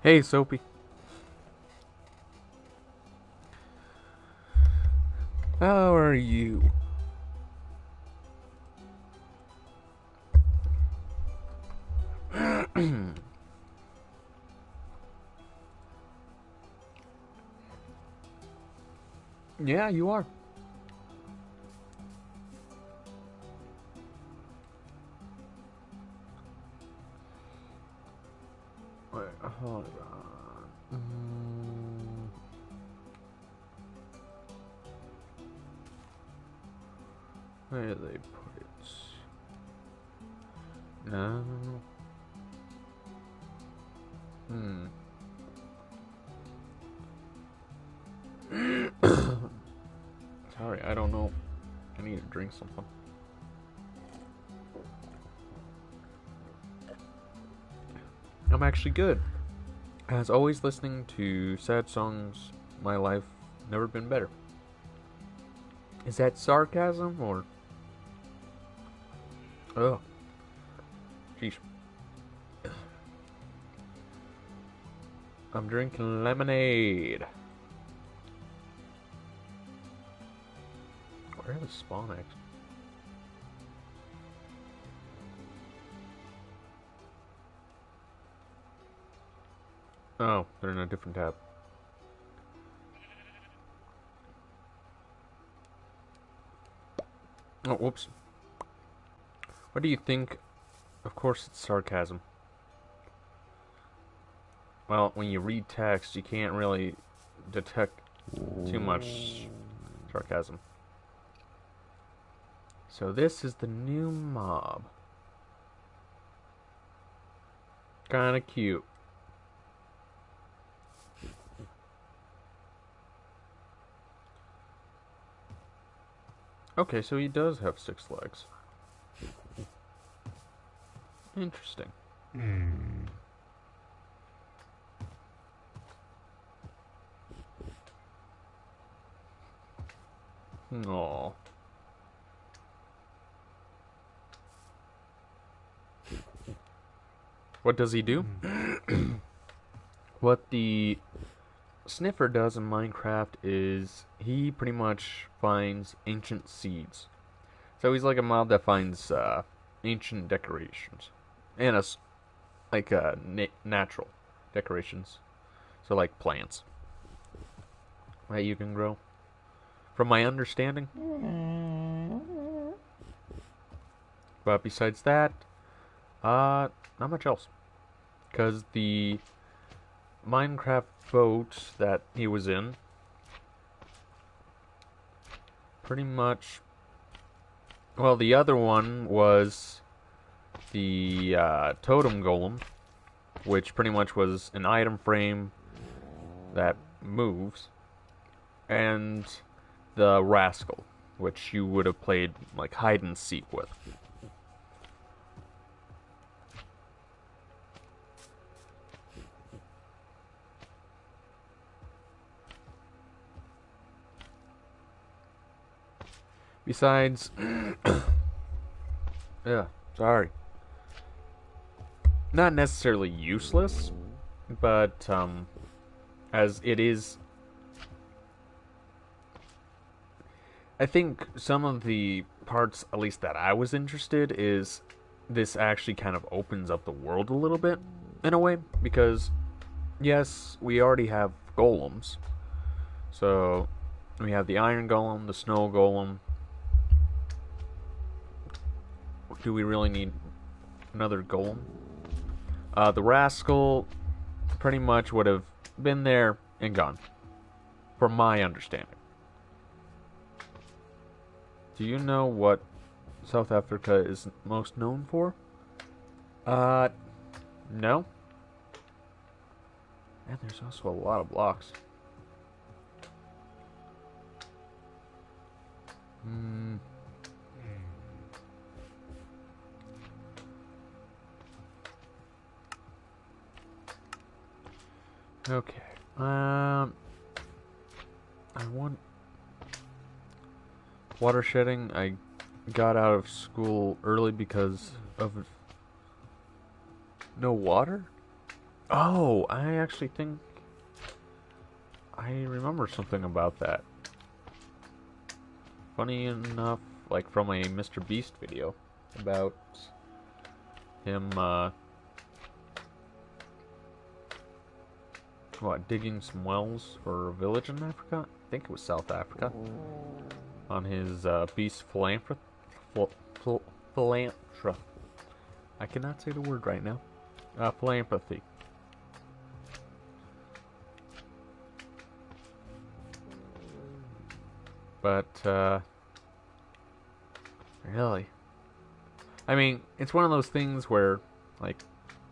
Hey, Soapy. How are you? Yeah, you are. Wait, hold on. Where did they put it? No. Hmm. Sorry, I don't know. I need to drink something. I'm actually good. As always, listening to sad songs, my life never been better. Is that sarcasm or? Oh, jeez. I'm drinking lemonade. Where are the spawn eggs? Oh, they're in a different tab. Oh, whoops. What do you think? Of course, it's sarcasm. Well, when you read text, you can't really detect too much sarcasm. So this is the new mob. Kinda cute. Okay, so he does have 6 legs. Interesting. Aww. What does he do? What the sniffer does in Minecraft is he pretty much finds ancient seeds. So he's like a mob that finds ancient decorations and like natural decorations. So like plants that you can grow. From my understanding. But besides that, not much else. Because the Minecraft boat that he was in pretty much. Well, the other one was the totem golem, which pretty much was an item frame that moves, and the rascal, which you would have played like hide and seek with. Besides, yeah, sorry. Not necessarily useless, but as it is, I think some of the parts, at least that I was interested, is this actually kind of opens up the world a little bit in a way because yes, we already have golems, so we have the iron golem, the snow golem. Do we really need another golem? The rascal pretty much would have been there and gone, from my understanding. Do you know what South Africa is most known for? Uh, no. And there's also a lot of blocks. Hmm. Okay. I want water shedding. I got out of school early because of no water. Oh, I actually think I remember something about that. Funny enough, like from a Mr. Beast video about him, digging some wells for a village in Africa? I think it was South Africa. On his Beast Philanthropy. I cannot say the word right now. Philanthropy. But, really? I mean, it's one of those things where, like,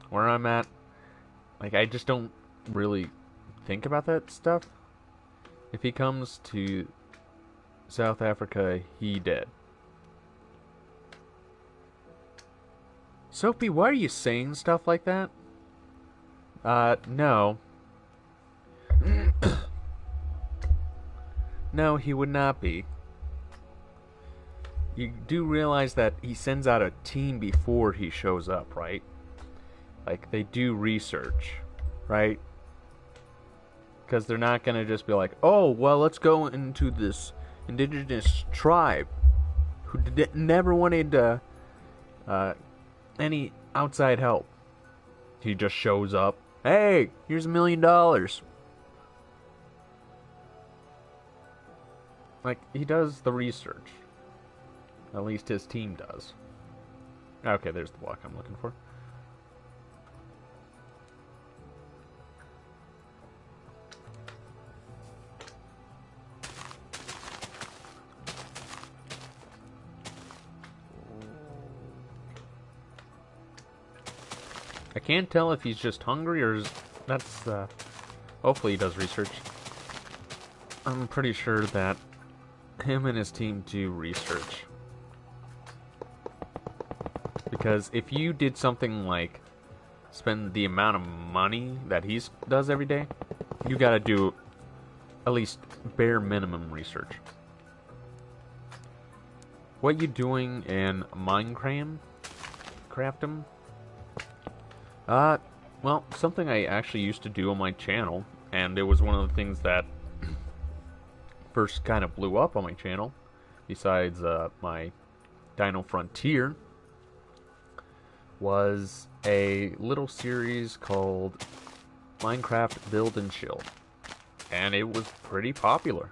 where I'm at, like, I just don't really think about that stuff. If he comes to South Africa, he dead. Soapy, why are you saying stuff like that? No. No, he would not be. You do realize that he sends out a team before he shows up, right? Like, they do research, right? Because they're not going to just be like, oh, well, let's go into this indigenous tribe who never wanted any outside help. He just shows up. Hey, here's $1 million. Like, he does the research. At least his team does. Okay, there's the block I'm looking for. I can't tell if he's just hungry or that's, hopefully he does research. I'm pretty sure that him and his team do research. Because if you did something like spend the amount of money that he does every day, you gotta do at least bare minimum research. What you doing in Minecraft? Craftum? Well, something I actually used to do on my channel, and it was one of the things that first kind of blew up on my channel, besides my Dino Frontier, was a little series called Minecraft Build and Chill, and it was pretty popular.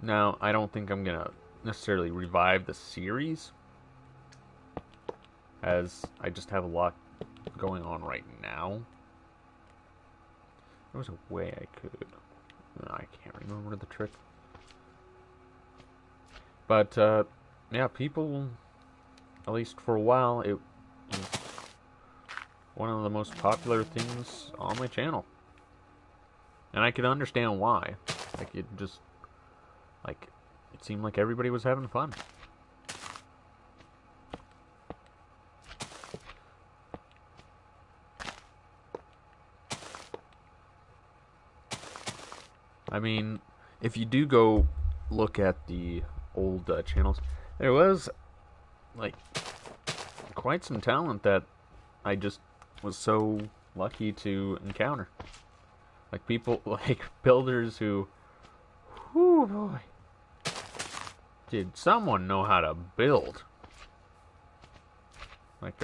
Now, I don't think I'm gonna necessarily revive the series, as I just have a lot going on right now. There was a way I could. I can't remember the trick. But, yeah, people, at least for a while, it was one of the most popular things on my channel. And I can understand why. Like, it just, like, it seemed like everybody was having fun. I mean, if you do go look at the old channels, there was, like, quite some talent that I just was so lucky to encounter. Like, people, like, builders who, whoo boy, did someone know how to build? Like,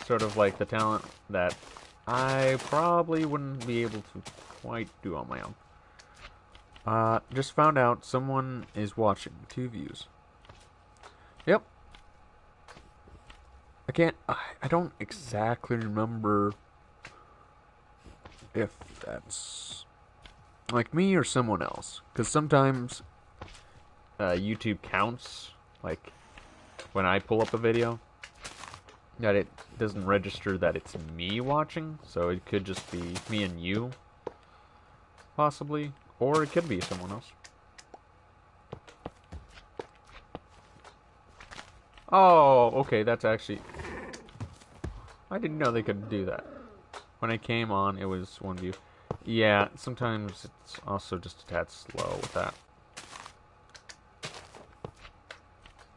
sort of like the talent that I probably wouldn't be able to quite do on my own. Just found out someone is watching. 2 views. Yep. I don't exactly remember if that's like me or someone else. Because sometimes YouTube counts, like when I pull up a video, that it doesn't register that it's me watching. So it could just be me and you, possibly. Or it could be someone else. Oh, okay, that's actually... I didn't know they could do that. When I came on, it was 1 view. Yeah, sometimes it's also just a tad slow with that.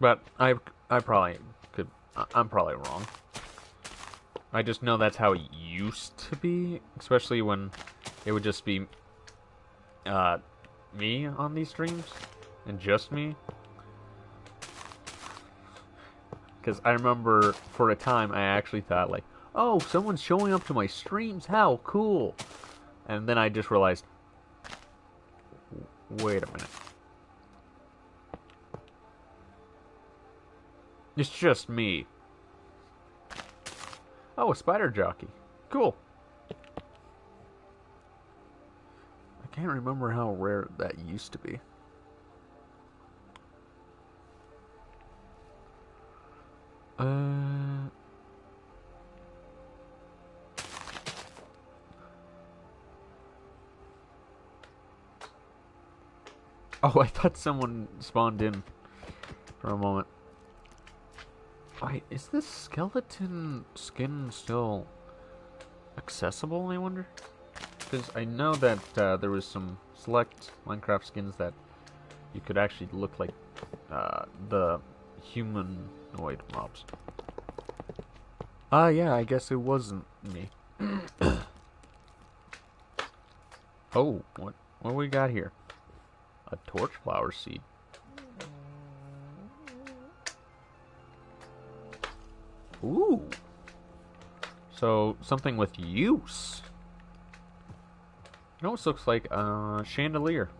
But I probably could... I'm probably wrong. I just know that's how it used to be, especially when it would just be me on these streams, and just me. Because I remember for a time I actually thought like, oh, someone's showing up to my streams, how cool. And then I just realized, wait a minute. It's just me. Oh, a spider jockey. Cool. I can't remember how rare that used to be. Oh, I thought someone spawned in for a moment. Wait, is this skeleton skin still accessible, I wonder? Because I know that there was some select Minecraft skins that you could actually look like the humanoid mobs. Yeah, I guess it wasn't me. Oh, what we got here? A torch flower seed. Ooh. So, something with use. You know what looks like a chandelier.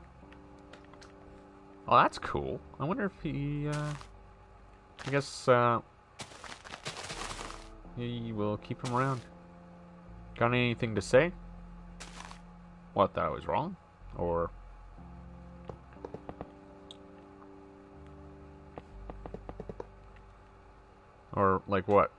Oh, that's cool. I wonder if he, I guess, he will keep him around. Got anything to say? What, that I was wrong? Or... Or, like, what?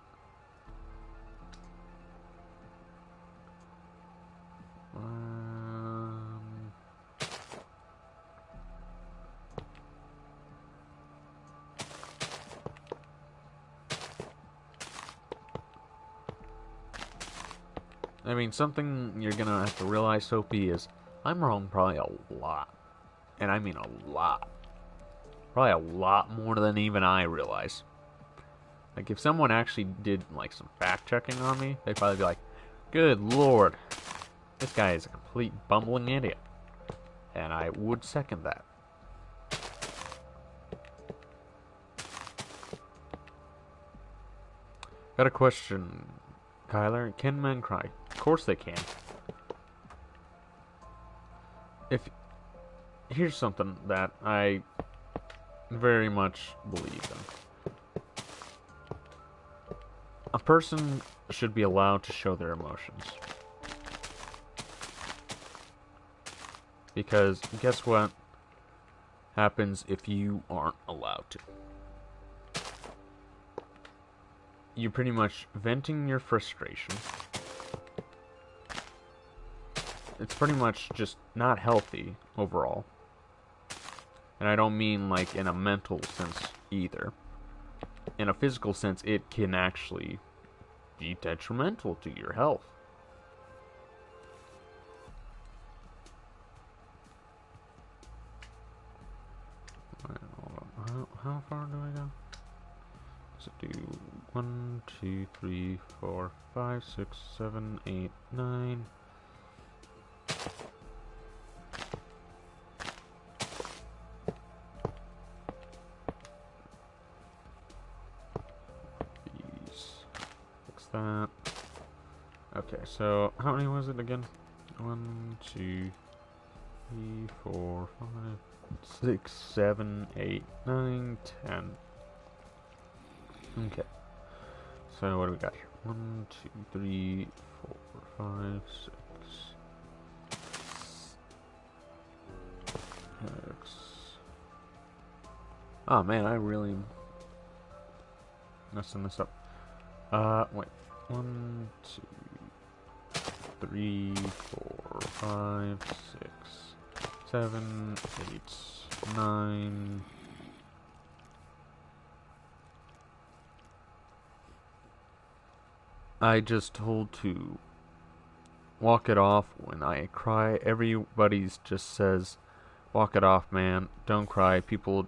I mean, something you're gonna have to realize, Sophie, is I'm wrong probably a lot. And I mean a lot. Probably a lot more than even I realize. Like, if someone actually did, like, some fact-checking on me, they'd probably be like, good lord, this guy is a complete bumbling idiot. And I would second that. Got a question, Kyler. Can men cry? Of course they can. Here's something that I very much believe in. A person should be allowed to show their emotions. Because guess what happens if you aren't allowed to? You're pretty much venting your frustration. It's pretty much just not healthy overall. And I don't mean like in a mental sense either. In a physical sense, it can actually be detrimental to your health. How far do I go? Does it do 1, 2, 3, 4, 5, 6, 7, 8, 9? That. Okay, so how many was it again? 1, 2, 3, 4, 5, 6, 7, 8, 9, 10. Okay. So what do we got here? 1, 2, 3, 4, 5, 6. Oh man, I really am messing this up. Wait. 1, 2, 3, 4, 5, 6, 7, 8, 9. I just told to walk it off when I cry. Everybody's just says, walk it off, man. Don't cry. People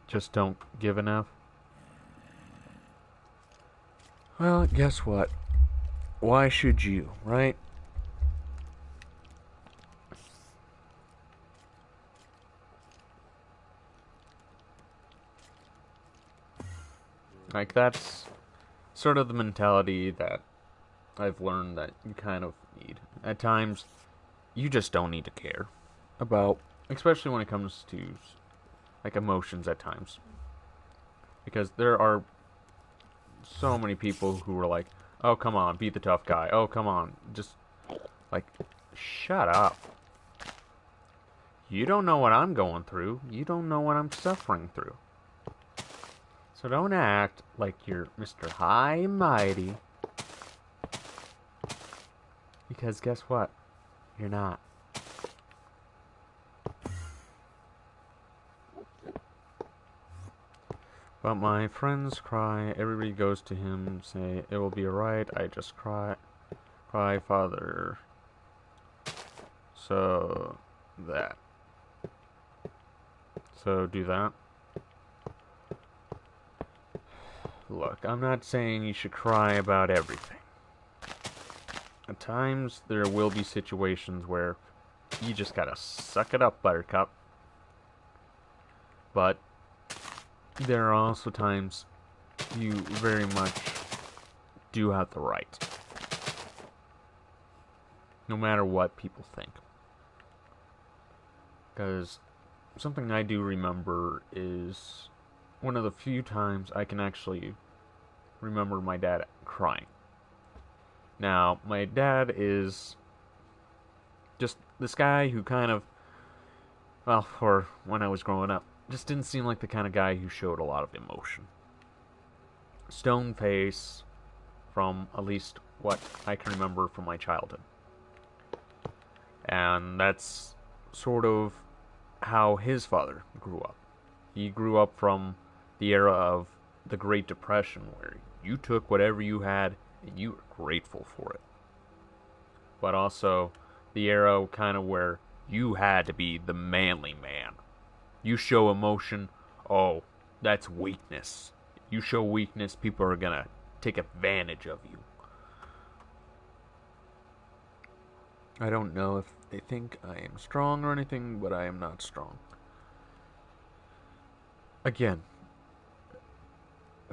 just don't give enough. Well, guess what? Why should you, right? Like, that's sort of the mentality that I've learned that you kind of need. At times, you just don't need to care about, especially when it comes to, like, emotions at times. Because there are so many people who are like, oh, come on, be the tough guy. Oh, come on. Just, like, shut up. You don't know what I'm going through. You don't know what I'm suffering through. So don't act like you're Mr. High and Mighty. Because guess what? You're not. But my friends cry, everybody goes to him, say, it will be alright, I just cry, Father. So, that. So, do that. Look, I'm not saying you should cry about everything. At times, there will be situations where you just gotta suck it up, Buttercup. But there are also times you very much do have the right. No matter what people think. Because something I do remember is one of the few times I can actually remember my dad crying. Now, my dad is just this guy who kind of, well, for when I was growing up, just didn't seem like the kind of guy who showed a lot of emotion. Stone face from at least what I can remember from my childhood. And that's sort of how his father grew up. He grew up from the era of the Great Depression where you took whatever you had and you were grateful for it. But also the era kind of where you had to be the manly man. You show emotion, oh, that's weakness. You show weakness, people are gonna take advantage of you. I don't know if they think I am strong or anything, but I am not strong. Again,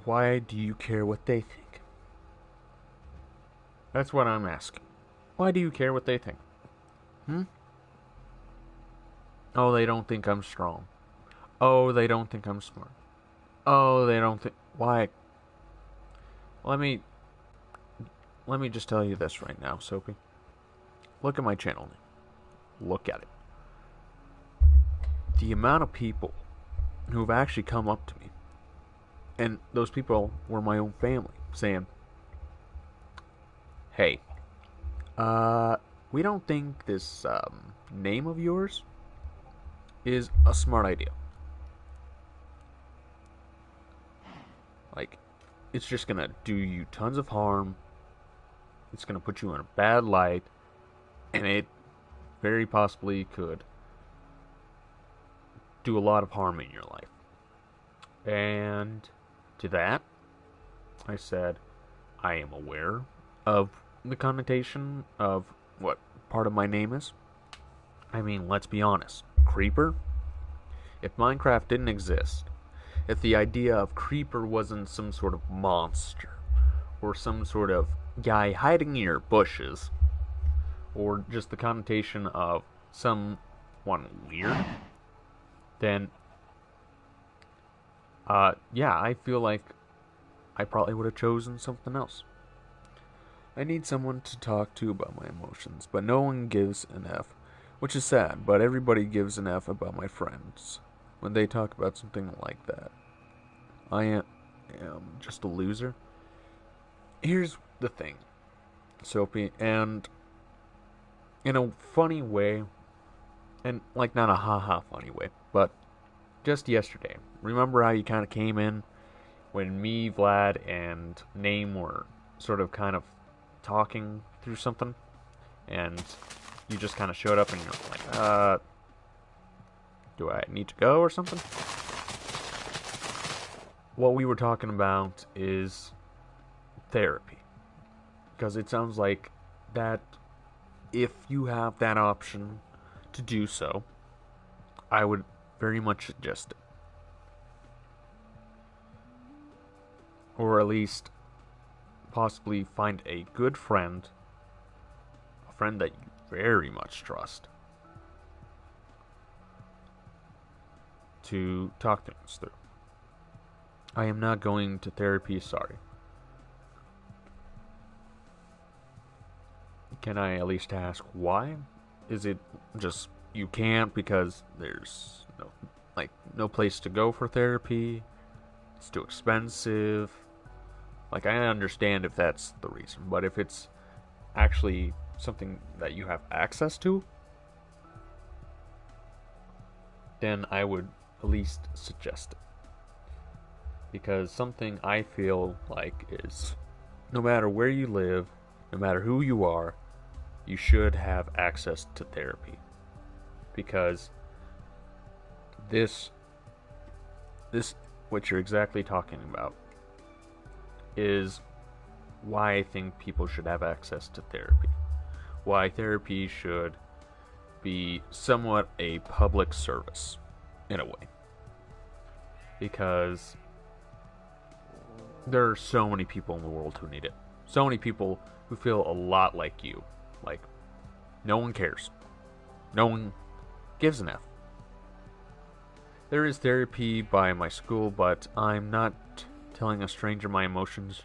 why do you care what they think? That's what I'm asking. Why do you care what they think? Oh, they don't think I'm strong. Oh, they don't think I'm smart. Oh, they don't think. Why? Let me. Let me just tell you this right now, Soapy. Look at my channel name. Look at it. The amount of people who have actually come up to me, and those people were my own family, saying, "Hey, we don't think this name of yours is a smart idea. Like, it's just gonna do you tons of harm. It's gonna put you in a bad light, and it very possibly could do a lot of harm in your life." And to that, I said, I am aware of the connotation of what part of my name is. I mean, let's be honest. Creeper? If Minecraft didn't exist, if the idea of Creeper wasn't some sort of monster, or some sort of guy hiding in your bushes, or just the connotation of someone weird, then, yeah, I feel like I probably would have chosen something else. I need someone to talk to about my emotions, but no one gives an F, which is sad, but everybody gives an F about my friends when they talk about something like that. I am just a loser. Here's the thing, Soapy, and in a funny way, and like not a haha funny way, but just yesterday, remember how you kind of came in when me, Vlad, and Name were sort of kind of talking through something, and you just kind of showed up and you're like, do I need to go or something? What we were talking about is therapy. Because it sounds like that if you have that option to do so, I would very much suggest it. Or at least possibly find a good friend, a friend that you very much trust, to talk things through. I am not going to therapy, sorry. Can I at least ask why? Is it just you can't because there's no place to go for therapy? It's too expensive. Like, I understand if that's the reason, but if it's actually something that you have access to, then I would at least suggest it. Because something I feel like is no matter where you live, no matter who you are, you should have access to therapy. Because this what you're exactly talking about is why I think people should have access to therapy. Why therapy should be somewhat a public service, in a way. Because there are so many people in the world who need it. So many people who feel a lot like you. Like, no one cares. No one gives an F. There is therapy by my school, but I'm not telling a stranger my emotions.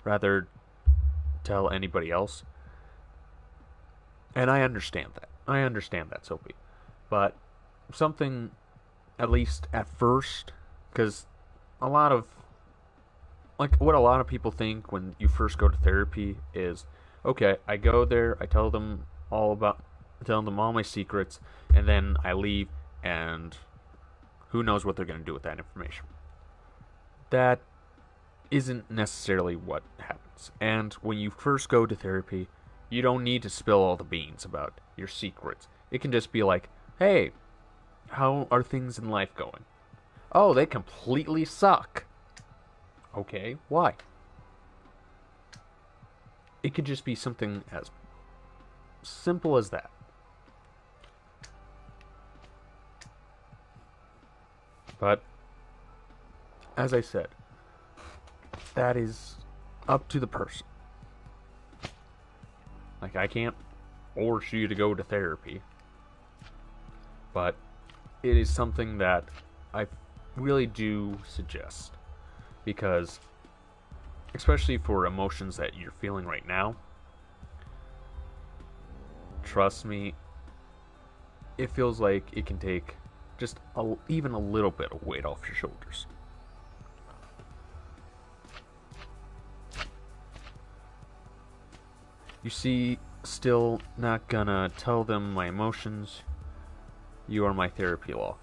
Rather, tell anybody else. And I understand that. I understand that, Sophie. But something, at least at first, because a lot of, like, what a lot of people think when you first go to therapy is, okay, I go there, I tell them all my secrets, and then I leave, and who knows what they're going to do with that information. That isn't necessarily what happens. And when you first go to therapy, you don't need to spill all the beans about your secrets. It can just be like, hey, how are things in life going? Oh, they completely suck. Okay, why? It could just be something as simple as that. But, as I said, that is up to the person. Like, I can't force you to go to therapy. But it is something that I really do suggest. Because, especially for emotions that you're feeling right now, trust me, it feels like it can take just even a little bit of weight off your shoulders. You see, still not gonna tell them my emotions. You are my therapy law.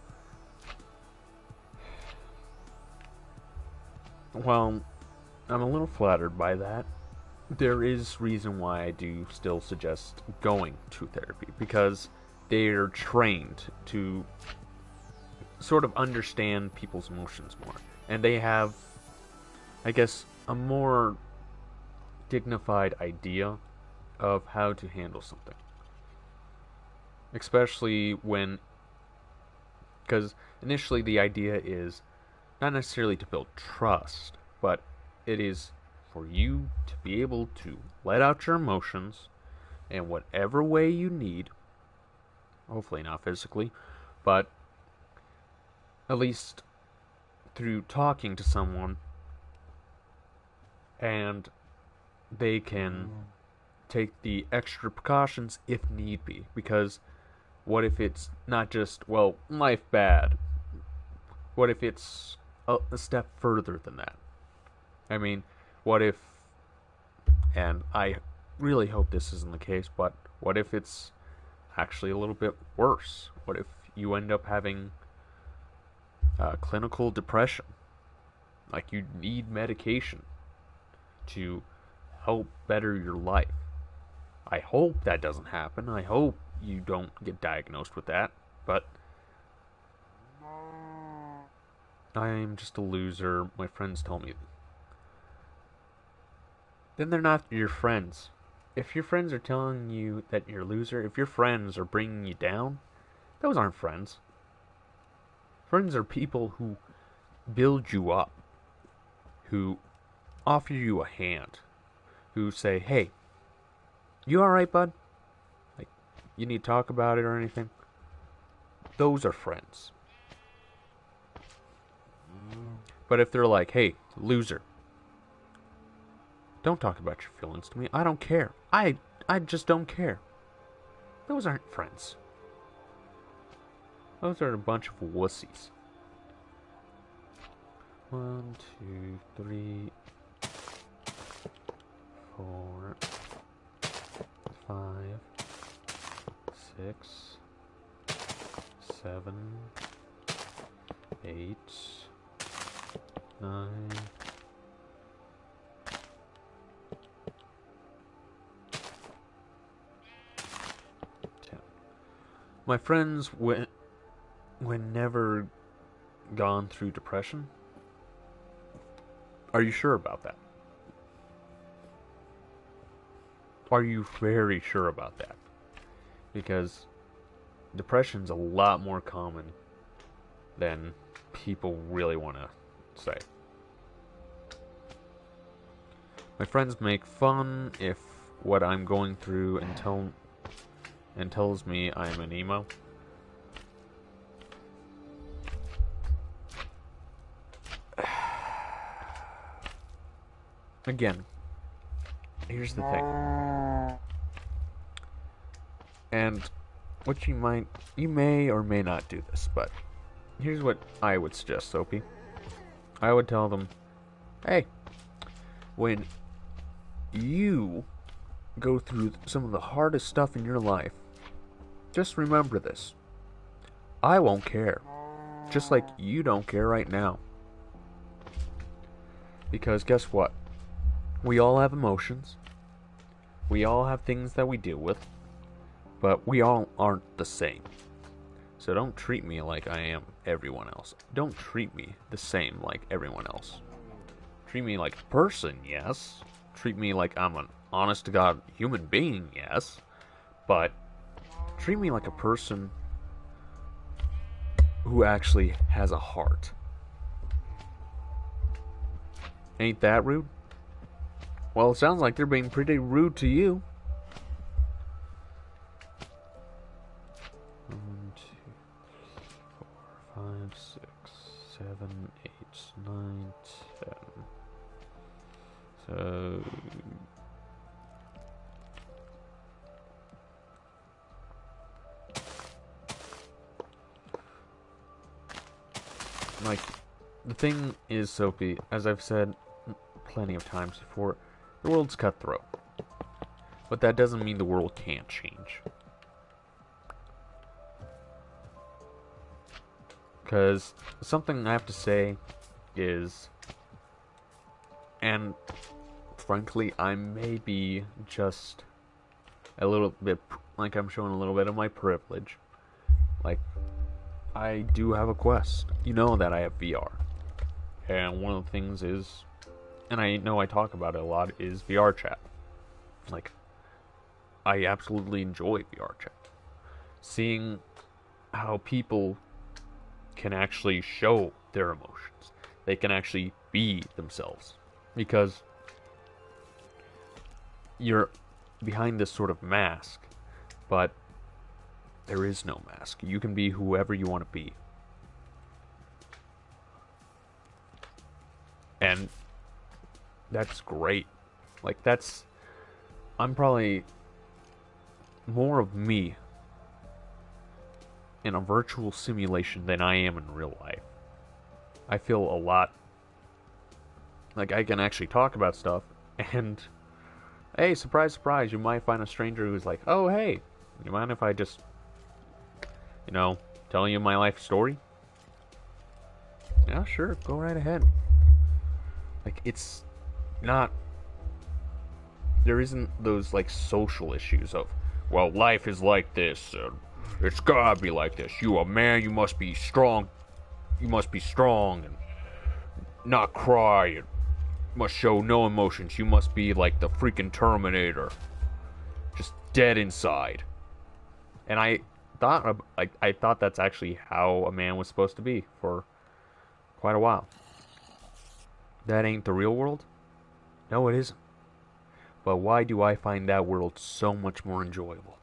Well, I'm a little flattered by that. There is reason why I do still suggest going to therapy, because they're trained to sort of understand people's emotions more. And they have, I guess, a more dignified idea of how to handle something. Especially when, because initially the idea is not necessarily to build trust, but it is for you to be able to let out your emotions in whatever way you need. Hopefully not physically, but at least through talking to someone, and they can take the extra precautions if need be. Because what if it's not just, well, life bad? What if it's a step further than that? I mean, what if, and I really hope this isn't the case, but what if it's actually a little bit worse? What if you end up having clinical depression? Like, you need medication to help better your life. I hope that doesn't happen. I hope you don't get diagnosed with that, but I am just a loser. My friends tell me. then they're not your friends. If your friends are telling you that you're a loser, if your friends are bringing you down, those aren't friends. Friends are people who build you up, who offer you a hand, who say, hey, you alright, bud? Like, you need to talk about it or anything? Those are friends. But if they're like, hey, loser, don't talk about your feelings to me. I don't care. I just don't care. Those aren't friends. Those are a bunch of wussies. 1, 2, 3, 4, 5, 6, 7, 8, 9. My friends when never gone through depression. Are you sure about that? Are you very sure about that? Because depression's a lot more common than people really want to say. My friends make fun if what I'm going through and tells me I'm an emo. Again, here's the thing. And what you may or may not do this, but here's what I would suggest, Soapy. I would tell them, hey, when you go through some of the hardest stuff in your life, just remember this. I won't care. Just like you don't care right now. Because guess what? We all have emotions. We all have things that we deal with. But we all aren't the same. So don't treat me like I am everyone else. Don't treat me the same like everyone else. Treat me like a person, yes. Treat me like I'm an honest-to-God human being, yes. But treat me like a person who actually has a heart. Ain't that rude? Well, it sounds like they're being pretty rude to you. 1, 2, 3, 4, 5, 6, 7, 8, 9, 10. So like, the thing is, Soapy, as I've said plenty of times before, the world's cutthroat. But that doesn't mean the world can't change. Because something I have to say is, and frankly, I may be just a little bit, like I'm showing a little bit of my privilege. Like, I do have a Quest. You know that I have VR. And one of the things is, and I know I talk about it a lot, is VR chat. Like, I absolutely enjoy VR chat. Seeing how people can actually show their emotions. They can actually be themselves. Because you're behind this sort of mask, but there is no mask. You can be whoever you want to be. And that's great. Like, I'm probably more of me in a virtual simulation than I am in real life. I feel a lot like I can actually talk about stuff, and hey, surprise, surprise, you might find a stranger who's like, oh, hey, you mind if I just, tell you my life story? Yeah, sure, go right ahead. Like, it's not, there isn't those, like, social issues of, well, life is like this, it's gotta be like this. You a man, you must be strong. You must be strong and not cry and must show no emotions. You must be like the freaking Terminator, just dead inside. And I thought that's actually how a man was supposed to be for quite a while. That ain't the real world? No, it isn't. But why do I find that world so much more enjoyable?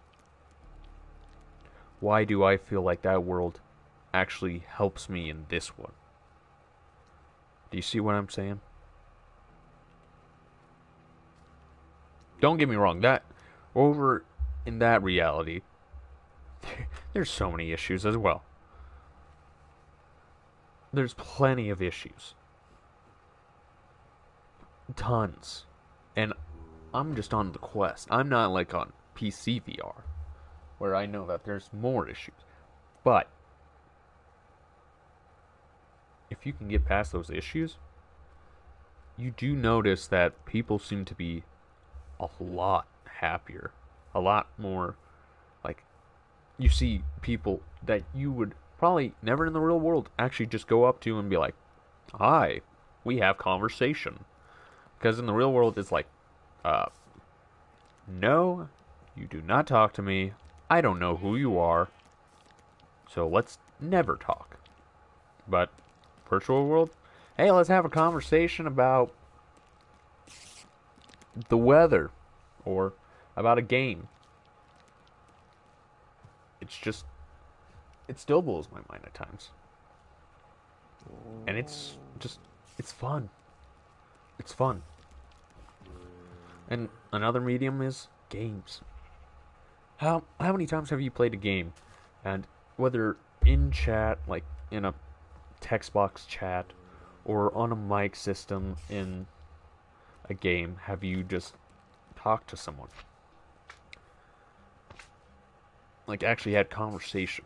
Why do I feel like that world actually helps me in this one? Do you see what I'm saying? Don't get me wrong, that over in that reality, there's so many issues as well. There's plenty of issues. Tons. And I'm just on the quest. I'm not like on PC VR, where I know that there's more issues. But if you can get past those issues, you do notice that people seem to be a lot happier, a lot more like you see people that you would probably never in the real world actually just go up to and be like, "Hi, we have conversation." Because in the real world, it's like, no, you do not talk to me. I don't know who you are. So let's never talk. But virtual world, hey, let's have a conversation about the weather or about a game. It's just, it still blows my mind at times. And it's just, it's fun. It's fun. And another medium is games. How many times have you played a game, and whether in chat, like in a text box chat, or on a mic system in a game, have you just talked to someone? Like actually had conversation.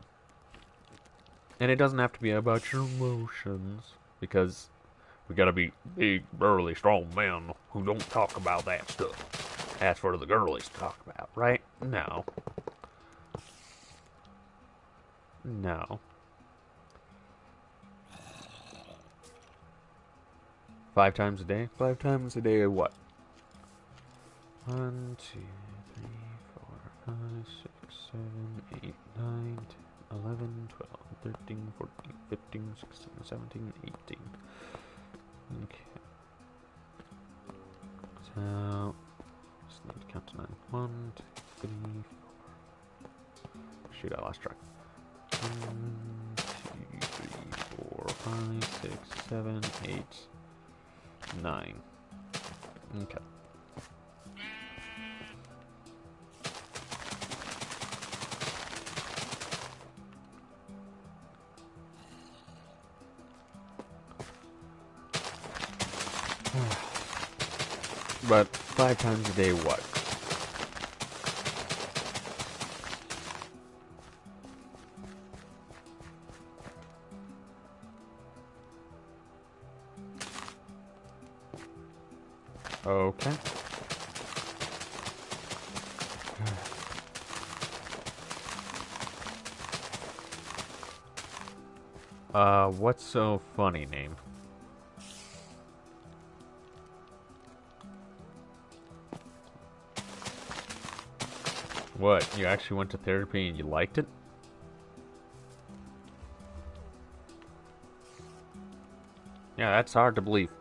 And it doesn't have to be about your emotions, because we gotta be big, burly, strong men who don't talk about that stuff. That's for the girlies to talk about, right? No. No. 5 times a day? 5 times a day of what? 1, 2, 3, 4, 5, 6, 7, 8, 9, 10, 11, 12, 13, 14, 15, 16, 17, 18. Okay. So, just need to count to 9. 1, 2, 3, 4. Shoot, I lost track. 1, 2, 3, 4, 5, 6, 7, 8, 9. Okay. But 5 times a day, what? Okay. What's so funny name? What? You actually went to therapy and you liked it? Yeah, that's hard to believe.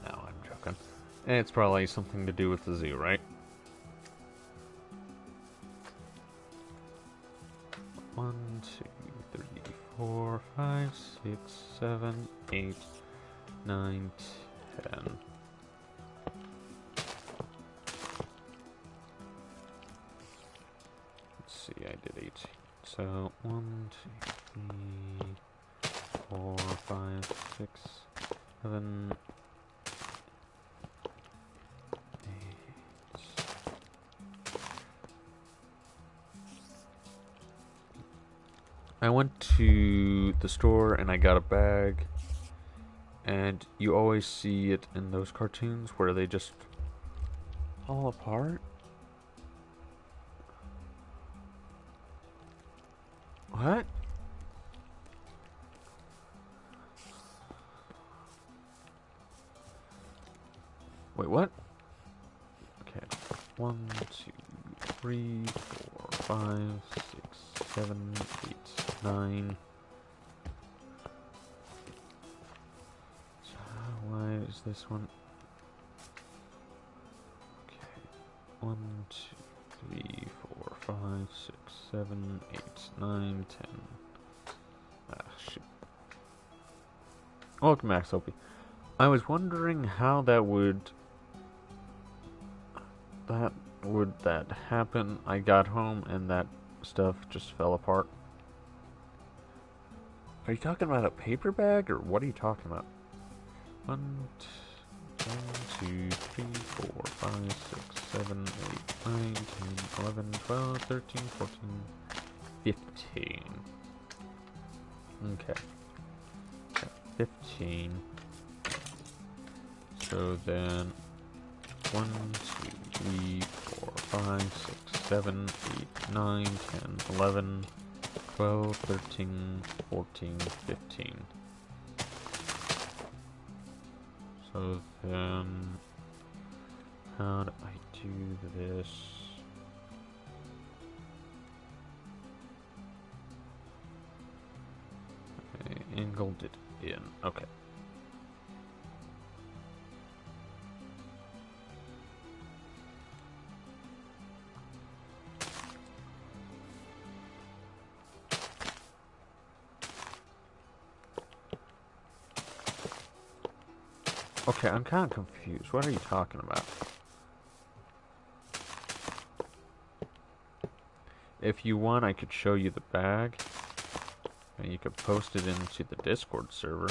No, I'm joking. And it's probably something to do with the zoo, right? 1, 2, 3, 4, 5, 6, 7, 8, 9, 10. Let's see, I did 18. So 1, 2, 3, 4, 5, 6, 7, 8. I went to the store and I got a bag, and you always see it in those cartoons where they just fall apart. What? 1, 2, 3, 4, 5, 6, 7, 8, 9. So why is this one? Okay. 1, 2, 3, 4, 5, 6, 7, 8, 9, 10. Ah, shit. Welcome back, Sophie. I was wondering how that would happen. I got home and that stuff just fell apart. Are you talking about a paper bag or what are you talking about? 1, 2, 3, 4, 5, 6, 7, 8, 9, 10, 11, 12, 13, 14, 15. Okay. 15. So then 1, 2, 3, 4, 5, 6, 7, 8, 9, 10, 11, 12, 13, 14, 15. So then how do I do this? I angled it in. Okay. Okay, I'm kind of confused. What are you talking about? If you want, I could show you the bag. And you could post it into the Discord server.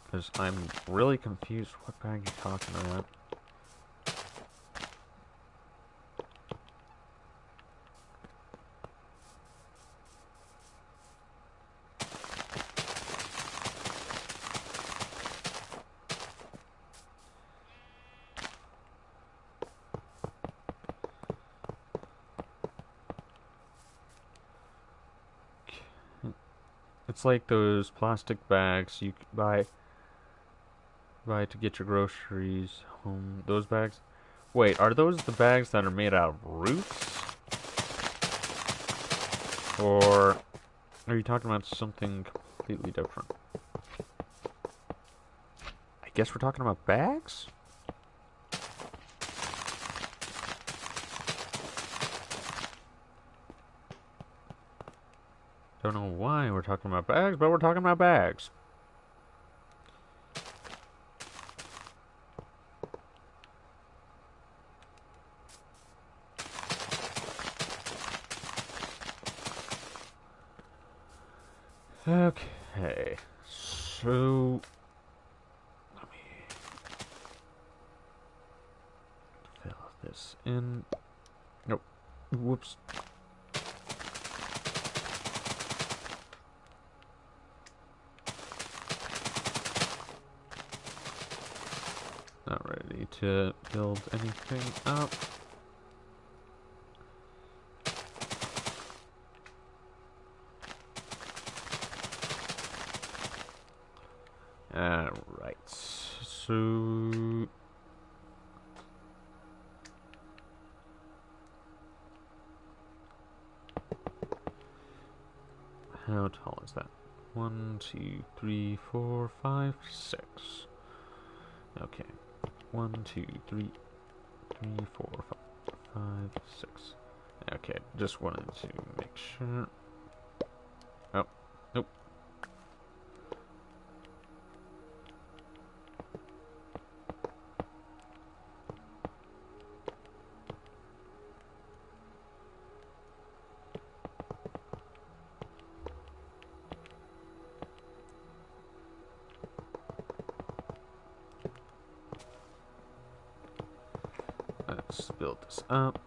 Because I'm really confused what bag you're talking about. It's like those plastic bags you buy to get your groceries home. Those bags. Wait, are those the bags that are made out of roots? Or are you talking about something completely different? I guess we're talking about bags? Don't know why we're talking about bags, but we're talking about bags. Okay, so let me fill this in. Nope. Whoops. Not ready to build anything up. Alright, so how tall is that? 1, 2, 3, 4, 5, 6. Okay. 1, 2, 3, 4, 5, 6. Okay, just wanted to make sure. Oh, nope. Let's build this up.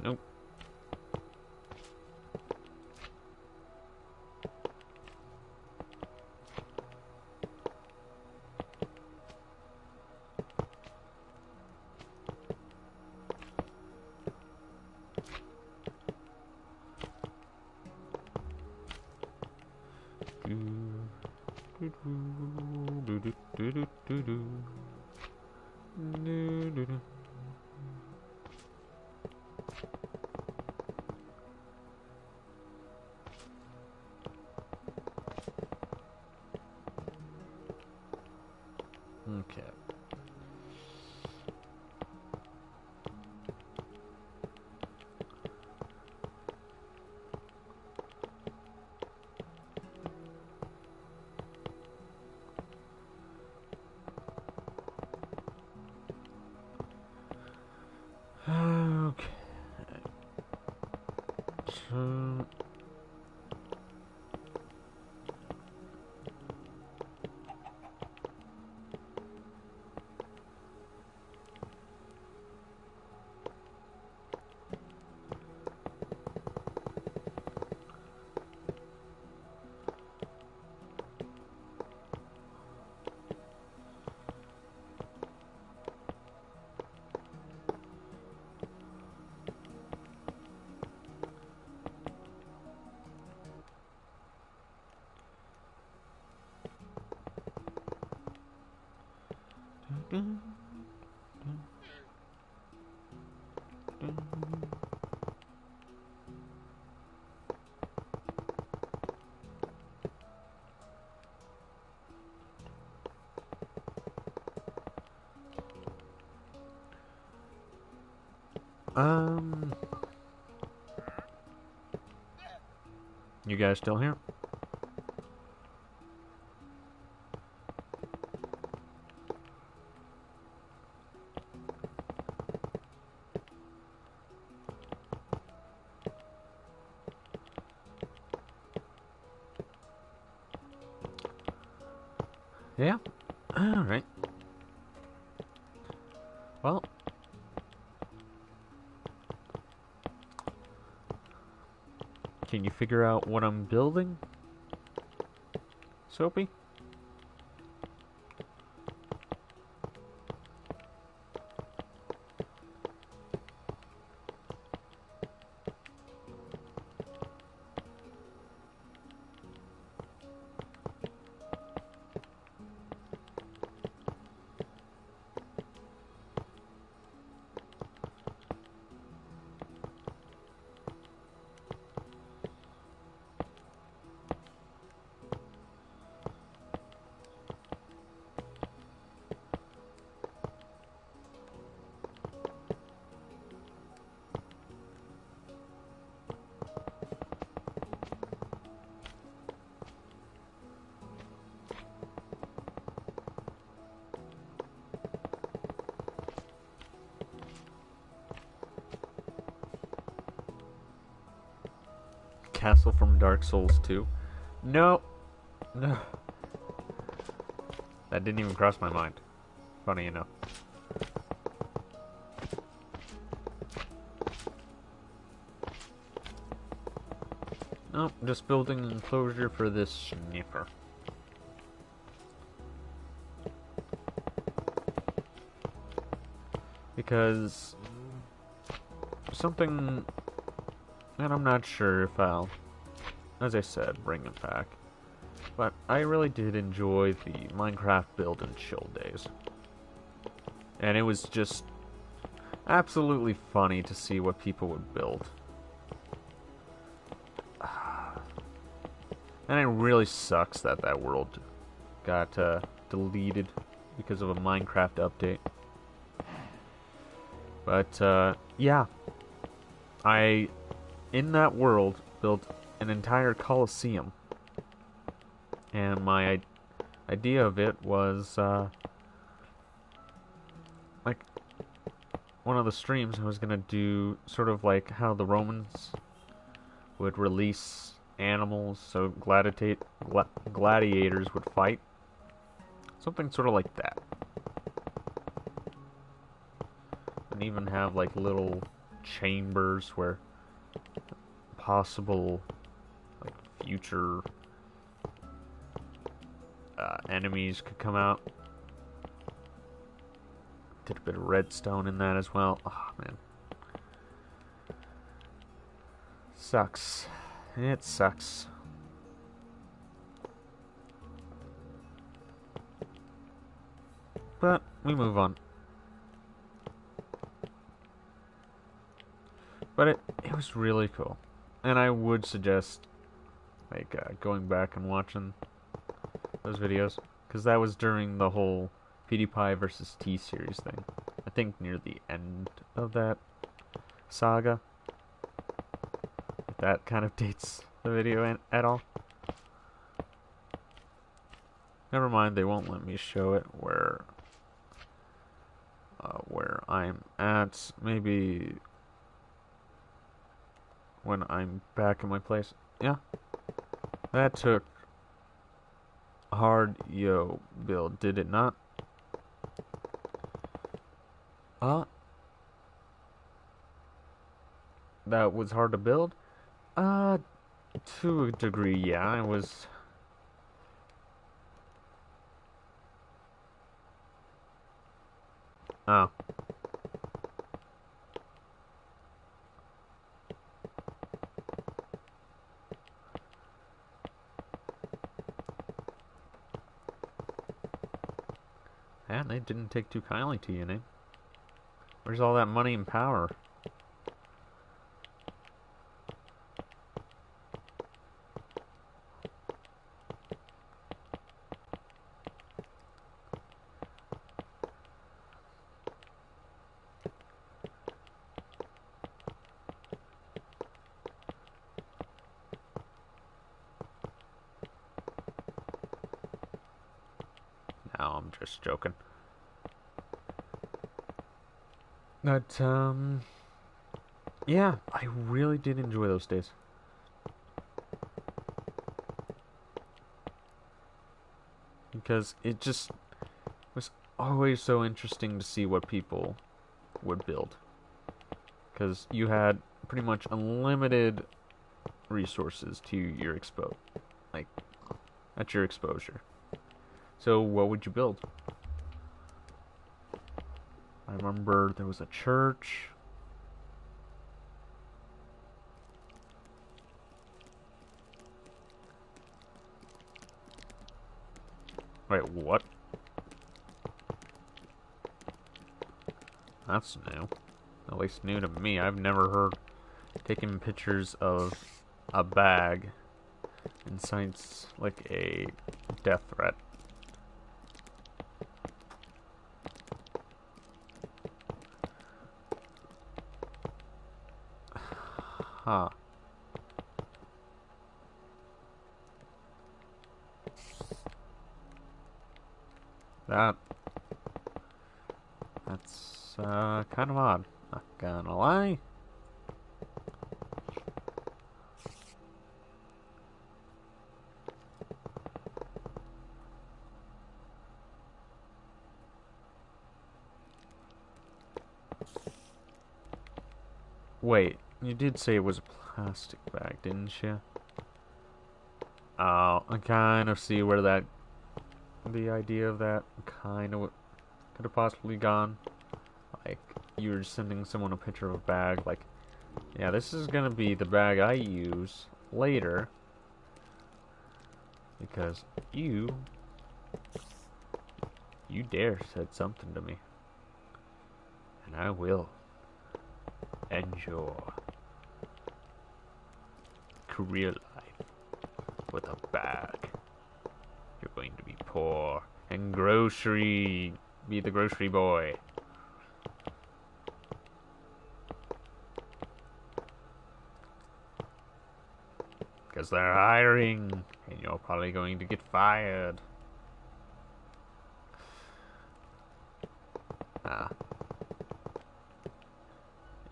Nope. Okay. Okay. So um, you guys still here? Yeah. All right. Well, can you figure out what I'm building, Soapy? Castle from Dark Souls 2? No. No. That didn't even cross my mind. Funny enough. Nope, just building an enclosure for this sniffer. Because something that I'm not sure if I'll, as I said, bring it back. But I really did enjoy the Minecraft build and chill days. And it was just absolutely funny to see what people would build. And it really sucks that that world got deleted because of a Minecraft update. But, yeah. I, in that world, built an entire Colosseum. And my idea of it was, like, one of the streams I was gonna do sort of like how the Romans would release animals so gladiators would fight. Something sort of like that. And even have like little chambers where possible like future enemies could come out. Did a bit of redstone in that as well. Oh man. Sucks. It sucks. But we move on. But it was really cool. And I would suggest like going back and watching those videos, because that was during the whole PewDiePie versus T-Series thing. I think near the end of that saga. If that kind of dates the video at all. Never mind, they won't let me show it where I'm at. Maybe when I'm back in my place. Yeah, that took hard build, did it not? That was hard to build? To a degree, yeah. It was. Oh. Yeah, they didn't take too kindly to you, Nate. Where's all that money and power? No, I'm just joking. But, yeah, I really did enjoy those days. Because it just was always so interesting to see what people would build. Because you had pretty much unlimited resources to your like, at your exposure. So what would you build? I remember there was a church. Wait, what? That's new. At least new to me. I've never heard taking pictures of a bag incites like a death threat. Huh. That's kind of odd. Not gonna lie. Wait, you did say it was a plastic bag, didn't you? Oh, I kind of see where the idea of that kind of could have possibly gone. Like, you're sending someone a picture of a bag, like, yeah, this is gonna be the bag I use later. Because you dare said something to me. And I will end your career life with a bag. You're going to be poor and be the grocery boy. Because they're hiring, and you're probably going to get fired.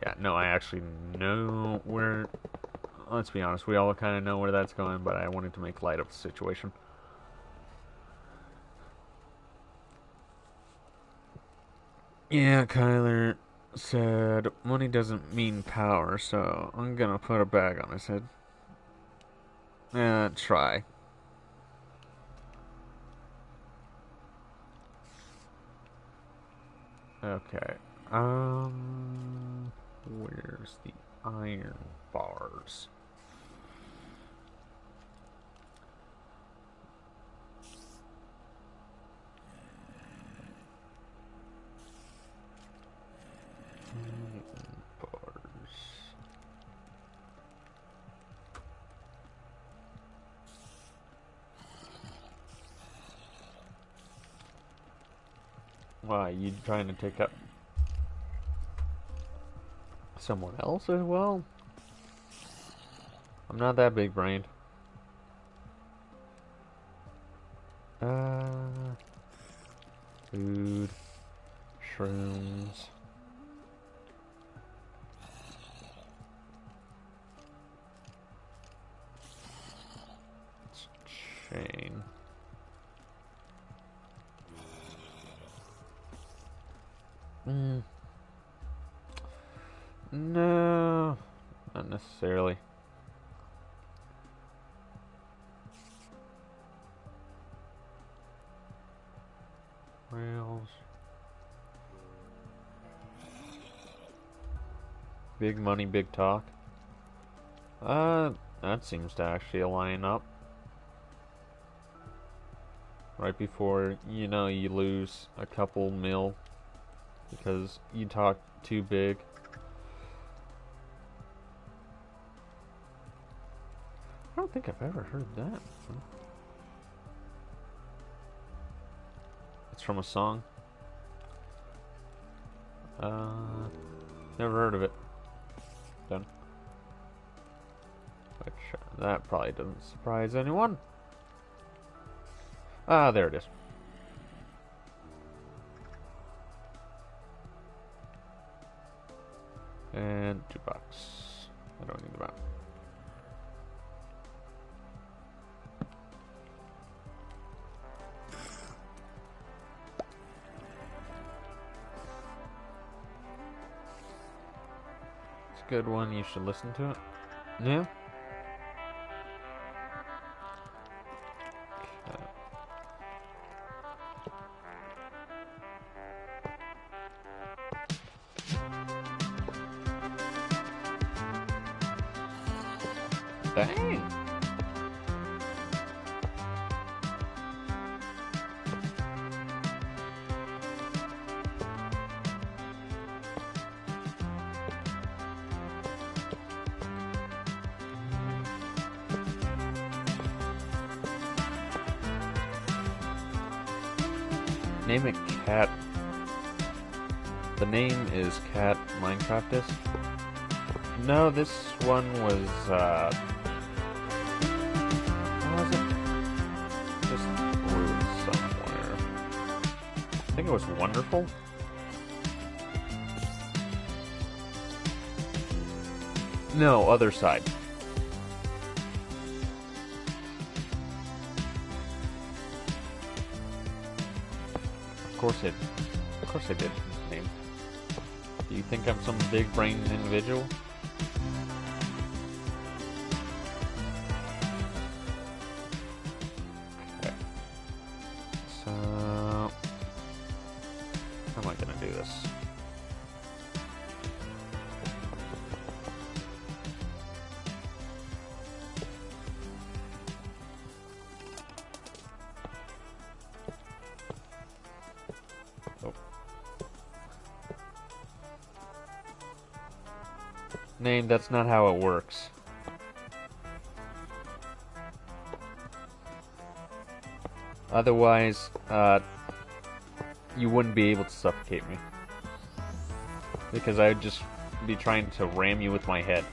Yeah, no, I actually know where. Let's be honest, we all kind of know where that's going, but I wanted to make light of the situation. Yeah, Kyler said money doesn't mean power, so I'm gonna put a bag on his head. Try. Okay. Where's the iron bars? Why, you trying to take up someone else as well? I'm not that big brained. Food, shrooms. It's chain. No, not necessarily. Rails. Big money, big talk. That seems to actually line up. Right before, you know, you lose a couple mil because you talk too big. I don't think I've ever heard that. It's from a song. Never heard of it. Done. Which, that probably doesn't surprise anyone. Ah, there it is. And $2. I don't need the map. It's a good one. You should listen to it. Yeah. Dang. Name it Cat. The name is Cat Minecraftist. No, this one was, was it? Just brewed somewhere. I think it was Wonderful. No, other side. Of course I did name. Do you think I'm some big-brained individual? Okay. So, how am I gonna do this? Name, that's not how it works. Otherwise, you wouldn't be able to suffocate me. Because I would just be trying to ram you with my head.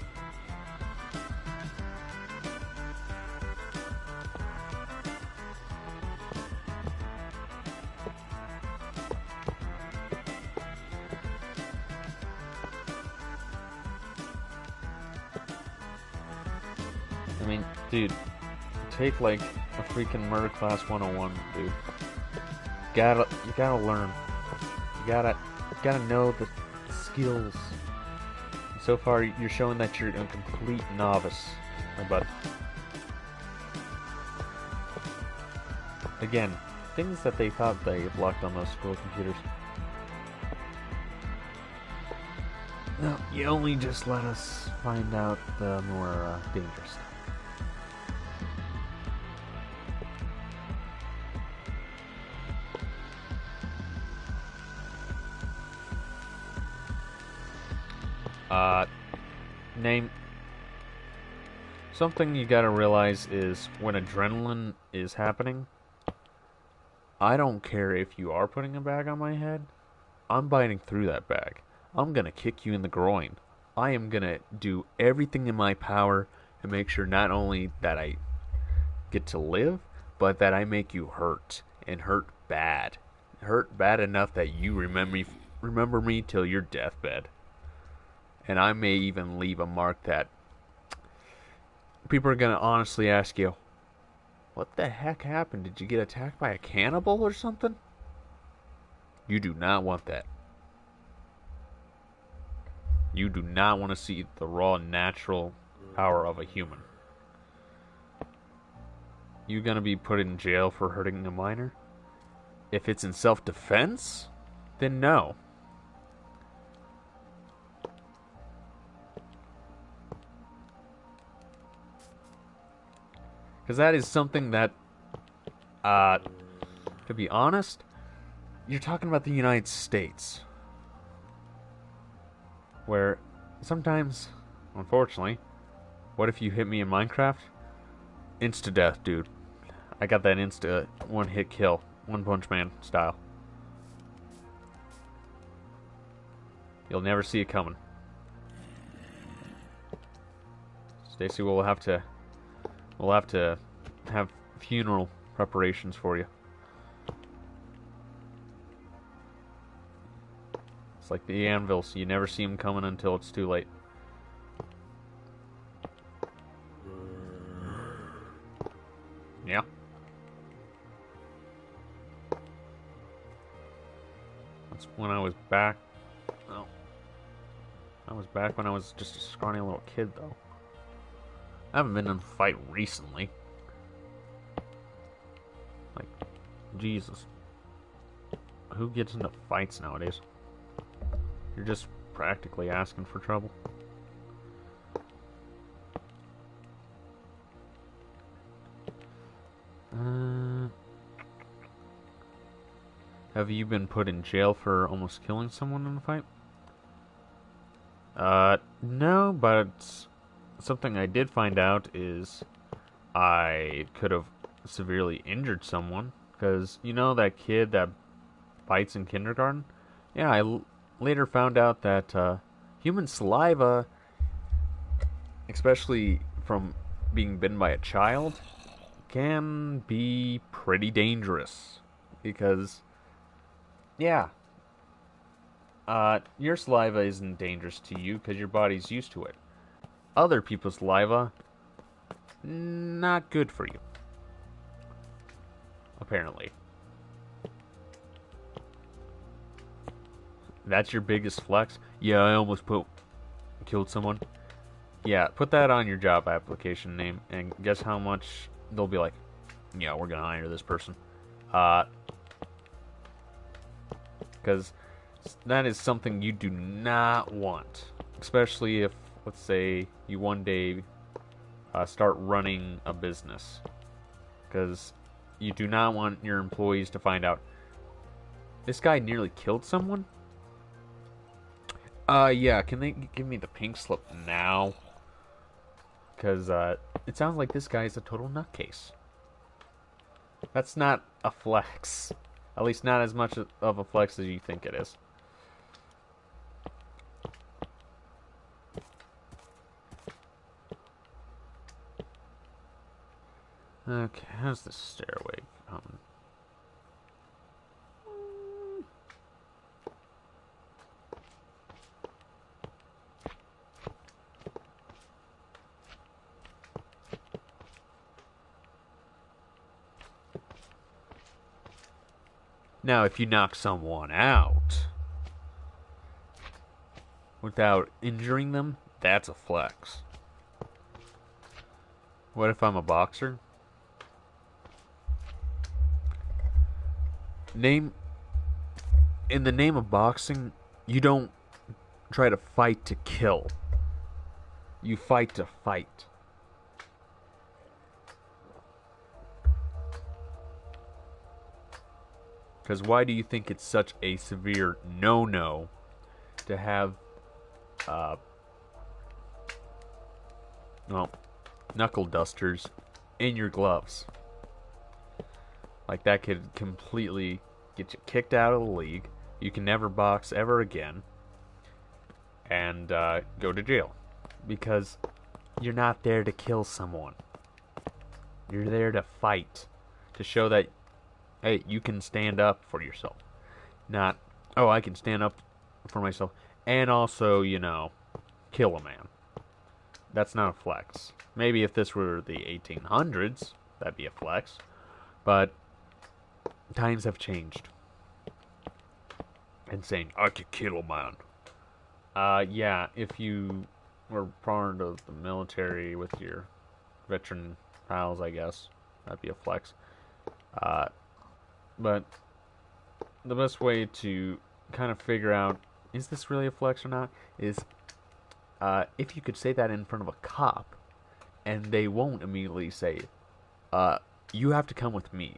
I mean, dude, take like a freaking murder class 101, dude. You gotta learn. You gotta know the skills. So far, you're showing that you're a complete novice, but again, things that they thought they blocked on those school computers. No, you only just let us find out the more dangerous stuff. Name. Something you gotta realize is when adrenaline is happening, I don't care if you are putting a bag on my head. I'm biting through that bag. I'm gonna kick you in the groin. I am gonna do everything in my power to make sure not only that I get to live, but that I make you hurt and hurt bad. Hurt bad enough that you remember me till your deathbed. And I may even leave a mark that people are gonna honestly ask you, what the heck happened? Did you get attacked by a cannibal or something? You do not want that. You do not want to see the raw, natural power of a human. You gonna be put in jail for hurting a minor? If it's in self-defense, then no. Because that is something that, to be honest, you're talking about the United States. Where sometimes, unfortunately, what if you hit me in Minecraft? Insta-death, dude. I got that insta one-hit kill. One Punch Man style. You'll never see it coming. Stacy, we'll have to have funeral preparations for you. It's like the anvils. You never see them coming until it's too late. Yeah. That's when I was back. Oh. I was back when I was just a scrawny little kid, though. I haven't been in a fight recently. Like, Jesus. Who gets into fights nowadays? You're just practically asking for trouble. Have you been put in jail for almost killing someone in a fight? No, but something I did find out is I could have severely injured someone. Because, you know that kid that bites in kindergarten? Yeah, I later found out that human saliva, especially from being bitten by a child, can be pretty dangerous. Because, yeah, your saliva isn't dangerous to you because your body's used to it. Other people's saliva, not good for you. Apparently. That's your biggest flex? Yeah, I almost killed someone. Yeah, put that on your job application name, and guess how much they'll be like, yeah, we're gonna hire this person. Because that is something you do not want. Especially if, let's say, you one day start running a business. Because you do not want your employees to find out, this guy nearly killed someone? Yeah, can they give me the pink slip now? Because, it sounds like this guy is a total nutcase. That's not a flex. At least not as much of a flex as you think it is. Okay, how's the stairway coming? Now, if you knock someone out without injuring them, that's a flex. What if I'm a boxer? In the name of boxing, you don't try to fight to kill. You fight to fight. Because why do you think it's such a severe no-no to have, well, knuckle dusters in your gloves? Like, that could completely get you kicked out of the league. You can never box ever again. And go to jail. Because you're not there to kill someone. You're there to fight. To show that, hey, you can stand up for yourself. Not, oh, I can stand up for myself. And also, kill a man. That's not a flex. Maybe if this were the 1800s, that'd be a flex. But times have changed. And saying, I could kill a man. Yeah, if you were part of the military with your veteran pals, I guess, that'd be a flex. But the best way to kind of figure out, is this really a flex or not, is if you could say that in front of a cop, and they won't immediately say, you have to come with me.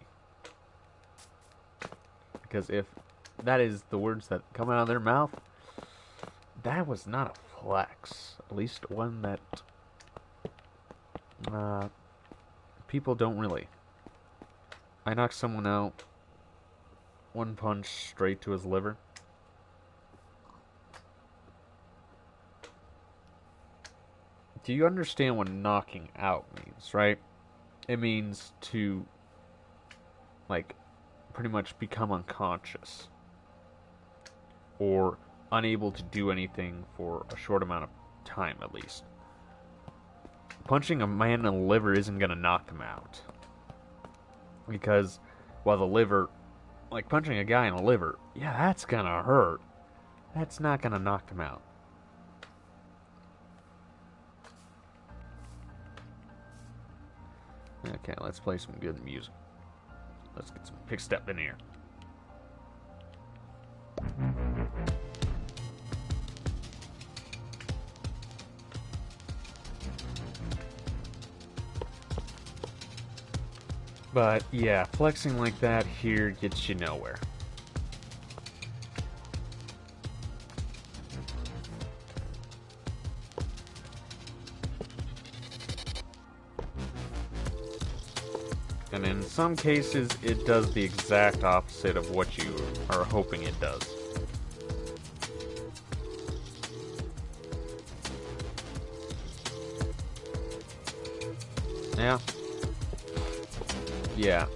Because if that is the words that come out of their mouth, that was not a flex. At least one that people don't really. I knocked someone out, one punch straight to his liver. Do you understand what knocking out means, right? It means to, like, pretty much become unconscious. Or unable to do anything for a short amount of time, at least. Punching a man in the liver isn't going to knock him out. Because, while the liver, like punching a guy in the liver, yeah, that's going to hurt. That's not going to knock him out. Okay, let's play some good music. Let's get some pick step in here. But yeah, flexing like that here gets you nowhere. And in some cases, it does the exact opposite of what you are hoping it does. Yeah. Yeah.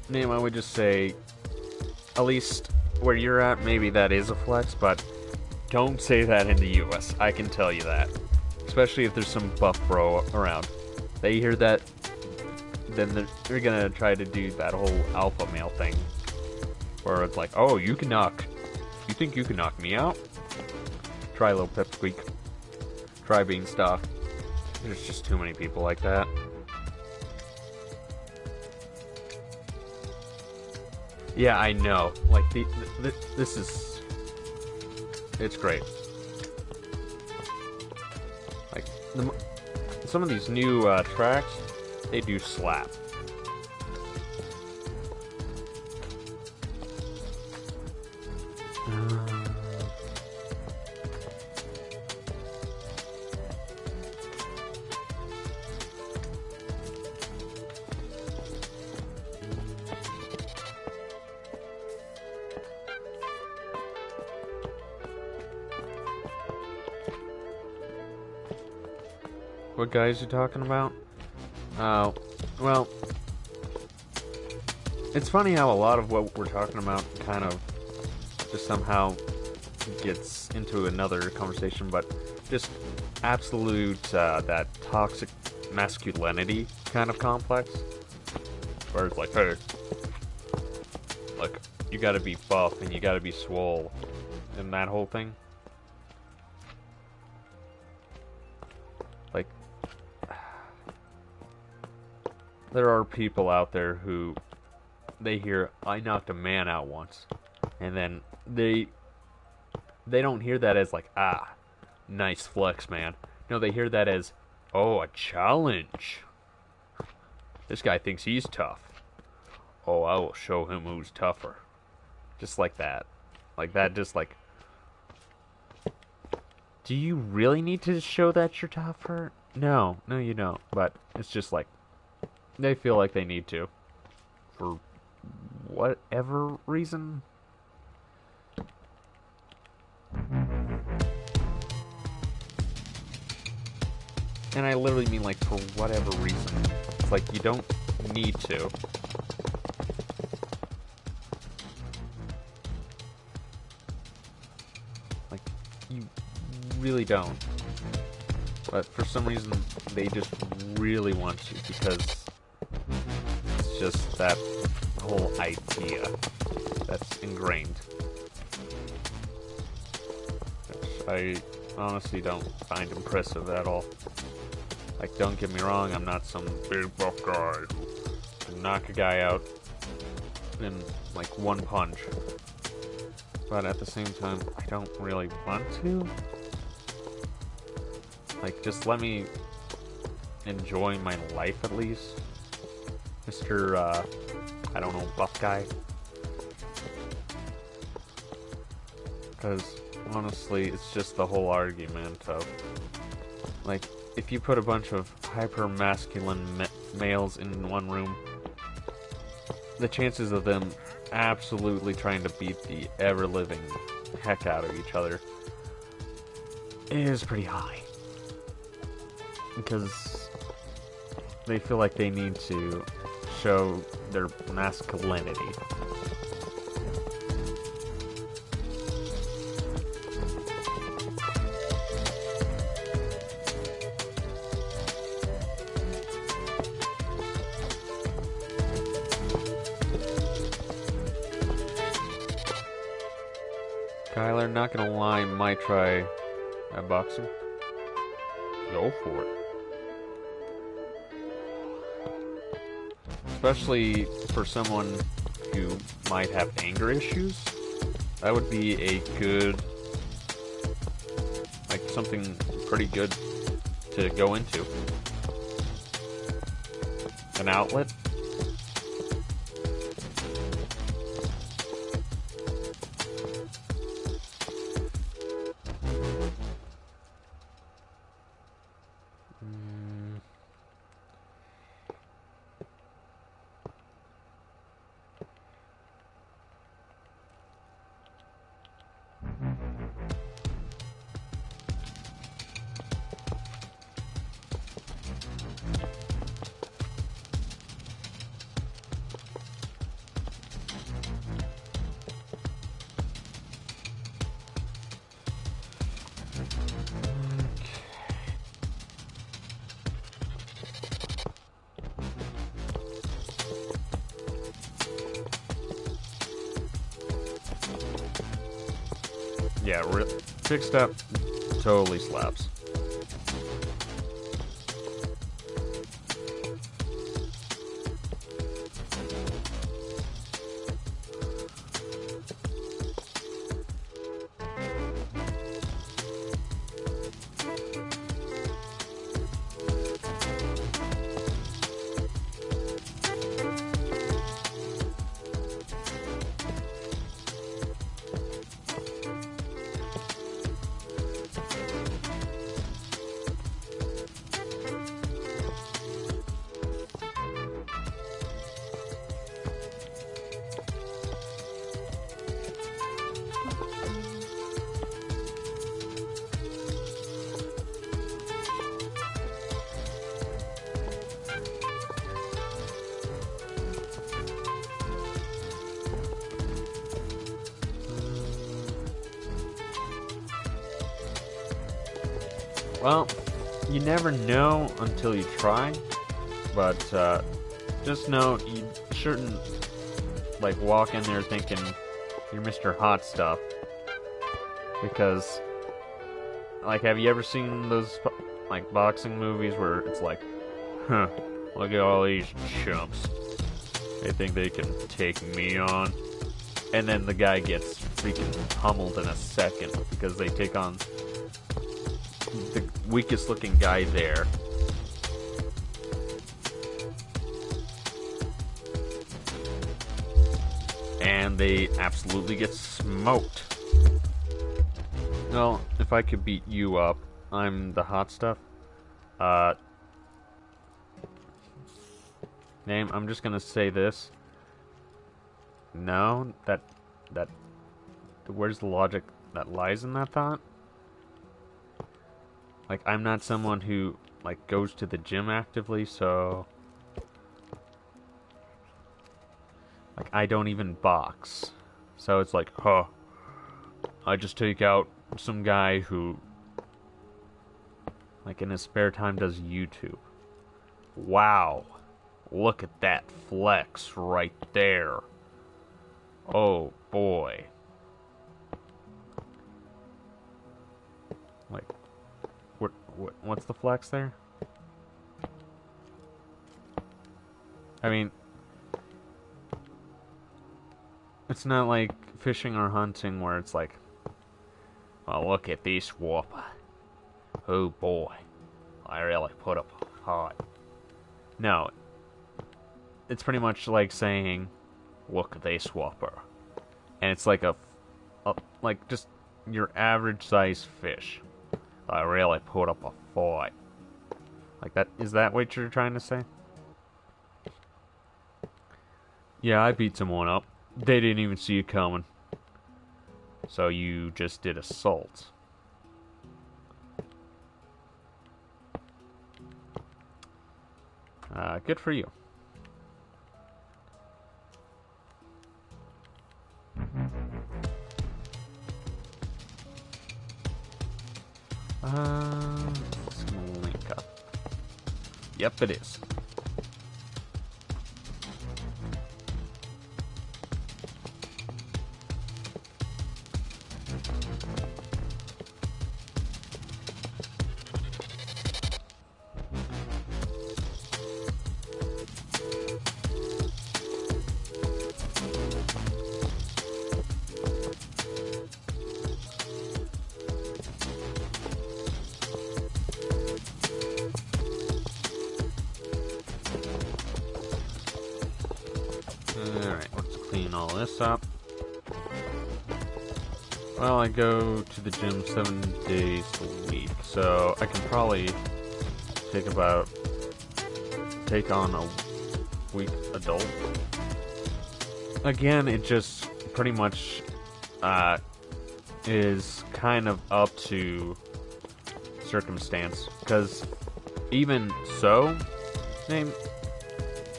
Name, I would just say, at least where you're at, maybe that is a flex, but don't say that in the US. I can tell you that. Especially if there's some buff bro around. They hear that, then they're gonna try to do that whole alpha male thing. Where it's like, oh, you think you can knock me out? Try a little pipsqueak. Try Beanstalk. There's just too many people like that. Yeah, I know. Like, this is... It's great. Like, some of these new tracks, they do slap. What guys you talking about? Well, it's funny how a lot of what we're talking about kind of just somehow gets into another conversation, but just absolute, that toxic masculinity kind of complex, where it's like, hey, like, you gotta be buff and you gotta be swole, and that whole thing. Like, there are people out there who, they hear, I knocked a man out once, and then they don't hear that as like, ah, nice flex, man. No, they hear that as, oh, a challenge. This guy thinks he's tough. Oh, I will show him who's tougher. Just like that. Like that, just like, do you really need to show that you're tougher? No, you don't. But it's just like, they feel like they need to. for whatever reason. And I literally mean, like, for whatever reason. It's like, you don't need to. Like, you really don't. But for some reason, they just really want to, because it's just that whole idea that's ingrained. Which I honestly don't find impressive at all. Like, don't get me wrong, I'm not some big buff guy who can knock a guy out in, like, one punch. But at the same time, I don't really want to. Like, just let me enjoy my life at least. Mr. I don't know, buff guy. Because, honestly, it's just the whole argument of, like, if you put a bunch of hyper-masculine males in one room, the chances of them absolutely trying to beat the ever-living heck out of each other is pretty high. Because they feel like they need to show their masculinity. Kyler, not gonna lie, might try boxing. Go for it. Especially for someone who might have anger issues. That would be a good, like, something pretty good to go into. An outlet. Yeah, fixed up totally slaps. Well, you never know until you try, but just know you shouldn't, like, walk in there thinking you're Mr. Hot Stuff, because, like, have you ever seen those, like, boxing movies where it's like, huh, look at all these chumps, they think they can take me on, and then the guy gets freaking pummeled in a second because they take on the weakest looking guy there. And they absolutely get smoked. Well, if I could beat you up, I'm the hot stuff. Name, I'm just gonna say this. No, that where's the logic that lies in that thought? Like, I'm not someone who, like, goes to the gym actively, so... Like, I don't even box. So it's like, huh, I just take out some guy who, like, in his spare time does YouTube. Wow. Look at that flex right there. Oh, boy. Like, what's the flex there? I mean, it's not like fishing or hunting where it's like, well, look at this whopper. Oh boy, I really put up a fight. No, it's pretty much like saying, look at this whopper. And it's like like just your average size fish. I really put up a fight. Like that, is that what you're trying to say? Yeah, I beat someone up. They didn't even see it coming. So you just did assault. Good for you. It's gonna link up. Yep, it is. Alright, let's clean all this up. Well, I go to the gym 7 days a week, so I can probably take on a weak adult. Again, it just pretty much is kind of up to circumstance, because even so,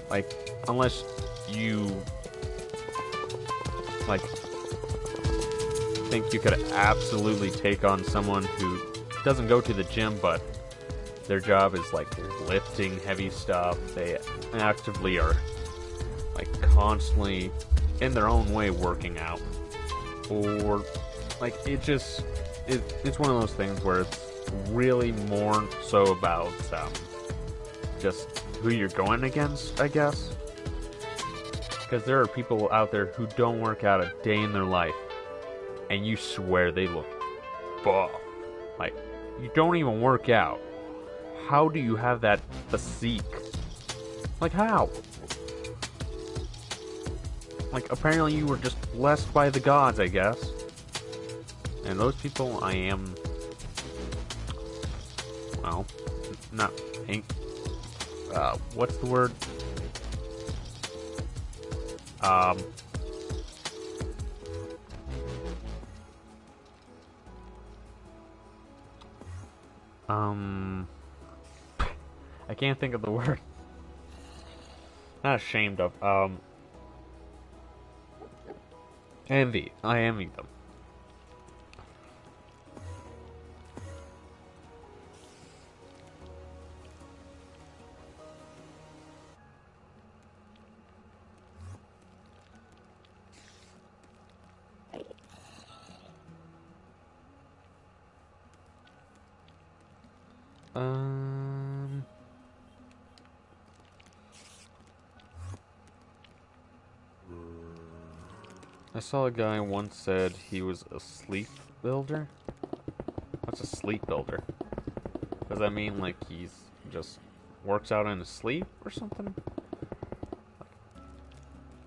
like, unless you like think you could absolutely take on someone who doesn't go to the gym, but their job is like lifting heavy stuff. They actively are like constantly in their own way working out, or like it's one of those things where it's really more so about just who you're going against, I guess. Because there are people out there who don't work out a day in their life, and you swear they look buff. Like, you don't even work out. How do you have that physique? Like, how? Like, apparently you were just blessed by the gods, I guess. And those people, I am... well, not... what's the word? I can't think of the word. Not ashamed of, envy. I envy them. I saw a guy once said he was a sleep builder. What's a sleep builder? Does that mean like he's just works out in his sleep or something?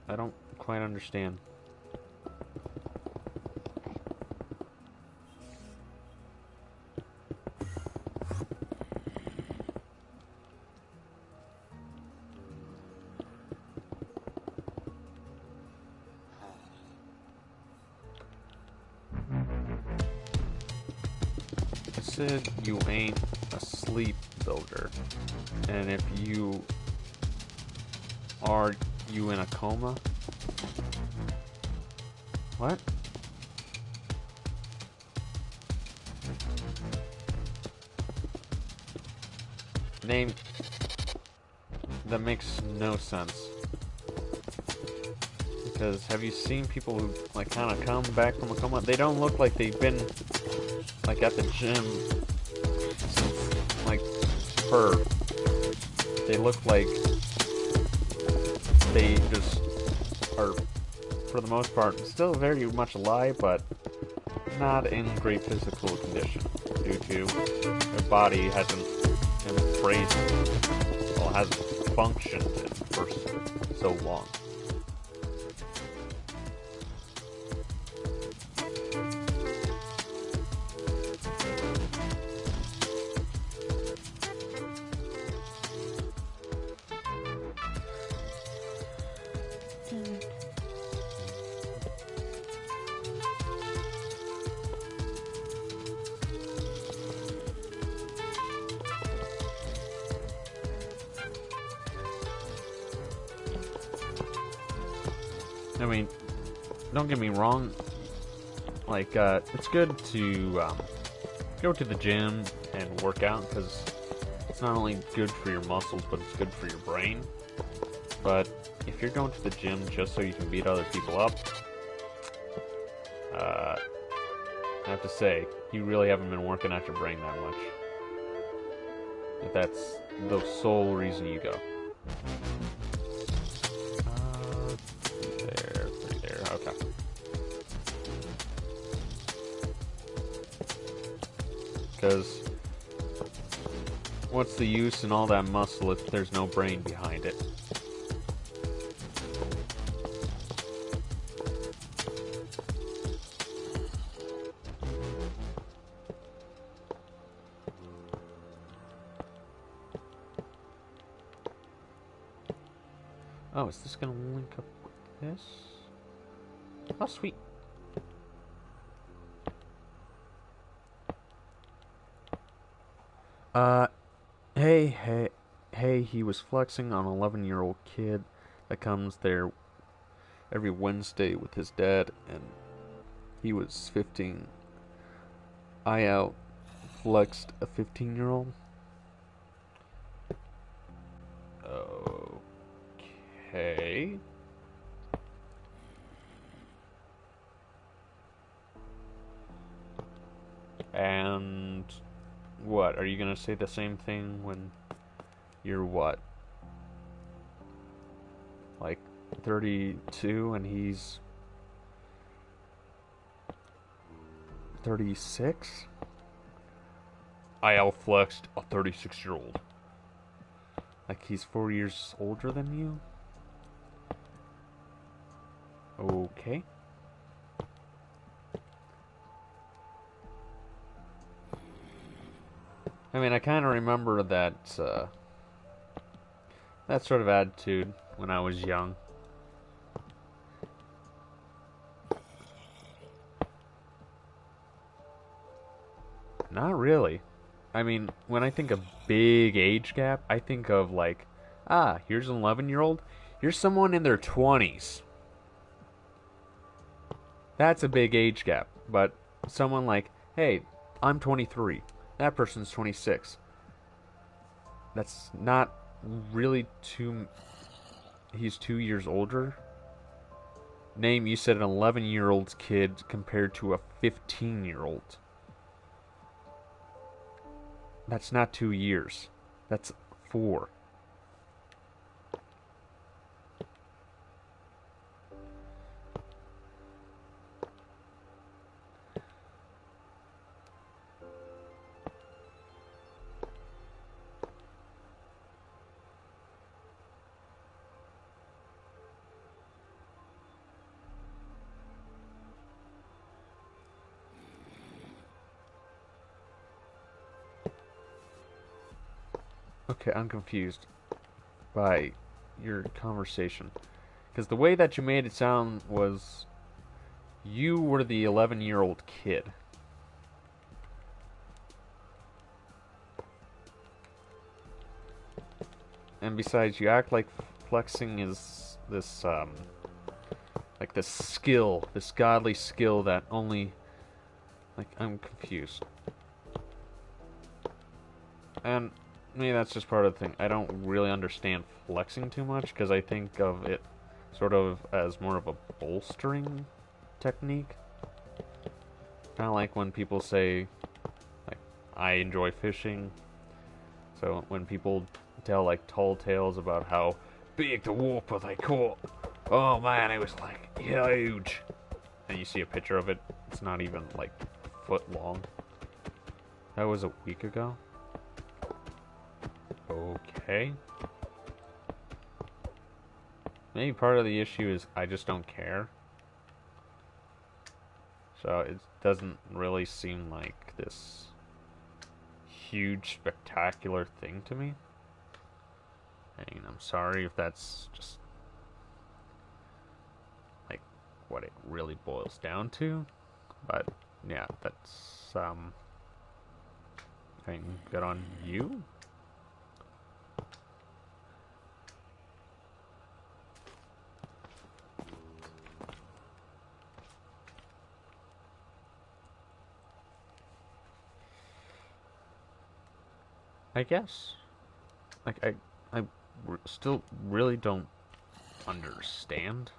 I don't quite understand. lucid, you ain't a sleep builder. And if you are you in a coma? What? Name that makes no sense. Because have you seen people who like kind of come back from a coma? They don't look like they've been like at the gym since like birth. They look like they just are, for the most part, still very much alive, but not in great physical condition due to their body hasn't embraced, well, hasn't functioned for so long. I mean, don't get me wrong, like, it's good to, go to the gym and work out, because it's not only good for your muscles, but it's good for your brain. But if you're going to the gym just so you can beat other people up, I have to say, you really haven't been working out your brain that much. If that's the sole reason you go. Okay. Because what's the use in all that muscle if there's no brain behind it? Oh, is this gonna link up with this? Oh, sweet. Hey, he was flexing on an 11-year-old kid that comes there every Wednesday with his dad, and he was 15. I out flexed a 15-year-old. Okay. And what? Are you gonna say the same thing when you're what? Like 32 and he's 36? I outflexed a 36-year-old. Like he's 4 years older than you? Okay. I mean, I kind of remember that sort of attitude when I was young. Not really. I mean, when I think of big age gap, I think of like, here's an 11-year-old. Here's someone in their 20s. That's a big age gap. But someone like, hey, I'm 23. That person's 26. That's not really too... He's 2 years older. Name, you said an 11-year-old kid compared to a 15-year-old. That's not 2 years. That's 4. Okay, I'm confused by your conversation. Because the way that you made it sound was you were the 11-year-old kid. And besides, you act like flexing is this, like this skill, this godly skill that only, like, I'm confused. And maybe that's just part of the thing. I don't really understand flexing too much, because I think of it sort of as more of a bolstering technique. Kind of like when people say, like, I enjoy fishing. So when people tell, like, tall tales about how big the whopper they caught. Oh man, it was, like, huge. And you see a picture of it, it's not even, like, a foot long. That was a week ago. Okay. Maybe part of the issue is I just don't care. So it doesn't really seem like this huge, spectacular thing to me. I mean, I'm sorry if that's just like what it really boils down to. But yeah, that's I mean, good on you. I guess. Like, I still really don't understand.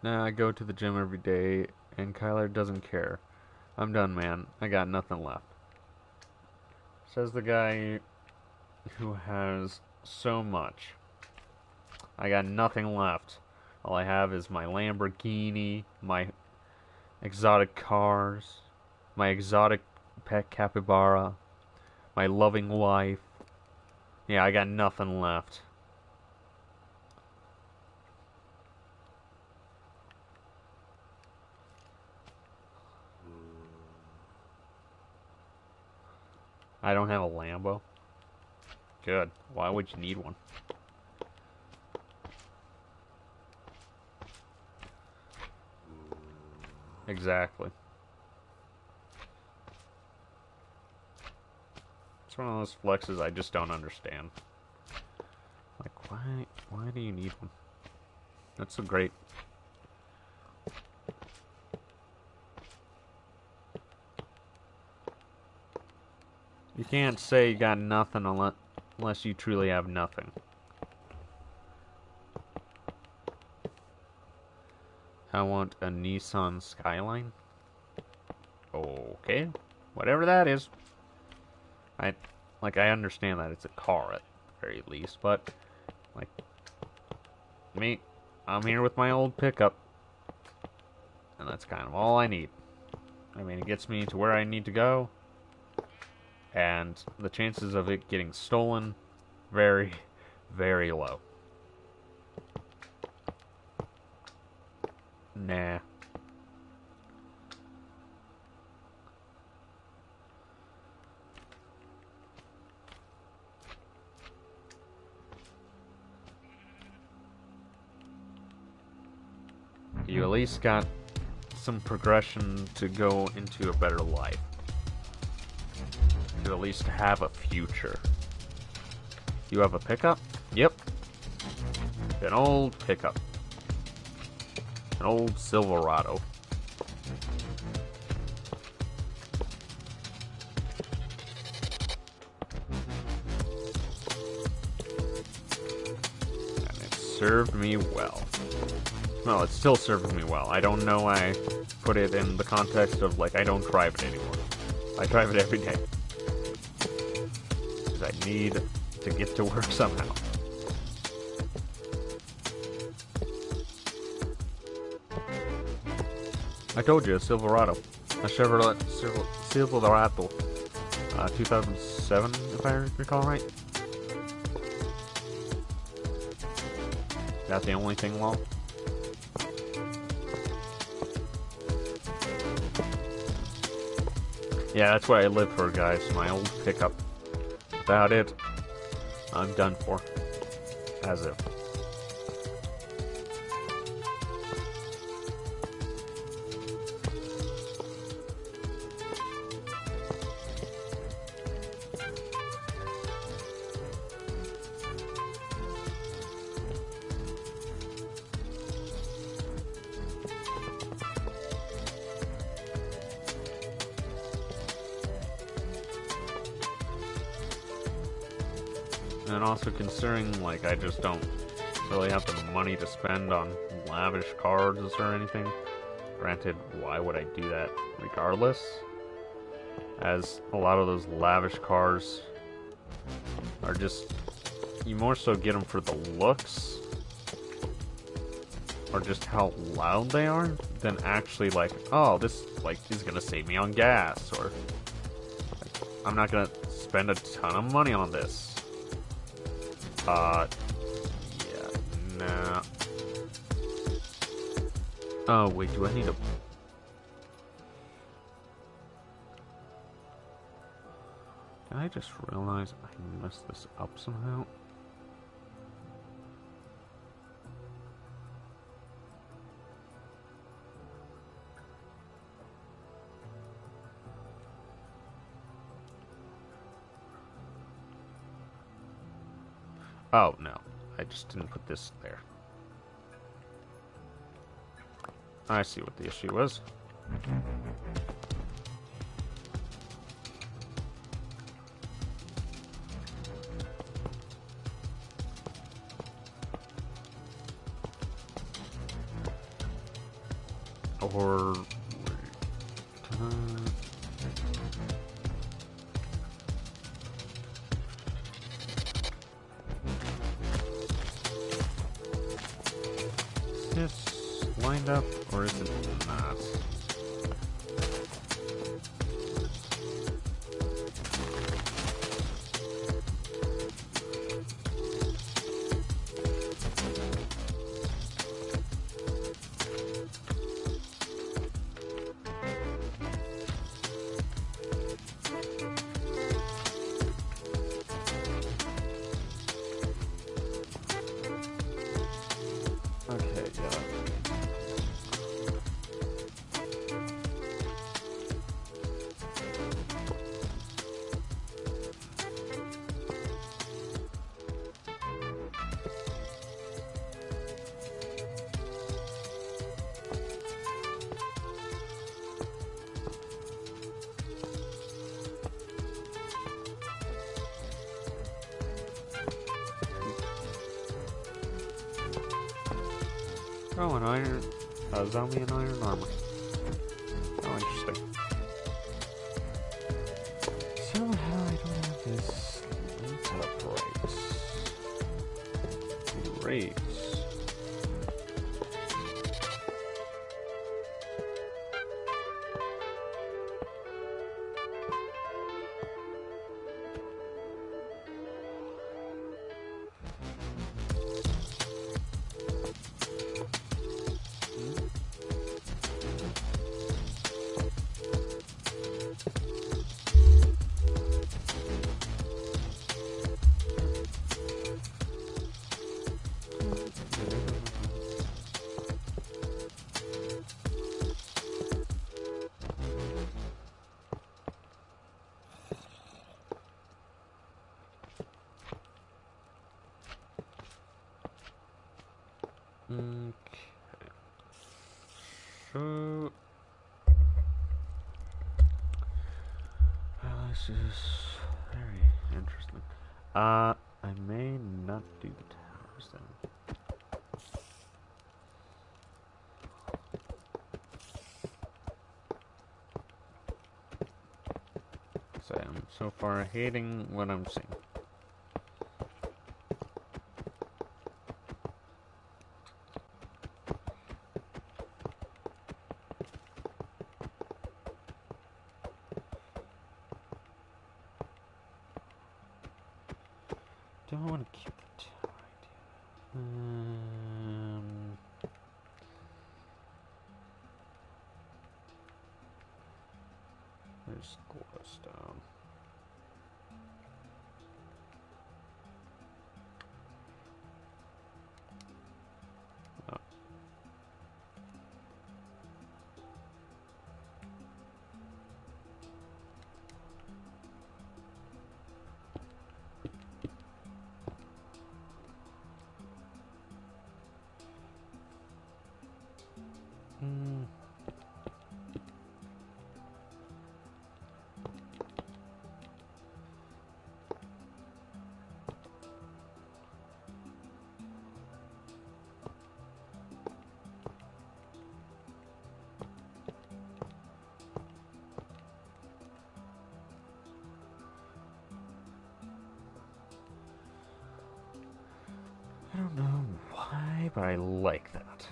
Nah, I go to the gym every day, and Kyler doesn't care. I'm done, man. I got nothing left. Says the guy who has so much. I got nothing left. All I have is my Lamborghini, my exotic cars, my exotic pet capybara, my loving wife. Yeah, I got nothing left. I don't have a Lambo. Good. Why would you need one? Exactly. It's one of those flexes I just don't understand. Like, why do you need one? That's so great. You can't say you got nothing unless you truly have nothing. I want a Nissan Skyline. Okay, whatever that is. I understand that it's a car at the very least, but like me, I'm here with my old pickup, and that's kind of all I need. I mean, it gets me to where I need to go. And the chances of it getting stolen, very, very low. Nah. You at least got some progression to go into a better life. To at least have a future. You have a pickup? Yep. An old pickup. An old Silverado. And it served me well. Well, it still serves me well. I don't know why I put it in the context of, like, I don't drive it anymore. I drive it every day. I need to get to work somehow. I told you, a Silverado. A Chevrolet Silverado. 2007, if I recall right. That the only thing low? Yeah, that's what I live for, guys. My old pickup. Without it, I'm done for. As if. And also considering, like, I just don't really have the money to spend on lavish cars or anything. Granted, why would I do that regardless? As a lot of those lavish cars are just, you more so get them for the looks or just how loud they are than actually like, oh, this like is gonna save me on gas, or like, I'm not gonna spend a ton of money on this. Yeah, nah. Oh, wait, do I need a... Did I just realize I messed this up somehow? Oh, no. I just didn't put this there. I see what the issue was. Or... Is this lined up, or is it not? Okay, yeah. Oh, an iron... zombie in iron armor. Oh, interesting. Somehow I don't have this linked up right. Great. Okay. So... this is very interesting. I may not do the towers then. So I'm so far hating what I'm seeing. Do I want to keep the tower idea? why, but I like that.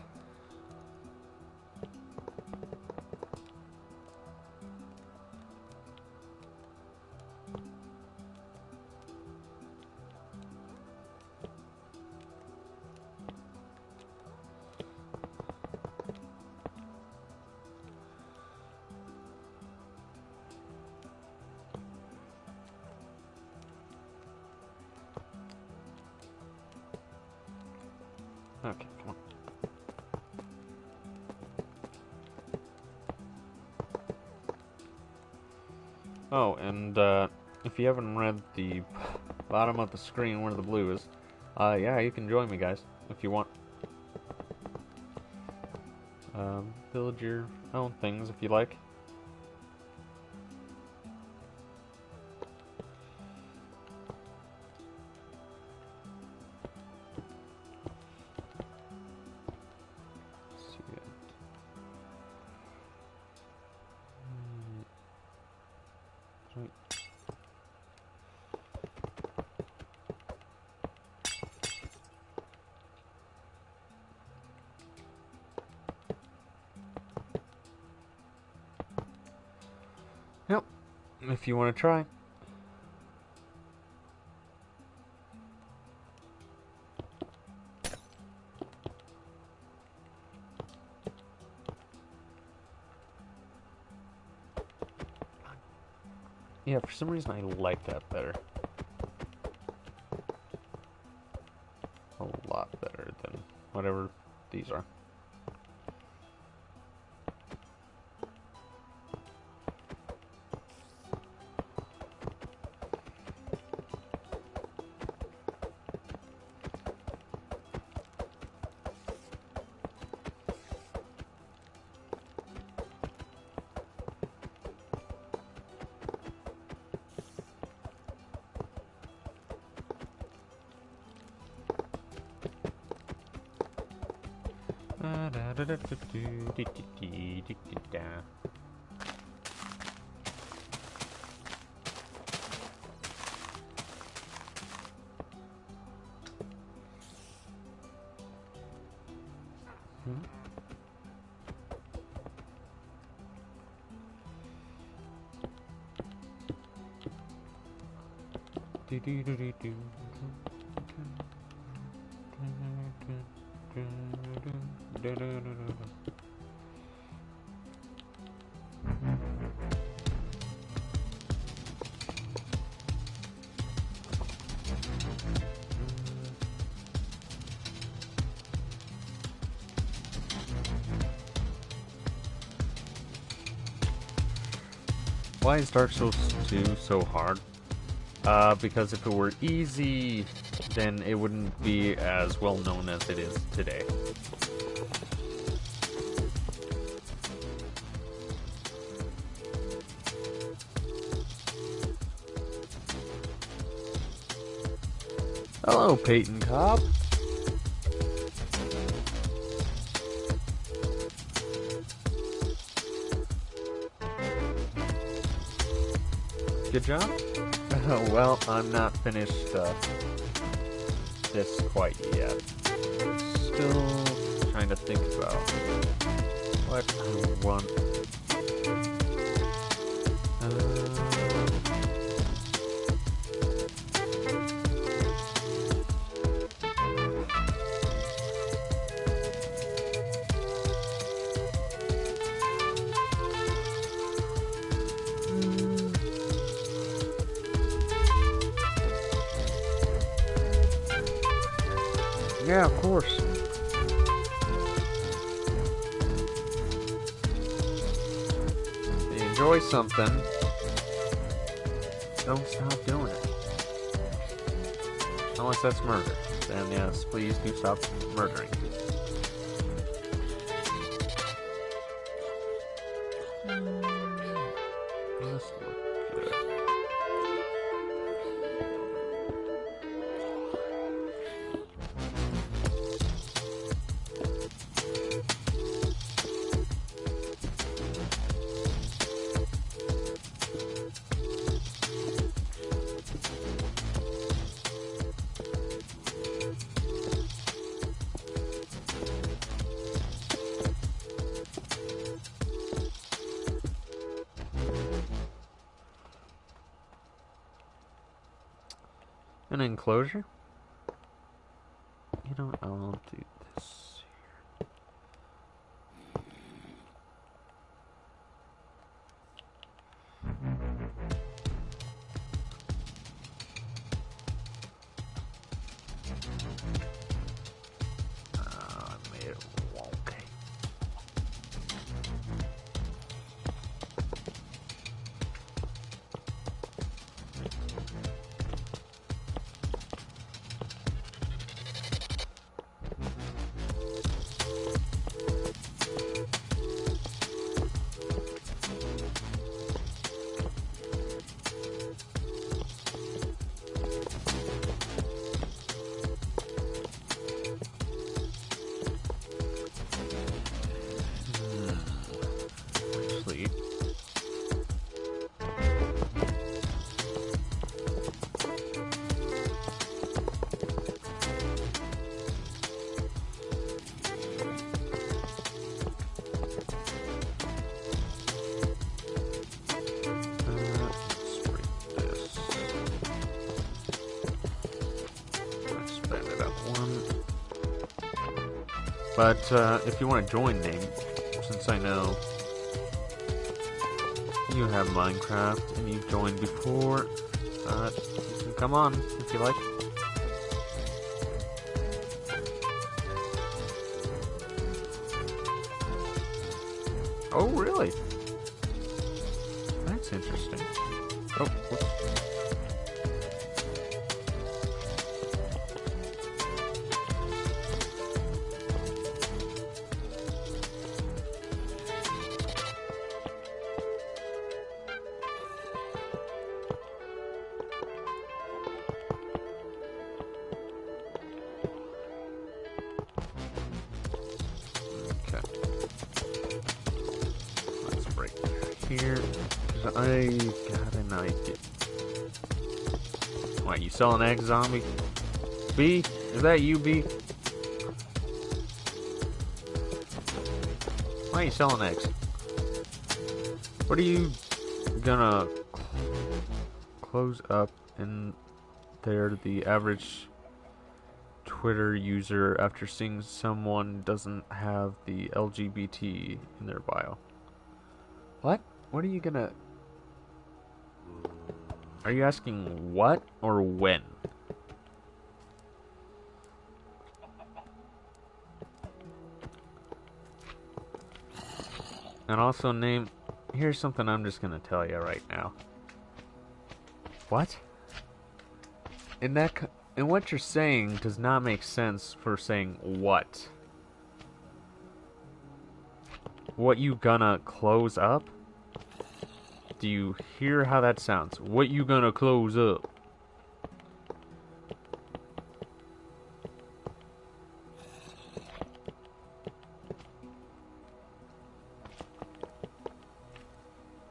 Okay, come on. Oh, and if you haven't read the bottom of the screen where the blue is, yeah, you can join me, guys, if you want. Build your own things if you like. Yep, if you want to try. Yeah, for some reason I like that better. A lot better than whatever these are. Why is Dark Souls 2 so hard? Because if it were easy, then it wouldn't be as well known as it is today. Hello, Peyton Cobb. Good job? Well, I'm not finished this quite yet. Still trying to think about what I want. Yeah, of course. If you enjoy something, don't stop doing it. Unless that's murder. Then yes, please do stop murdering. This look good. an enclosure? You know what, I'll do this. I made it wonky. Actually, let's break this. Let's spend it up one. But if you want to join name, since I know you have Minecraft and you've joined before, you can come on if you like. Oh, really? That's interesting. Oh, whoops. Okay. Let's break here. 'Cause I got an idea. What, you selling eggs, zombie? B? Is that you, B? Why are you selling eggs? What are you gonna close up in there, the average Twitter user, after seeing someone doesn't have the LGBT in their bio? What? What are you gonna... Are you asking what or when? And also name... Here's something I'm just gonna tell you right now. What? And what you're saying does not make sense for saying what. What you gonna close up? Do you hear how that sounds? What you gonna close up?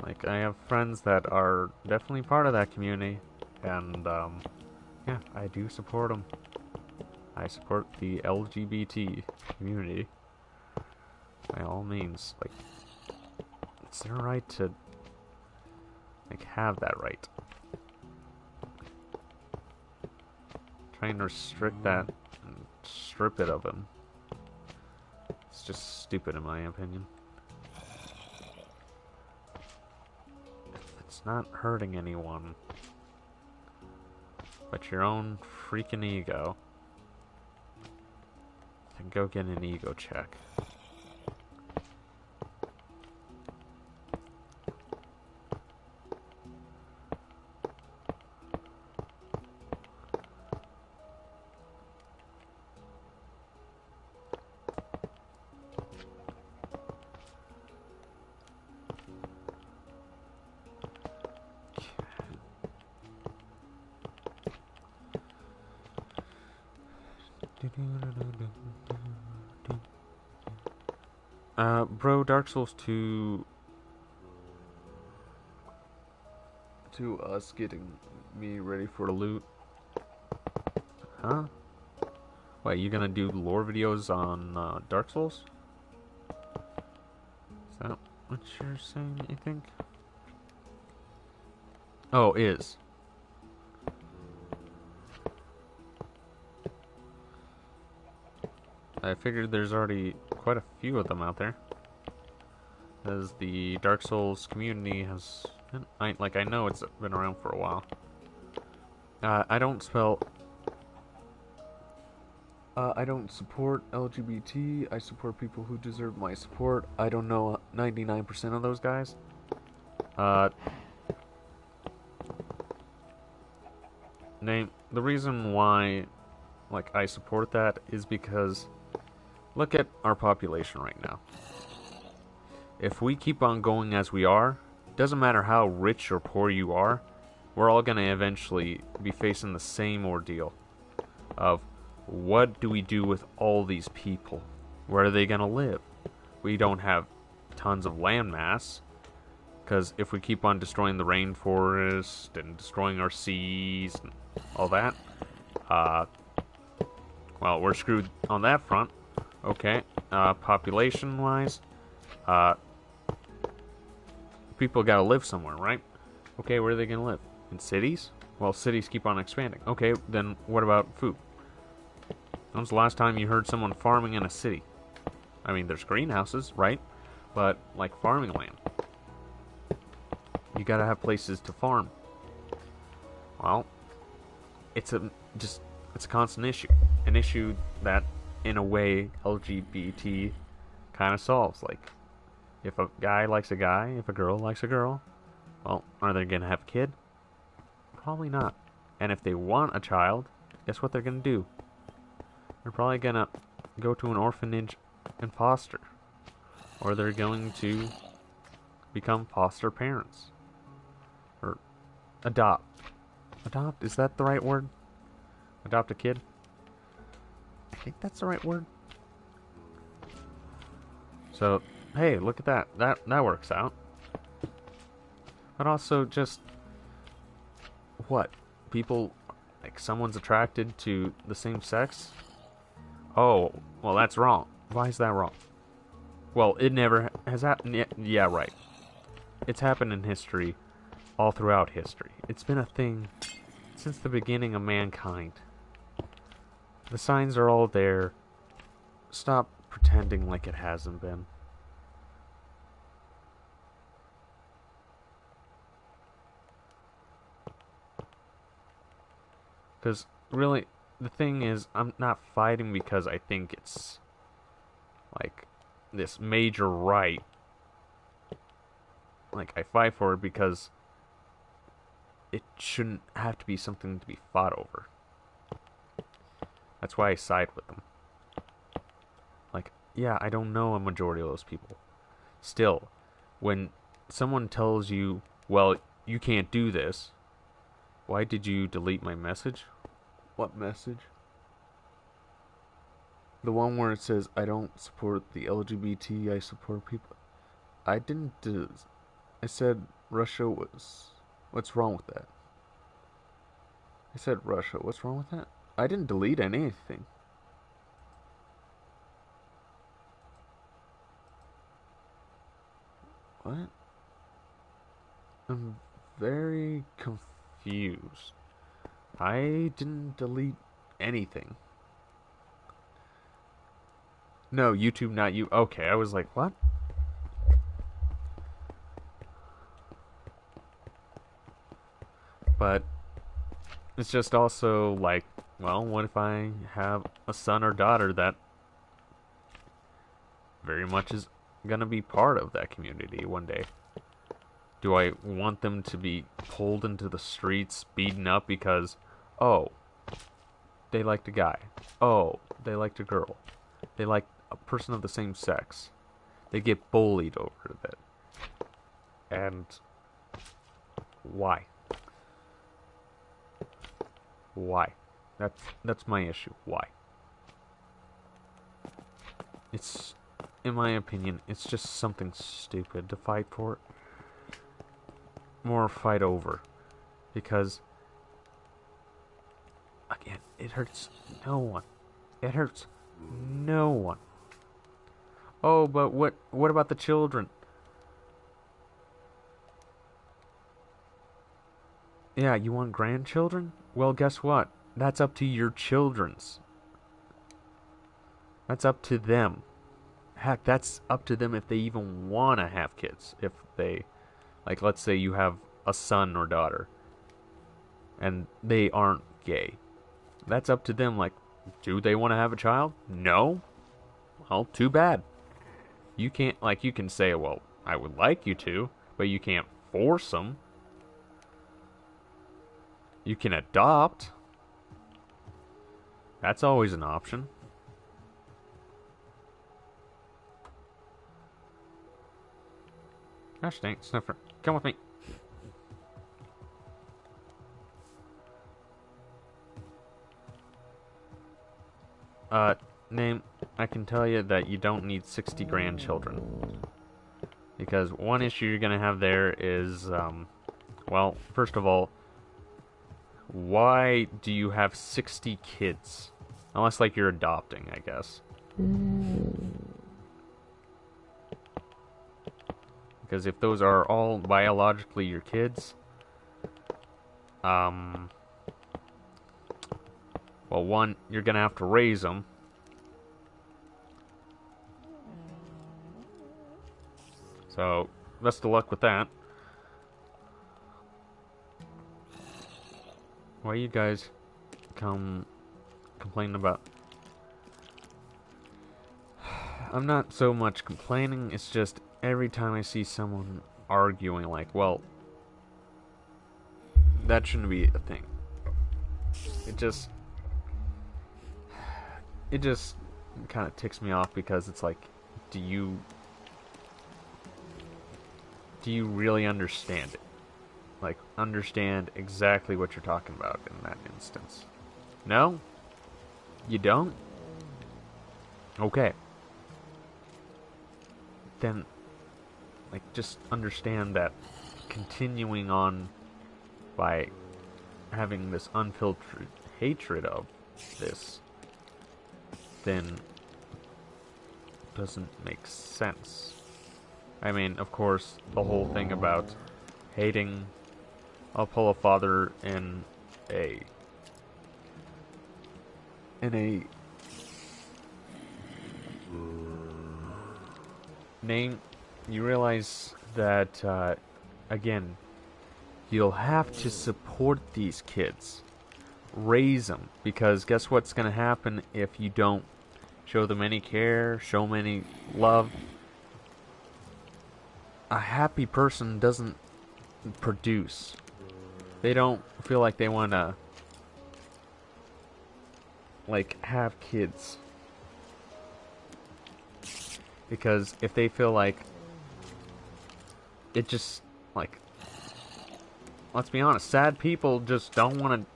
Like, I have friends that are definitely part of that community, and yeah, I do support them. I support the LGBT community by all means. Like, it's their right to, like, have that right. Try and restrict that and strip it of him. It's just stupid in my opinion. If it's not hurting anyone but your own freaking ego, then go get an ego check. Bro, Dark Souls 2 to us getting me ready for the loot. Huh? Wait, you gonna do lore videos on Dark Souls? Is that what you're saying, you think? Oh, is. I figured there's already quite a few of them out there, as the Dark Souls community has, I know it's been around for a while. I don't spell. I don't support LGBT. I support people who deserve my support. I don't know 99% of those guys. Uh, the reason why, I support that is because look at our population right now. If we keep on going as we are, doesn't matter how rich or poor you are, we're all gonna eventually be facing the same ordeal of what do we do with all these people? Where are they gonna live? We don't have tons of land mass, because if we keep on destroying the rainforest and destroying our seas and all that, well, we're screwed on that front. Okay, population-wise, people gotta live somewhere, right? Okay, where are they gonna live? In cities? Well, cities keep on expanding. Okay, then what about food? When was the last time you heard someone farming in a city? I mean, there's greenhouses, right? But, farming land. You gotta have places to farm. Well, it's a constant issue. An issue that, in a way, LGBT kind of solves. If a guy likes a guy, if a girl likes a girl, well, are they gonna have a kid? Probably not. And if they want a child, guess what they're gonna do? They're probably gonna go to an orphanage and foster. Or they're going to become foster parents. Or adopt. Adopt? Is that the right word? Adopt a kid? I think that's the right word. So, hey, look at that. That works out. But also just what? People, someone's attracted to the same sex? Oh, well, that's wrong. Why is that wrong? Well, it never has happened. Yeah, right. It's happened in history, all throughout history. It's been a thing since the beginning of mankind. The signs are all there. Stop pretending like it hasn't been. Because, really, the thing is, I'm not fighting because I think it's, this major right. I fight for it because it shouldn't have to be something to be fought over. That's why I side with them. Yeah, I don't know a majority of those people. Still, when someone tells you, well, you can't do this, why did you delete my message? What message? The one where it says, I don't support the LGBT, I support people. I didn't do... I said Russia was... What's wrong with that? I said Russia. What's wrong with that? I didn't delete anything. What? I'm very confused. I didn't delete anything. No, YouTube, not you. Okay, I was like, what? But it's just also well, what if I have a son or daughter that very much is gonna be part of that community one day? Do I want them to be pulled into the streets, beaten up because, oh, they liked a guy. Oh, they liked a girl. They like a person of the same sex. They get bullied over it. And why? Why? That's my issue. Why? It's, in my opinion, it's just something stupid to fight for. More fight over. Because, again, it hurts no one. It hurts no one. Oh, but what about the children? Yeah, you want grandchildren? Well, guess what? That's up to your children's. That's up to them. Heck, that's up to them if they even want to have kids. If they, like, let's say you have a son or daughter and they aren't gay. That's up to them. Like, do they want to have a child? No? Well, too bad. You can't, like, you can say, well, I would like you to, but you can't force them. You can adopt. That's always an option. Gosh dang, Sniffer, come with me. Name, I can tell you that you don't need 60 grandchildren. Because one issue you're gonna have there is, well, first of all, why do you have 60 kids? Unless, like, you're adopting, I guess. Because if those are all biologically your kids, well, one, you're gonna have to raise them. So, best of luck with that. Why you guys complaining about? I'm not so much complaining, it's just every time I see someone arguing like, well, that shouldn't be a thing. It just kind of ticks me off because it's like, do you really understand it? Like, understand exactly what you're talking about in that instance? No? You don't? Okay. Then, like, just understand that continuing on by having this unfiltered hatred of this then doesn't make sense. I mean, of course, the whole thing about hating, I'll pull a father in a name, you realize that, again, you'll have to support these kids. Raise them. Because guess what's going to happen if you don't show them any care, show them any love? A happy person doesn't produce. They don't feel like they want to, like, have kids. Because if they feel like it just, like, let's be honest, sad people just don't want to,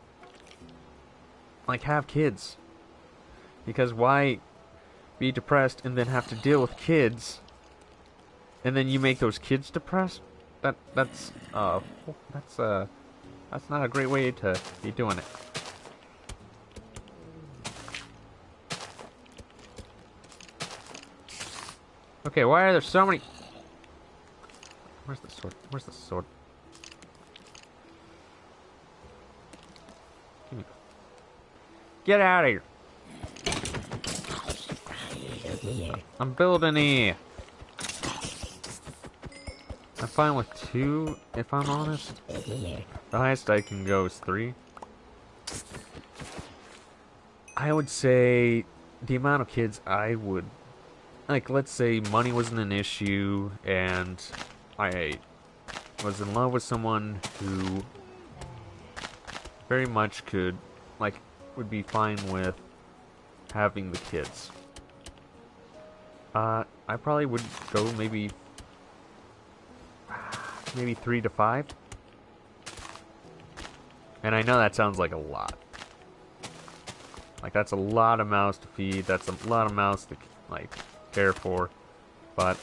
like, have kids. Because why be depressed and then have to deal with kids, and then you make those kids depressed? That's not a great way to be doing it. Okay, why are there so many? Where's the sword? Where's the sword? Give me. Get out of here! I'm building here. I'm fine with 2, if I'm honest. The highest I can go is 3. I would say the amount of kids I would, like, let's say money wasn't an issue and I was in love with someone who very much could, like, would be fine with having the kids. I probably would go maybe 3 to 5. And I know that sounds like a lot. Like, that's a lot of mouths to feed, that's a lot of mouths to, like, care for, but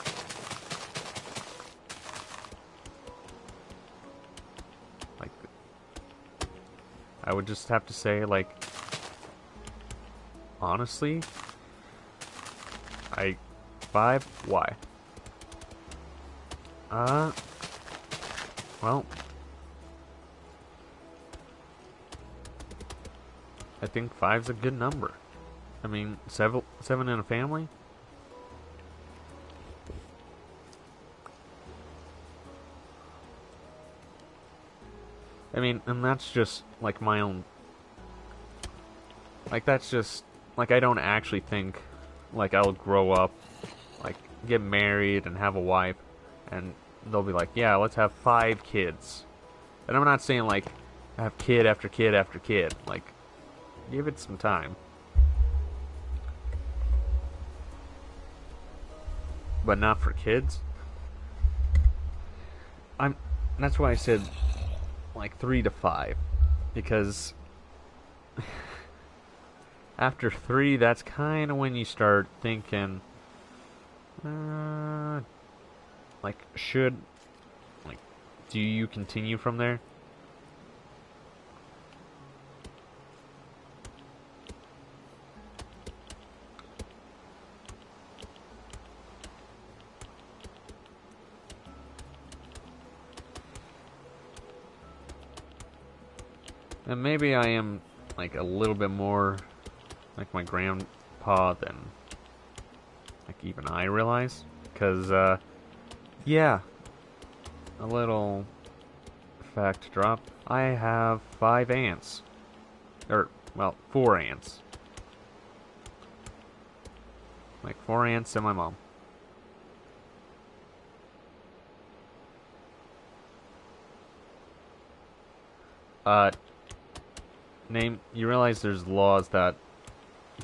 like, I would just have to say, like, honestly, 5, why? Well, I think 5's a good number. I mean, seven in a family? I mean, and that's just, like, my own... Like, that's just... Like, I don't actually think, like, I'll grow up, like, get married and have a wife, and they'll be like, yeah, let's have 5 kids. And I'm not saying, like, have kid after kid after kid. Like, give it some time. But not for kids. I'm... That's why I said, like, 3 to 5. Because after 3, that's kind of when you start thinking, like, like, do you continue from there? And maybe I am, like, a little bit more like my grandpa than, like, even I realize. Because, yeah, a little fact drop. I have 5 aunts. Or, well, 4 aunts. Like, 4 aunts and my mom. Uh, you realize there's laws that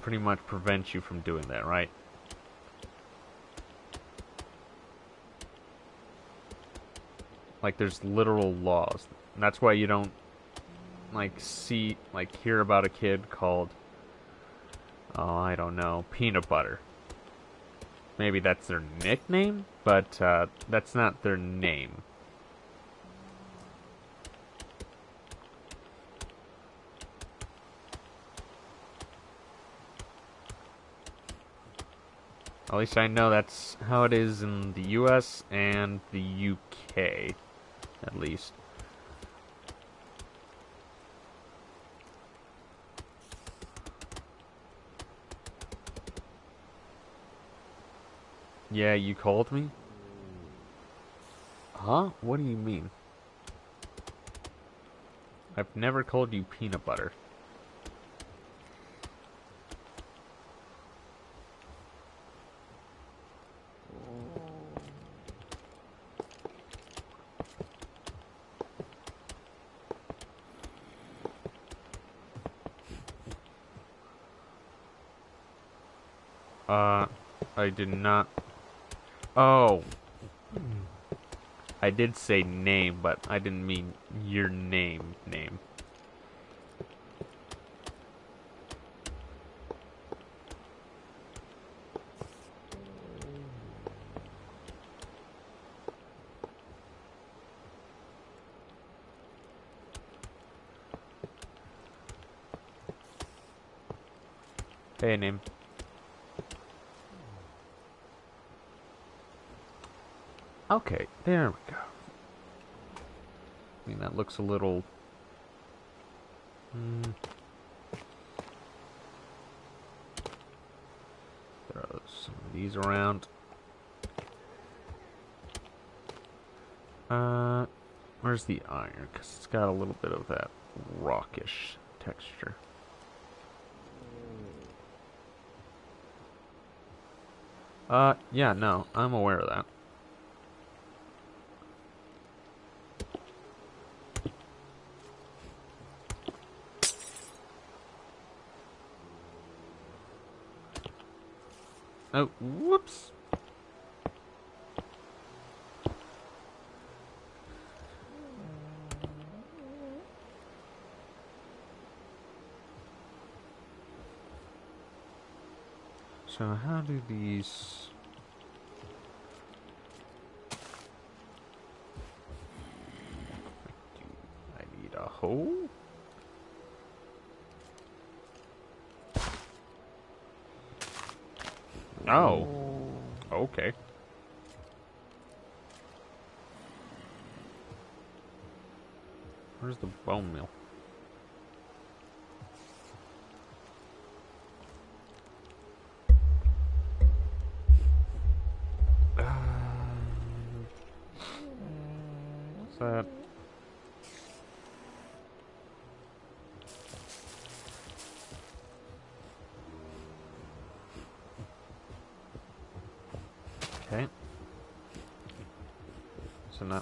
pretty much prevent you from doing that, right? Like, there's literal laws. And that's why you don't, like, hear about a kid called, oh, I don't know, Peanut Butter. Maybe that's their nickname, but, that's not their name. At least I know that's how it is in the US and the UK, at least. Yeah, you called me? Huh? What do you mean? I've never called you Peanut Butter. I did not... Oh! I did say name, but I didn't mean your name. Hey, name. Okay, there we go. I mean, that looks a little... Throw some of these around. Where's the iron? Because it's got a little bit of that rockish texture. Yeah, no, I'm aware of that. Oh, whoops. So how do these... I need a hole? Oh. Okay. Where's the bone meal? that? Okay. So now.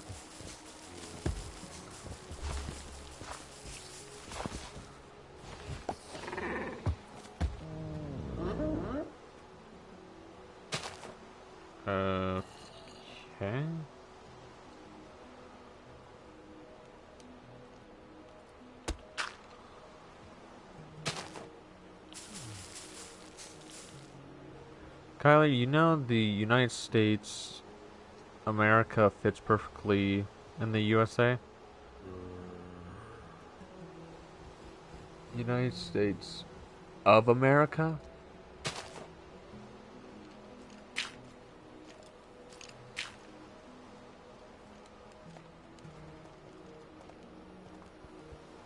Okay. Kylie, you know the United States, America fits perfectly in the USA? United States of America?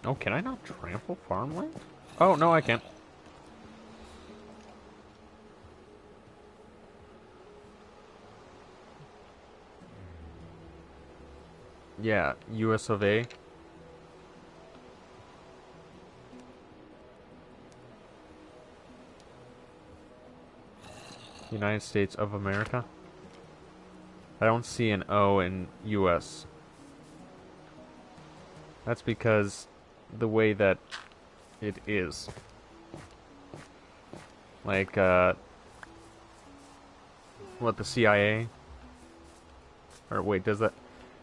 Oh, can I not trample farmland? Oh, no, I can't. Yeah, US of A. United States of America. I don't see an O in US. That's because the way that it is. Like, what, the CIA? Or wait, does that...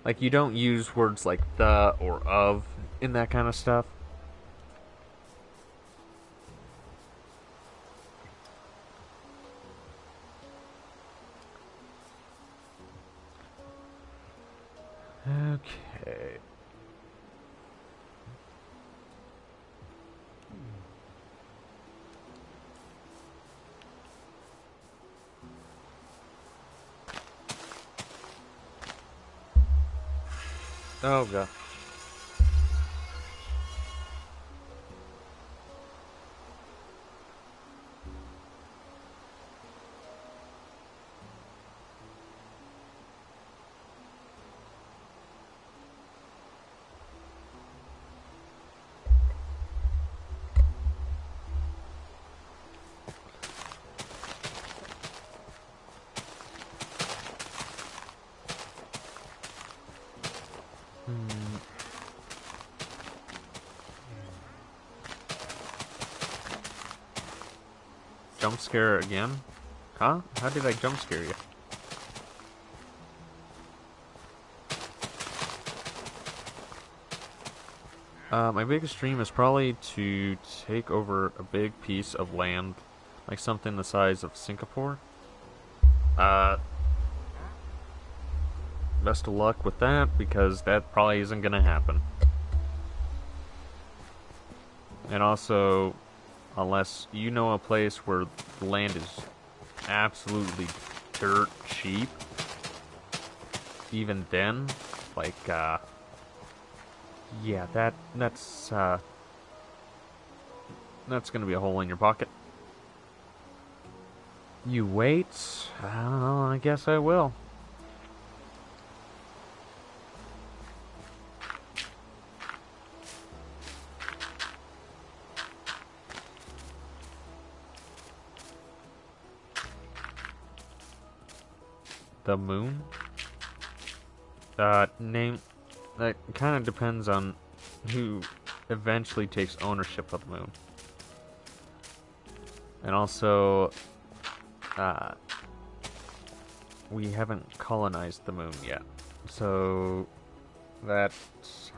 Like, you don't use words like the or of in that kind of stuff. Okay. Oh, God. Jump scare again? Huh? How did I jump scare you? My biggest dream is probably to take over a big piece of land, like something the size of Singapore. Best of luck with that, because that probably isn't gonna happen. And also, unless you know a place where the land is absolutely dirt cheap, even then, like, yeah, that's gonna be a hole in your pocket. You wait? I don't know, I guess I will. The moon? Name... That kind of depends on who eventually takes ownership of the moon. And also, we haven't colonized the moon yet. So, that's...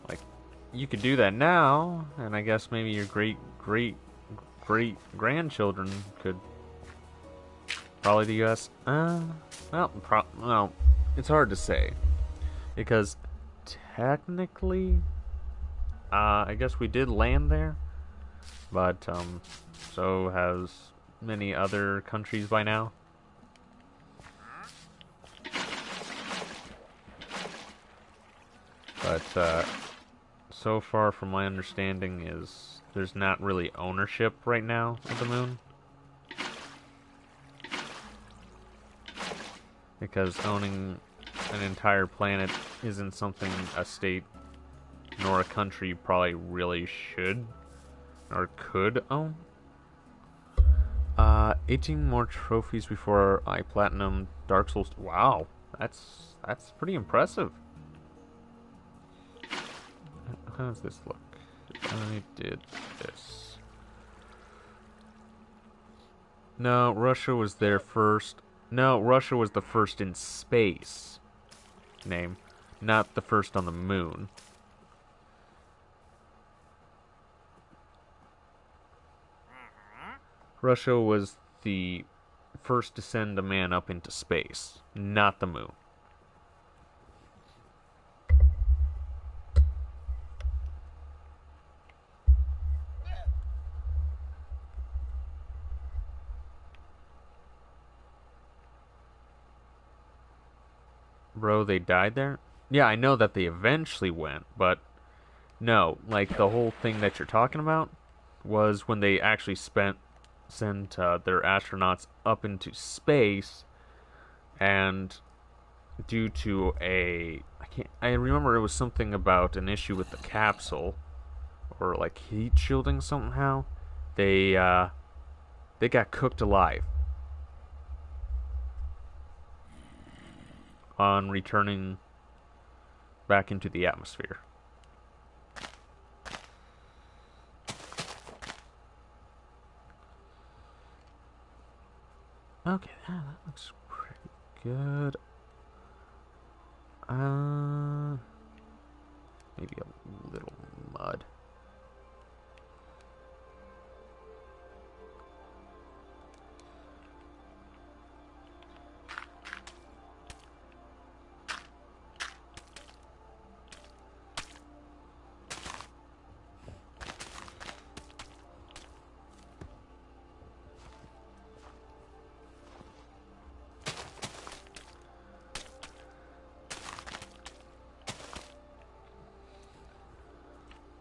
Like, you could do that now, and I guess maybe your great-grandchildren could... Probably the U.S. Well, it's hard to say. Because, technically, I guess we did land there. But, so has many other countries by now. But, so far from my understanding is there's not really ownership right now of the moon. Because owning an entire planet isn't something a state nor a country probably really should or could own. 18 more trophies before I platinum Dark Souls. Wow, that's pretty impressive. How does this look? I did this. No, Russia was there first. No, Russia was the first in space. Name, not the first on the moon. Russia was the first to send a man up into space, not the moon. Bro, they died there? Yeah, I know that they eventually went, but no, like the whole thing that you're talking about was when they actually sent their astronauts up into space, and due to I remember it was something about an issue with the capsule or like heat shielding somehow. They got cooked alive on returning back into the atmosphere. Okay, that looks pretty good. Maybe a little mud.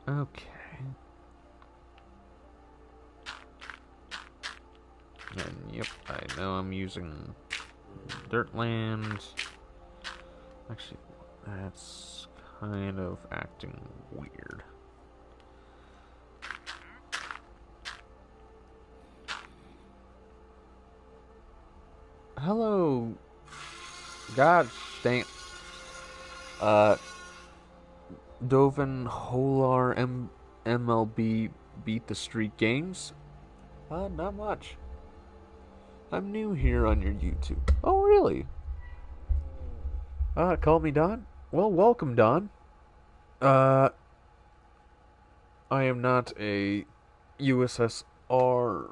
Okay. And yep, I know I'm using Dirtland. Actually, that's kind of acting weird. Hello. God dang. Dovin Holar MLB Beat the Street Games? Not much. I'm new here on your YouTube. Oh, really? Call me Don? Well, welcome, Don. I am not a USSR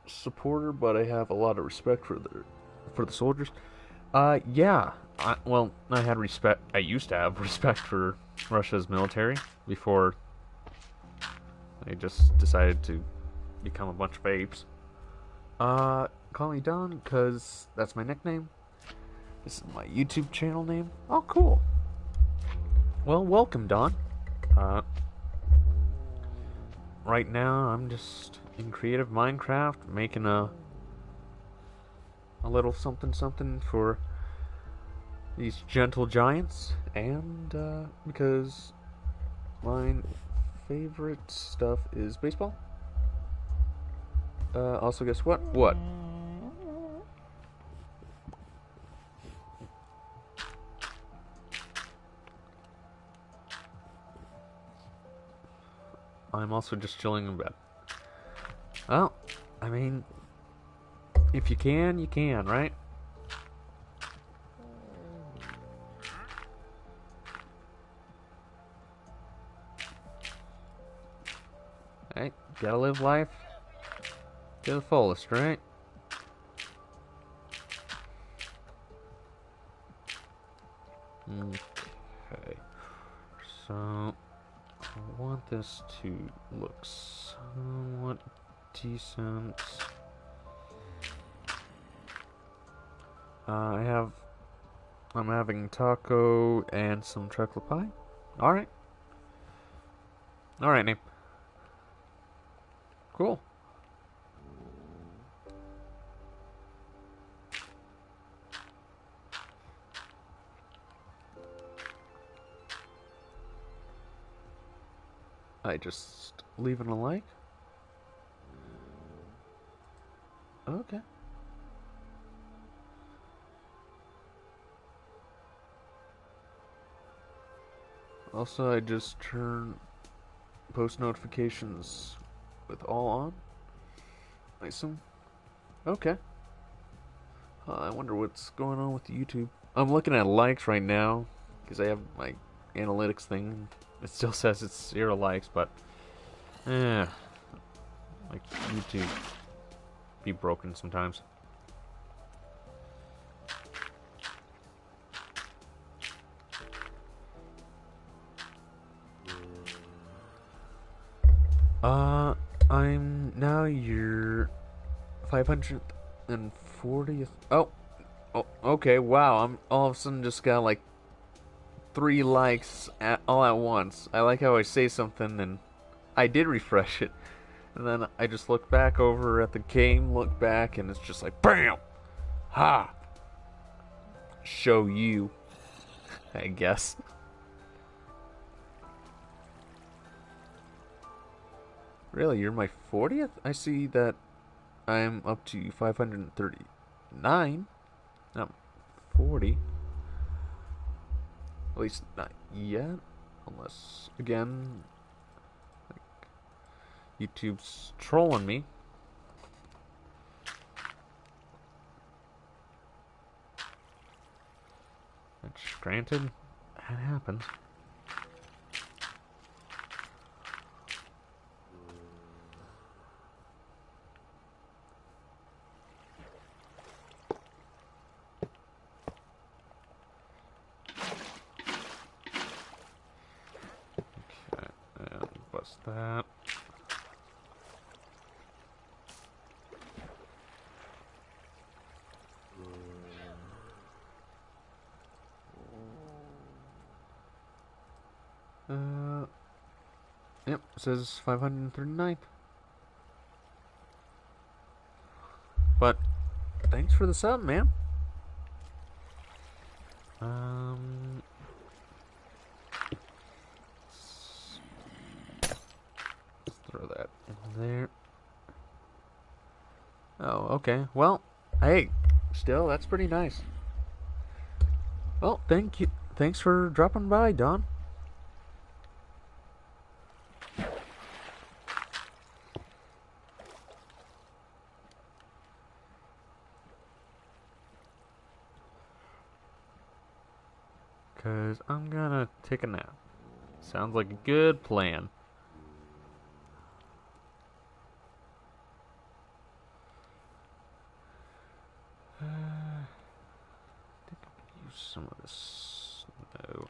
supporter, but I have a lot of respect for the soldiers. Yeah. I had respect. I used to have respect for Russia's military before they just decided to become a bunch of apes. Call me Don, because that's my nickname. This is my YouTube channel name. Oh, cool. Well, welcome, Don. Right now, I'm just in creative Minecraft, making a little something for these gentle giants, and because my favorite stuff is baseball. Also, guess what? What? I'm also just chilling in bed. Well, I mean, if you can, you can, right? Hey, gotta live life to the fullest, right? Okay. So, I want this to look somewhat decent. I'm having taco and some chocolate pie. Alright. Alright, name. Cool. by just leaving a like. Okay. Also, I just turn post notifications with all on. I assume. Okay. I wonder what's going on with YouTube. I'm looking at likes right now because I have my analytics thing. It still says it's 0 likes, but like YouTube be broken sometimes. I'm now your 540th. Oh, okay. Wow, I'm all of a sudden just got like 3 likes all at once. I like how I say something and I did refresh it, and then I just look back over at the game, look back, and it's just like BAM! Ha! Show you, I guess. Really, you're my 40th? I see that I'm up to 539. Not 40. At least not yet. Unless, again, like, YouTube's trolling me. Which, granted, that happens. Bust that. Yep, it says 539. But thanks for the sub, man. Let's throw that in there. Oh, okay. Well, hey, still, that's pretty nice. Well, thank you. Thanks for dropping by, Don. Because I'm gonna take a nap. Sounds like a good plan. I think I could use some of this snow.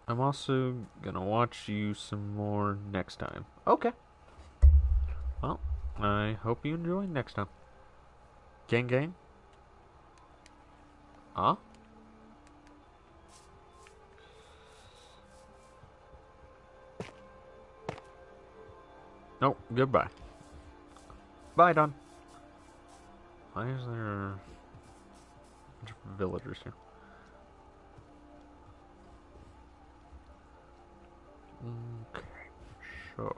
I'm also gonna watch you some more next time. Okay. Well, I hope you enjoy next time. Gang gang? Huh? Nope, goodbye. Bye, Don. Why is there a bunch of villagers here? Okay, sure.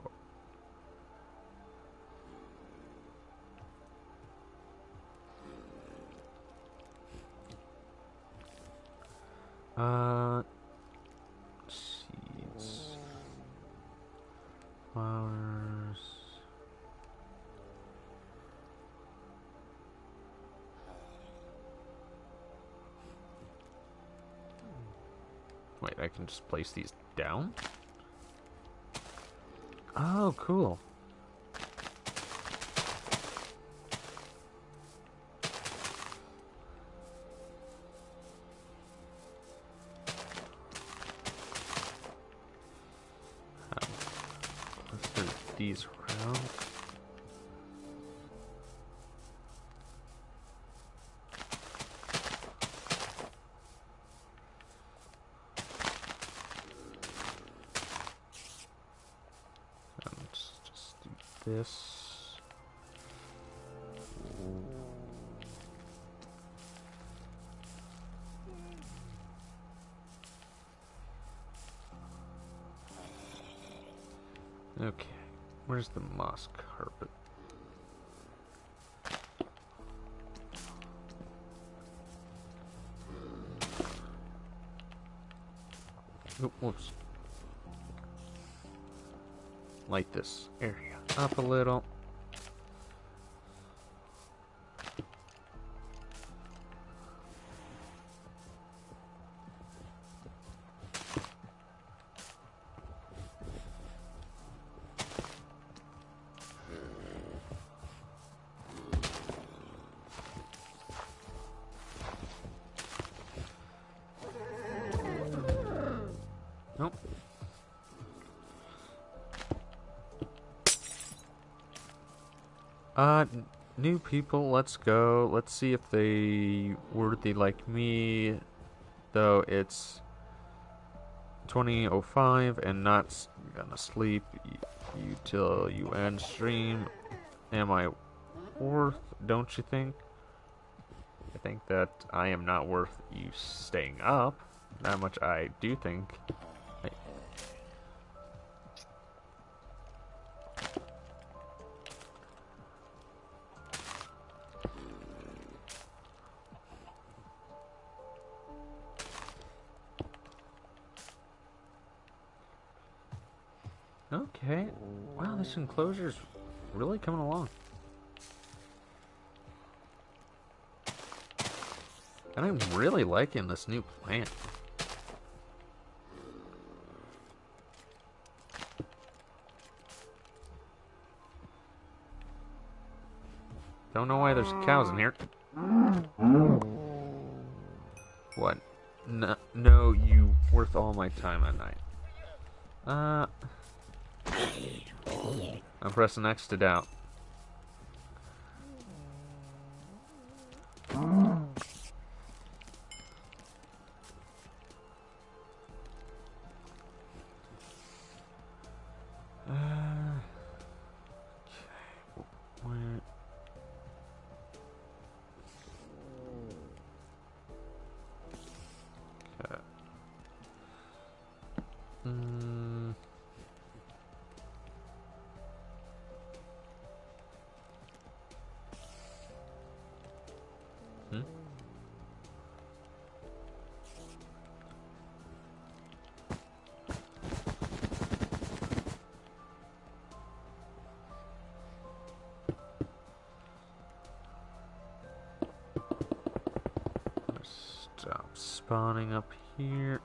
Seeds. Flowers. Wait, I can just place these down? Oh, cool. Let's move these around. Let's just do this. Okay, where's the moss carpet? Oh, whoops. Light this area up a little. Nope. New people, let's go. Let's see if they worthy like me. Though it's 20:05 and not gonna sleep you till you end stream. Am I worth, don't you think? I think that I am not worth you staying up. That much I do think. Okay. Wow, this enclosure's really coming along. And I'm really liking this new plant. Don't know why there's cows in here. What? No, you worth all my time at night. I'm pressing X to doubt. Where? Okay. Stop spawning up here.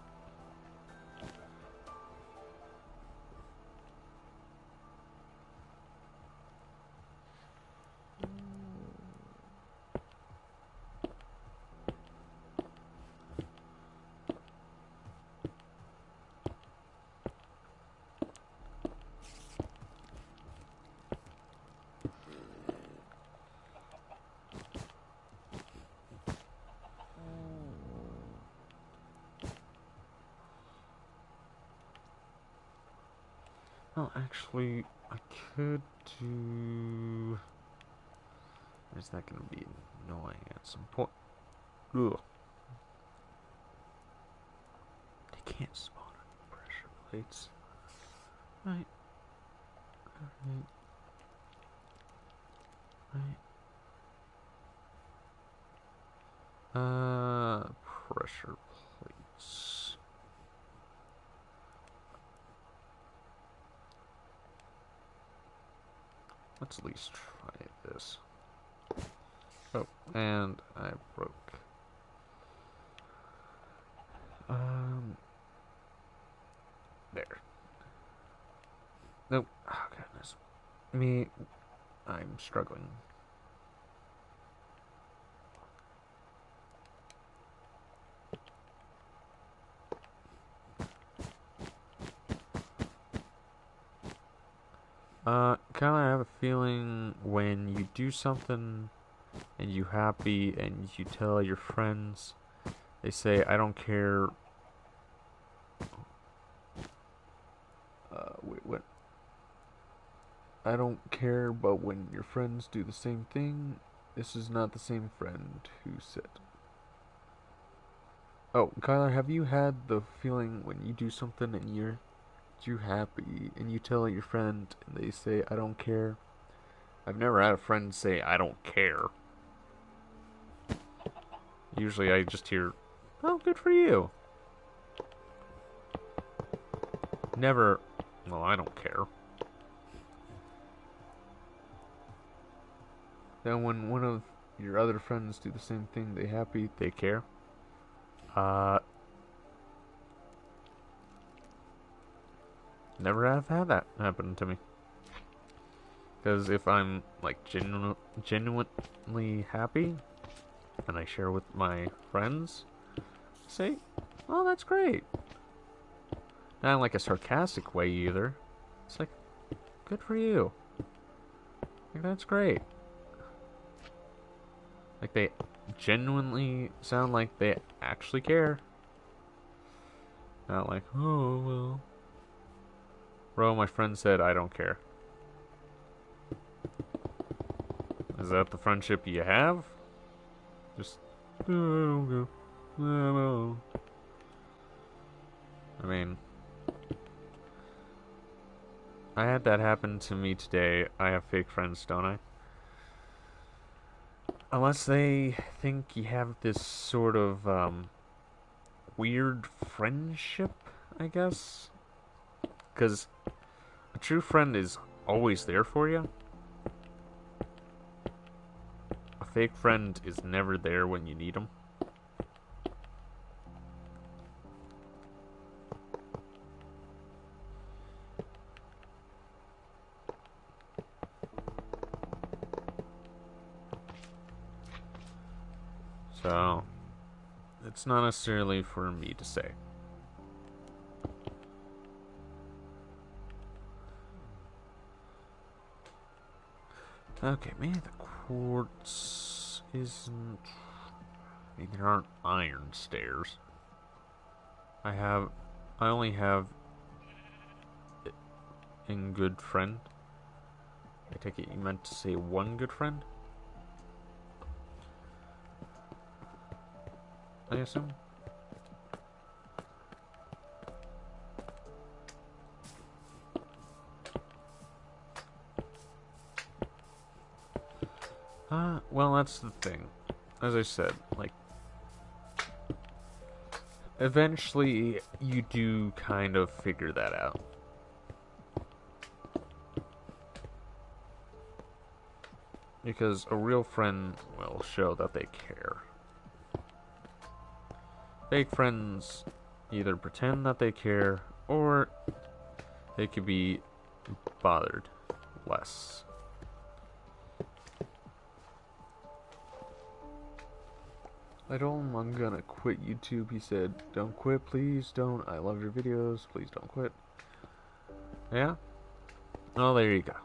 Well, actually, I could do... Is that going to be annoying at some point? Ugh. They can't spawn on pressure plates. Right. Right. Pressure plates. Let's at least try this. Oh, and I broke. There. Nope. Oh, goodness. I'm struggling. Kinda have a feeling when you do something and you happy and you tell your friends, they say, I don't care. Wait, what? I don't care, but when your friends do the same thing, this is not the same friend who said. Oh, Kyler, have you had the feeling when you do something and you happy, and you tell your friend, and they say, I don't care. I've never had a friend say, I don't care. Usually I just hear, oh, good for you. Never, well, I don't care. Then when one of your other friends do the same thing, they happy, they care. Never have had that happen to me. Because if I'm like genuinely happy, and I share with my friends, say, "Oh, that's great." Not in like a sarcastic way either. It's like, "Good for you." Like that's great. Like they genuinely sound like they actually care. Not like, "Oh well." Bro, my friend said I don't care. Is that the friendship you have? Just, oh, I don't care. No. I mean, I had that happen to me today. I have fake friends, don't I? Unless they think you have this sort of weird friendship, I guess. Because a true friend is always there for you. A fake friend is never there when you need them. So, it's not necessarily for me to say. Okay, maybe the quartz isn't... I mean, there aren't iron stairs. I only have in good friend. I take it you meant to say one good friend? I assume? Well, that's the thing. As I said, like, eventually you do kind of figure that out. Because a real friend will show that they care. Fake friends either pretend that they care, or they could be bothered less. I told him I'm gonna quit YouTube. He said, don't quit, please don't. I love your videos. Please don't quit. Yeah? Oh, there you go.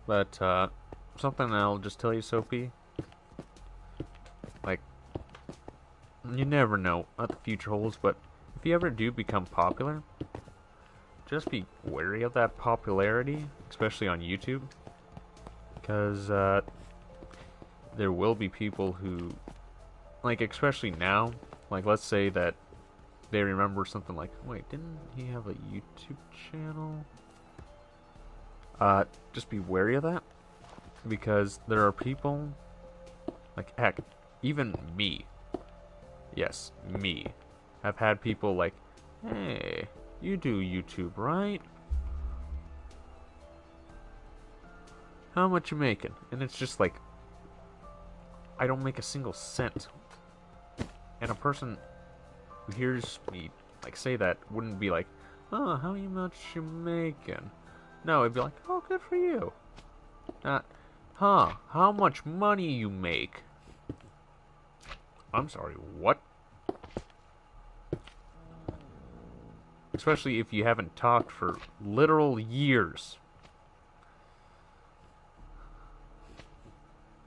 But, something I'll just tell you, Sophie. Like, you never know what the future holds, but if you ever do become popular, just be wary of that popularity, especially on YouTube. Because, there will be people who, like, especially now, like, let's say that they remember something like, wait, didn't he have a YouTube channel? Just be wary of that, because there are people, like, heck, even me, yes, me, have had people like, hey, you do YouTube, right? How much you making? And it's just like, I don't make a single cent. And a person who hears me, like, say that wouldn't be like, oh, how much you making? No, it'd be like, oh, good for you. Not, how much money you make? I'm sorry, what? Especially if you haven't talked for literal years.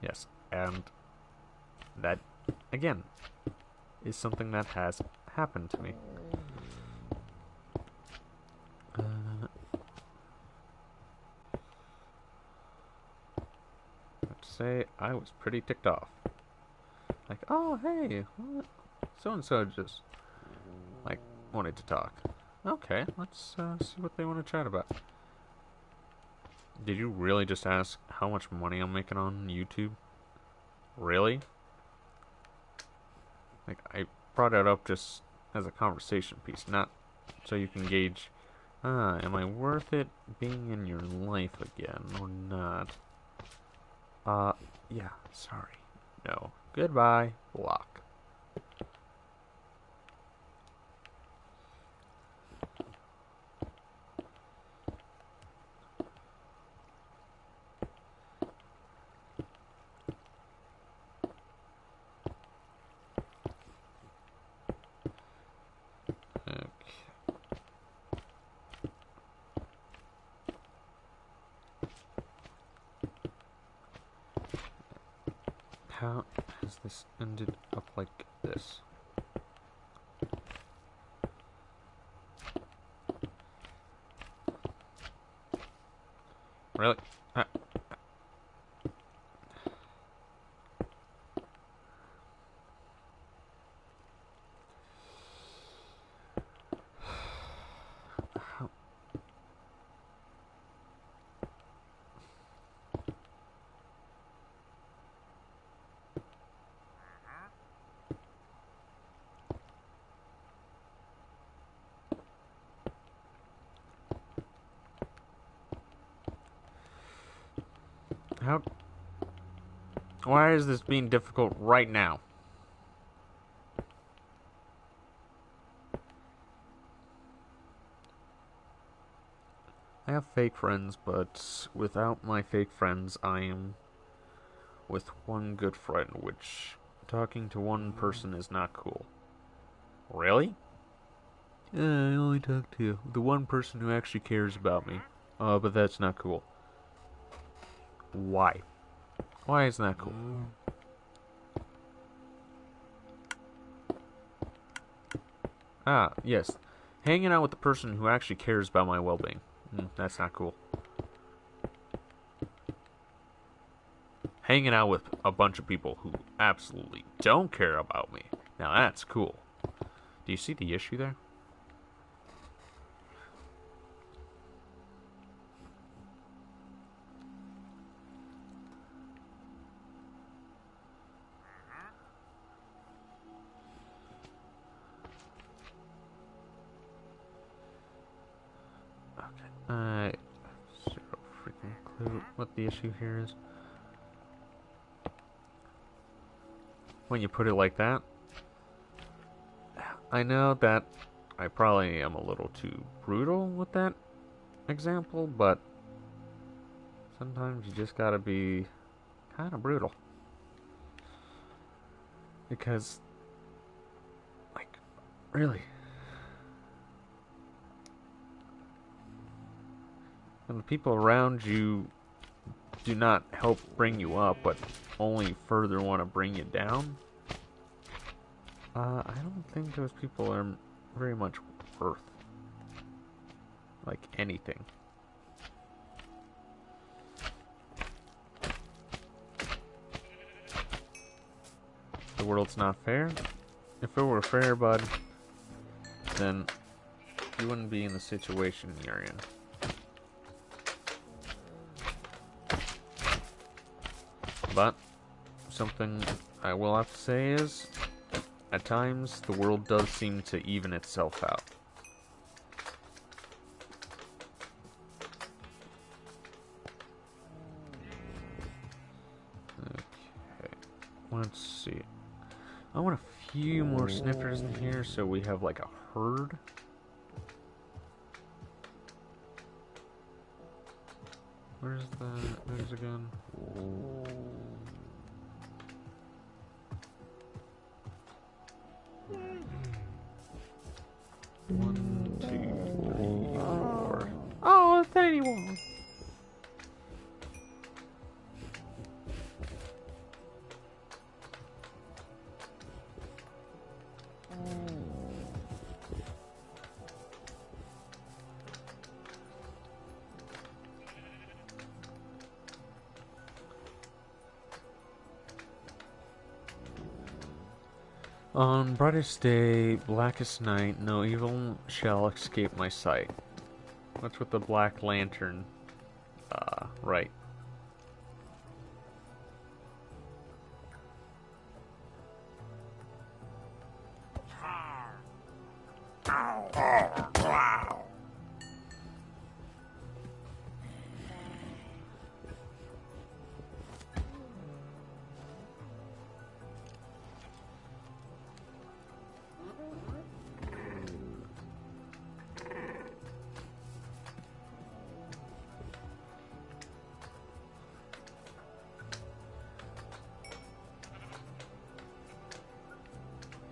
Yes, And that, again, is something that has happened to me. Let's say I was pretty ticked off. Like, oh, hey, so-and-so just, like, wanted to talk. Okay, let's see what they want to chat about. Did you really just ask how much money I'm making on YouTube? Really? Like, I brought it up just as a conversation piece, not so you can gauge, am I worth it being in your life again or not? Yeah, sorry. No. Goodbye. Block. Okay. How has this ended up like this? Really? How? Why is this being difficult right now? I have fake friends, but without my fake friends, I am with one good friend, which talking to one person is not cool. Really? I only talk to the one person who actually cares about me. But that's not cool. Why? Why isn't that cool? Ah, yes. Hanging out with the person who actually cares about my well-being. That's not cool. Hanging out with a bunch of people who absolutely don't care about me. Now that's cool. Do you see the issue there? Okay. Zero freaking clue what the issue here is. When you put it like that, I know that I probably am a little too brutal with that example, but sometimes you just gotta be kind of brutal. Because, like, really, when the people around you do not help bring you up, but only further want to bring you down, I don't think those people are very much worth, like, anything. The world's not fair. If it were fair, bud, then you wouldn't be in the situation you're in. But something I will have to say is, at times, the world does seem to even itself out. Okay, let's see. I want a few more sniffers in here so we have like a herd. Where's the news again? One, two, three, four. Oh, a tiny one. On brightest day, blackest night, no evil shall escape my sight. What's with the Black Lantern? Right.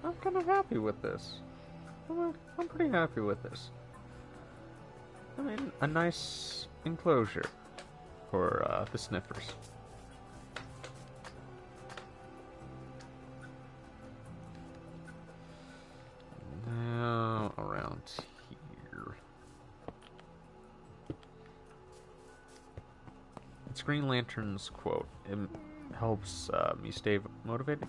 I'm kind of happy with this. I'm pretty happy with this. I mean, a nice enclosure for the sniffers. Now, around here. It's Green Lantern's quote. It helps me stay motivated.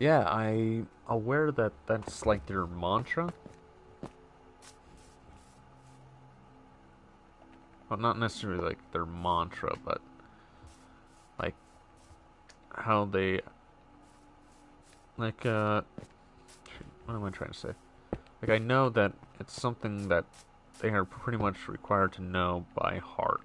Yeah, I'm aware that that's like their mantra. Well, not necessarily like their mantra, but like how they like what am I trying to say? Like I know that it's something that they are pretty much required to know by heart.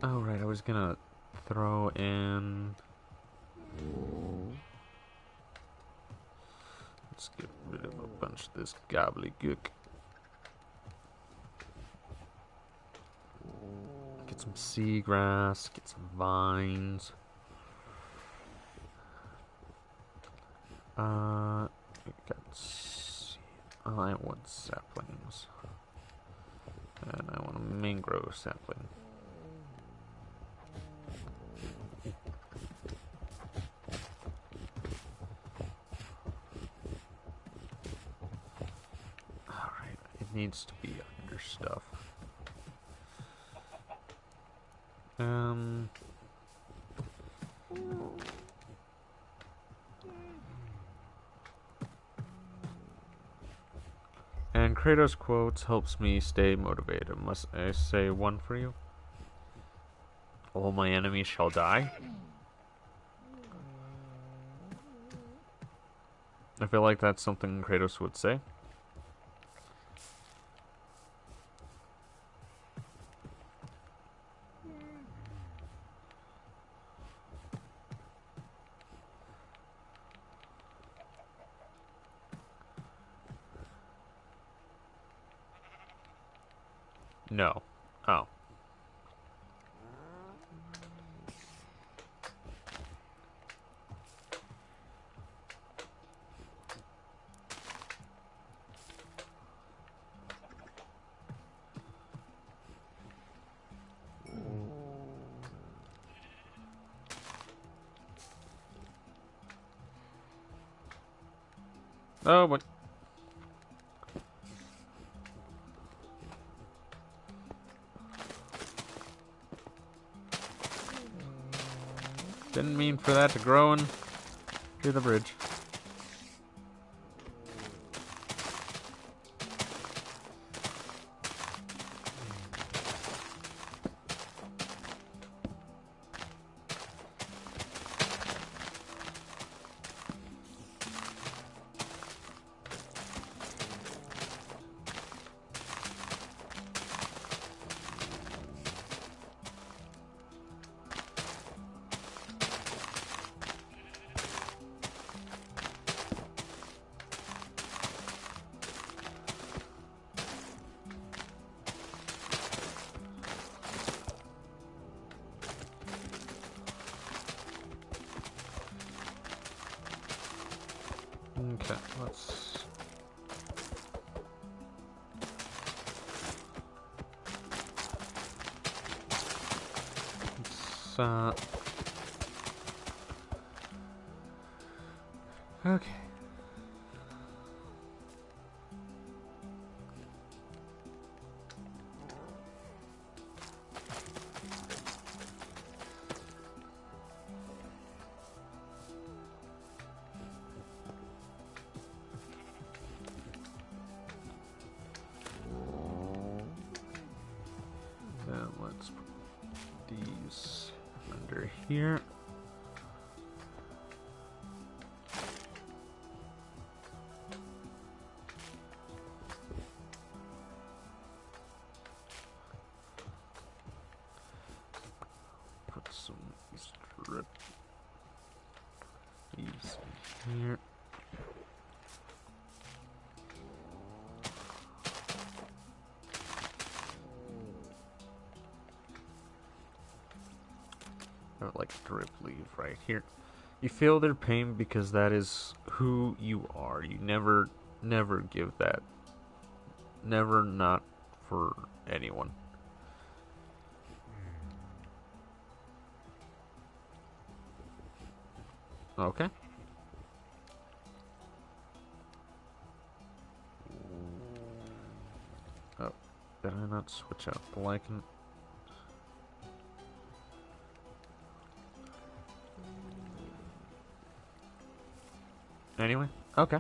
Oh, right, I was gonna throw in... Let's get rid of a bunch of this gobbledygook. Get some seagrass, get some vines. I want saplings. And I want a mangrove sapling. Alright, it needs to be under stuff. And Kratos quotes helps me stay motivated. Must I say one for you? All my enemies shall die. I feel like that's something Kratos would say. No. Oh. Oh, but... Didn't mean for that to grow in through the bridge. Okay, let's... Okay. here. Put some strip leaves here. Like drip leaf right here. You feel their pain because that is who you are. You never give that. Never, not for anyone. Okay. Oh, did I not switch out the lichen? Anyway, okay.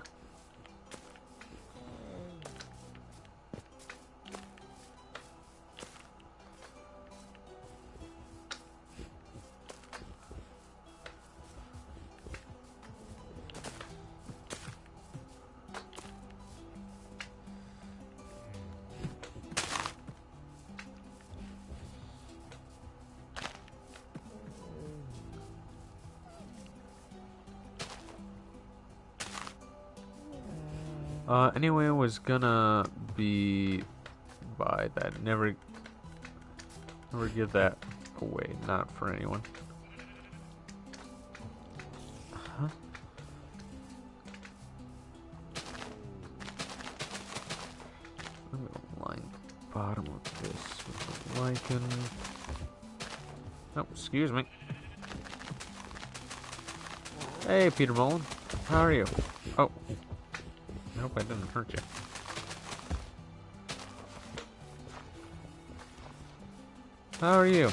Anyway, I was gonna be by that. Never give that away. Not for anyone. Huh? I'm gonna line the bottom of this with the lichen. Oh, excuse me. Hey, Peter Mullen. How are you? Oh. I hope I didn't hurt you. How are you?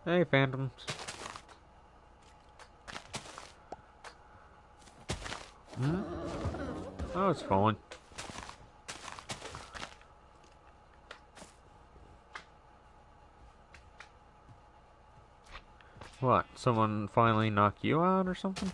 Hey, phantoms. Hmm? Oh, it's falling. What? Someone finally knock you out or something?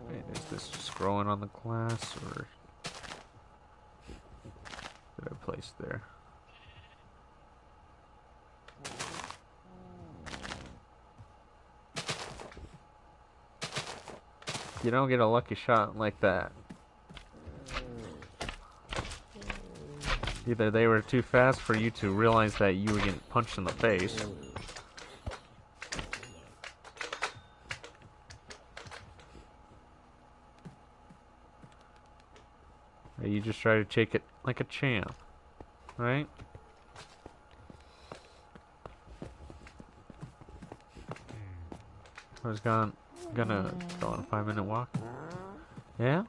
Wait, is this just growing on the glass, or did I place there? You don't get a lucky shot like that. Either they were too fast for you to realize that you were getting punched in the face. Or you just try to take it like a champ. Right? I was gonna go on a 5-minute walk. Yeah?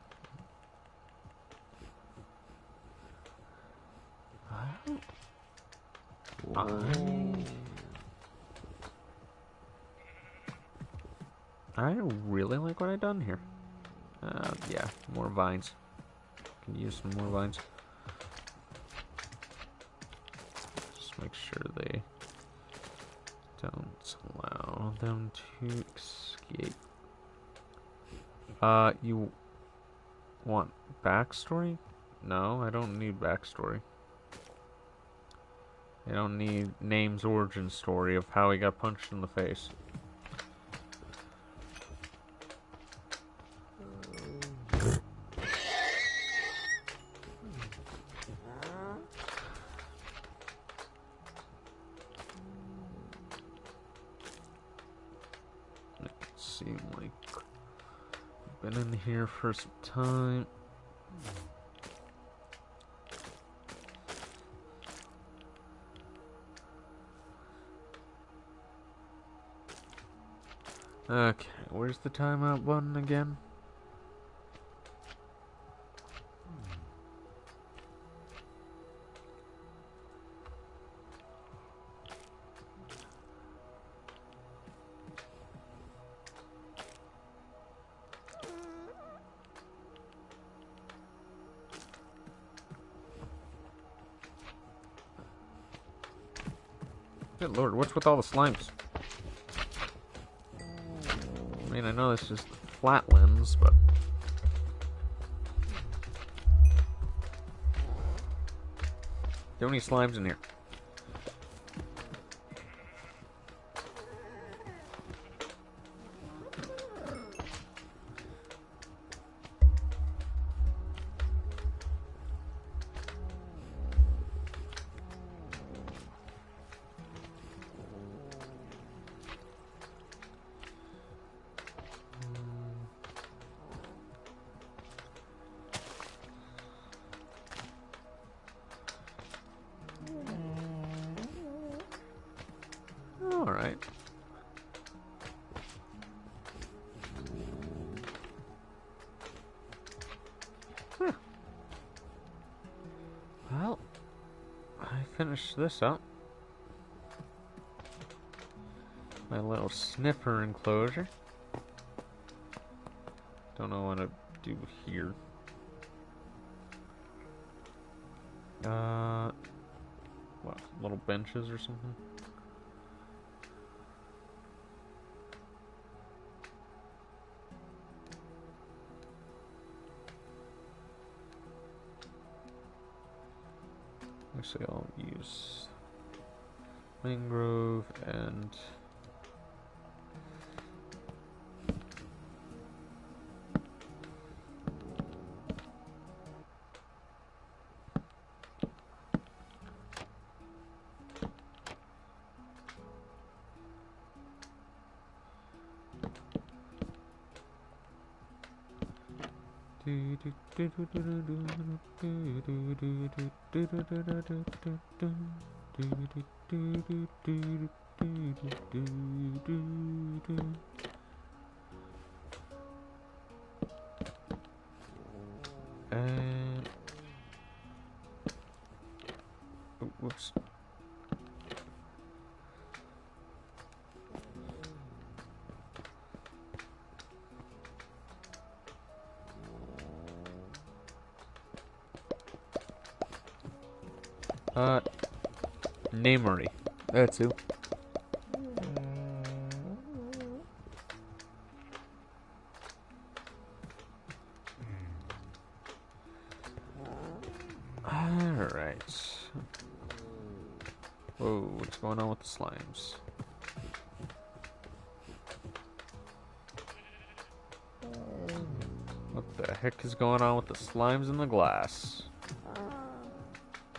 I really like what I've done here. Yeah, more vines. Can use some more vines. Just make sure they don't allow them to escape. You want backstory? No, I don't need backstory. I don't need name's origin story of how he got punched in the face. Seem like been in here for some time. Okay, where's the timeout button again? Good lord, what's with all the slimes? I mean, I know this is flatlands, but... There any slimes in here? Alright. Huh. Well, I finished this up. My little sniffer enclosure. Don't know what to do here. What, little benches or something? Actually, I'll use mangrove and and whoops. Namery. That's who. Alright. Whoa, what's going on with the slimes? What the heck is going on with the slimes in the glass?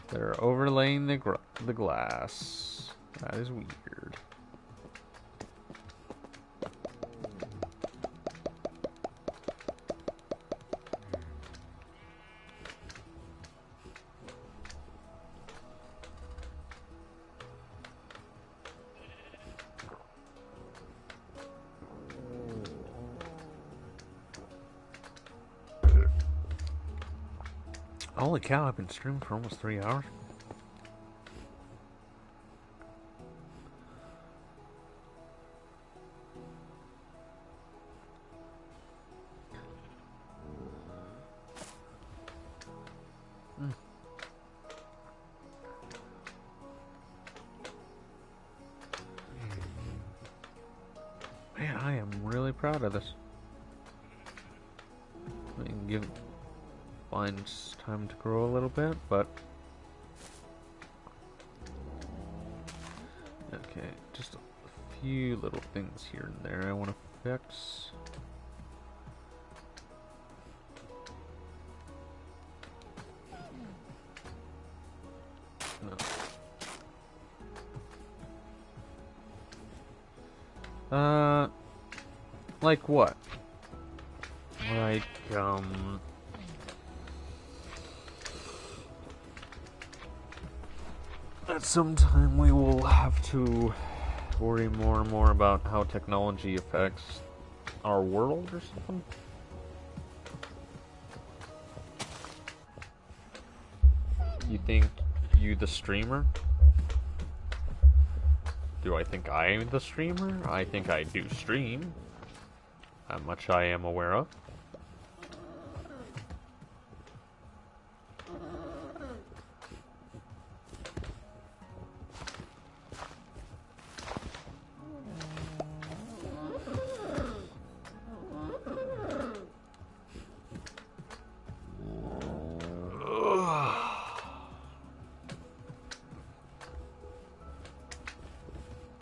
They're overlaying the glass. That is weird. Holy cow, I've been streaming for almost 3 hours. Man, I am really proud of this. I can give vines time to grow a little bit, but okay, just a few little things here and there I want to fix. No. Like what? Like, at some time we will have to worry more and more about how technology affects our world or something? You think you the streamer? Do I think I am the streamer? I think I do stream. How much I am aware of.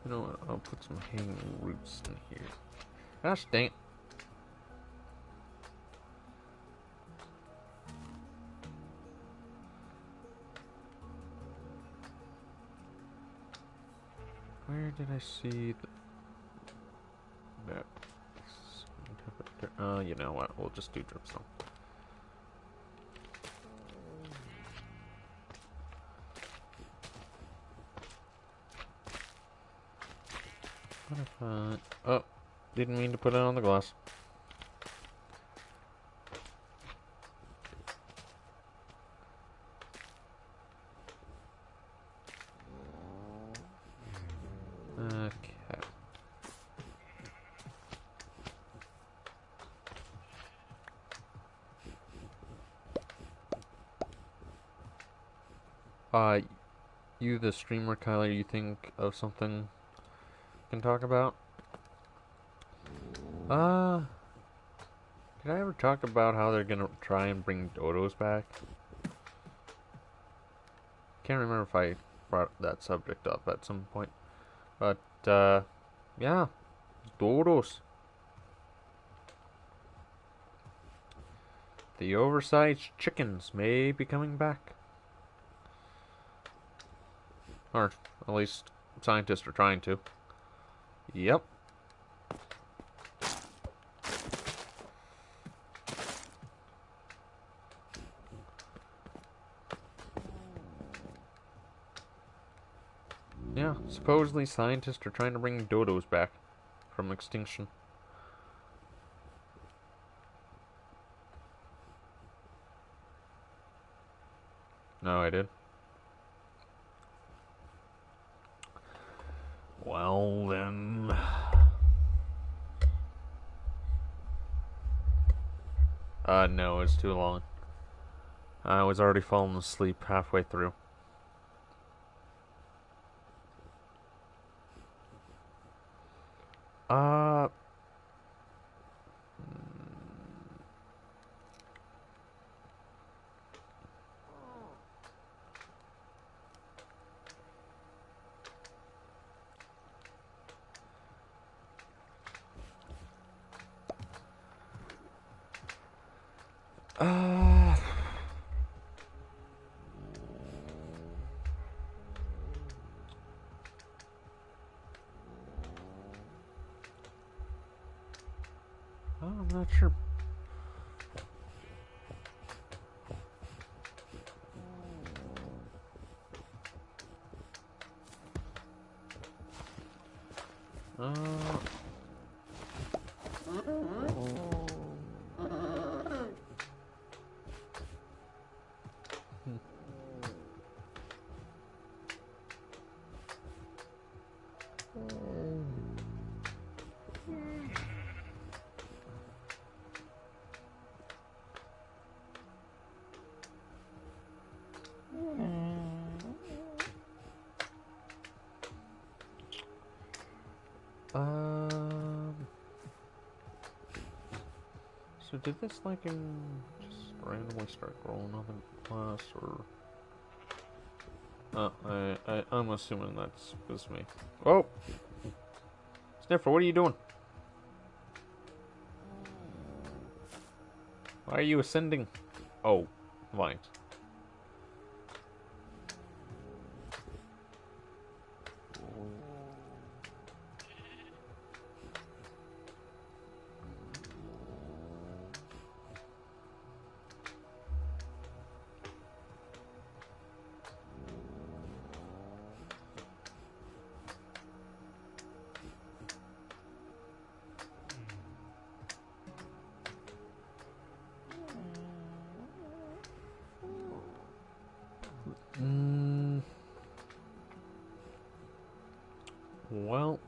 You know what? I'll put some hanging roots in here. Gosh dang it. Where did I see that? You know what? We'll just do dripstone. What if oh, didn't mean to put it on the glass. Okay. You the streamer, Kyler, you think of something we can talk about? Did I ever talk about how they're gonna try and bring dodos back? Can't remember if I brought that subject up at some point. But, yeah. Dodos. The oversized chickens may be coming back. Or, at least, scientists are trying to. Yep. Yeah, supposedly scientists are trying to bring dodos back from extinction. No, I did. Well, then... no, it's too long. I was already falling asleep halfway through. Uh... Uh... Oh, I'm not sure. So did this lichen just randomly start growing up in class, or... I'm assuming that's just me. Oh! Sniffer, what are you doing? Why are you ascending? Oh, vines. Well,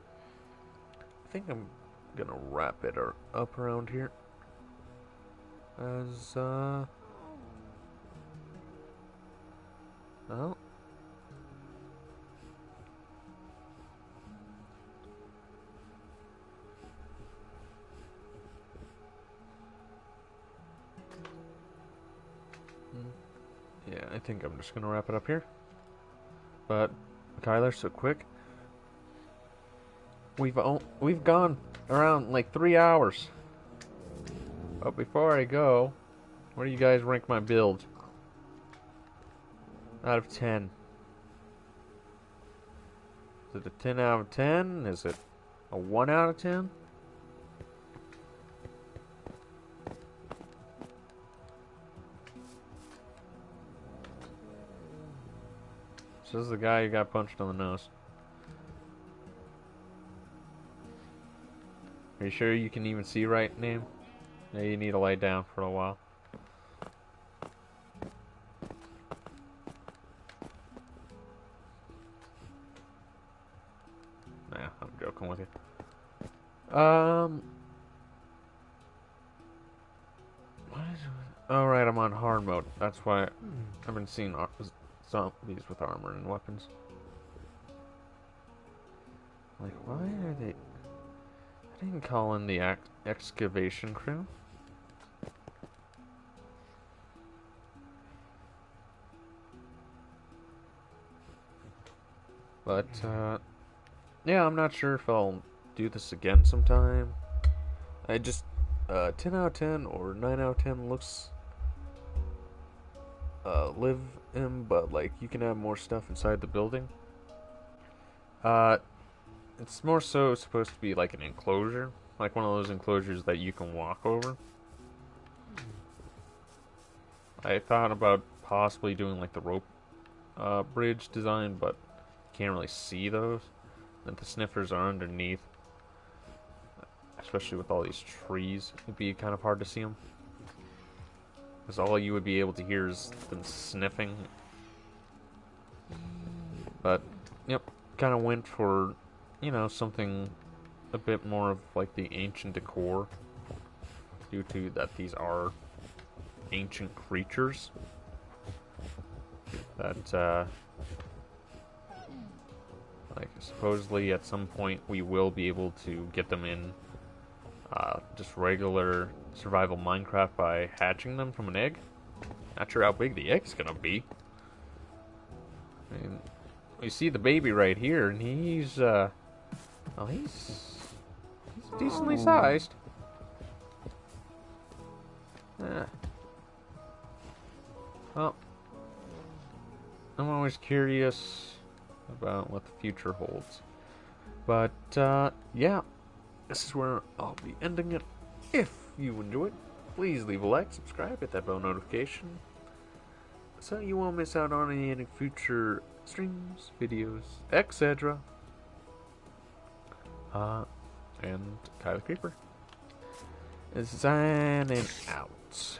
I think I'm gonna wrap it up around here. As, oh. Yeah, I think I'm just gonna wrap it up here. But, Kyler, so quick. We've gone around like 3 hours. But before I go, where do you guys rank my build? Out of 10. Is it a 10 out of 10? Is it a 1 out of 10? So this is the guy who got punched on the nose. Are you sure you can even see right, name? Yeah, you need to lie down for a while. Nah, I'm joking with you. Alright, I'm on hard mode. That's why I've been seeing zombies with armor and weapons. Like, why are they... I didn't call in the excavation crew. But, yeah, I'm not sure if I'll do this again sometime. I just, 10 out of 10 or 9 out of 10 looks, live in, but, like, you can have more stuff inside the building. It's more so supposed to be like an enclosure, like one of those enclosures that you can walk over. I thought about possibly doing like the rope bridge design, but can't really see those. And the sniffers are underneath, especially with all these trees. It'd be kind of hard to see them, because all you would be able to hear is them sniffing. But, yep, kind of went for, you know, something a bit more of like the ancient decor, due to that these are ancient creatures that, like, supposedly at some point we will be able to get them in just regular survival Minecraft by hatching them from an egg. Not sure how big the egg's gonna be. I mean, you see the baby right here, and he's well, he's decently sized. Yeah. Well, I'm always curious about what the future holds. But, yeah, this is where I'll be ending it. If you enjoyed, please leave a like, subscribe, hit that bell notification, so you won't miss out on any future streams, videos, etc. And Kyler Creeper is signing out.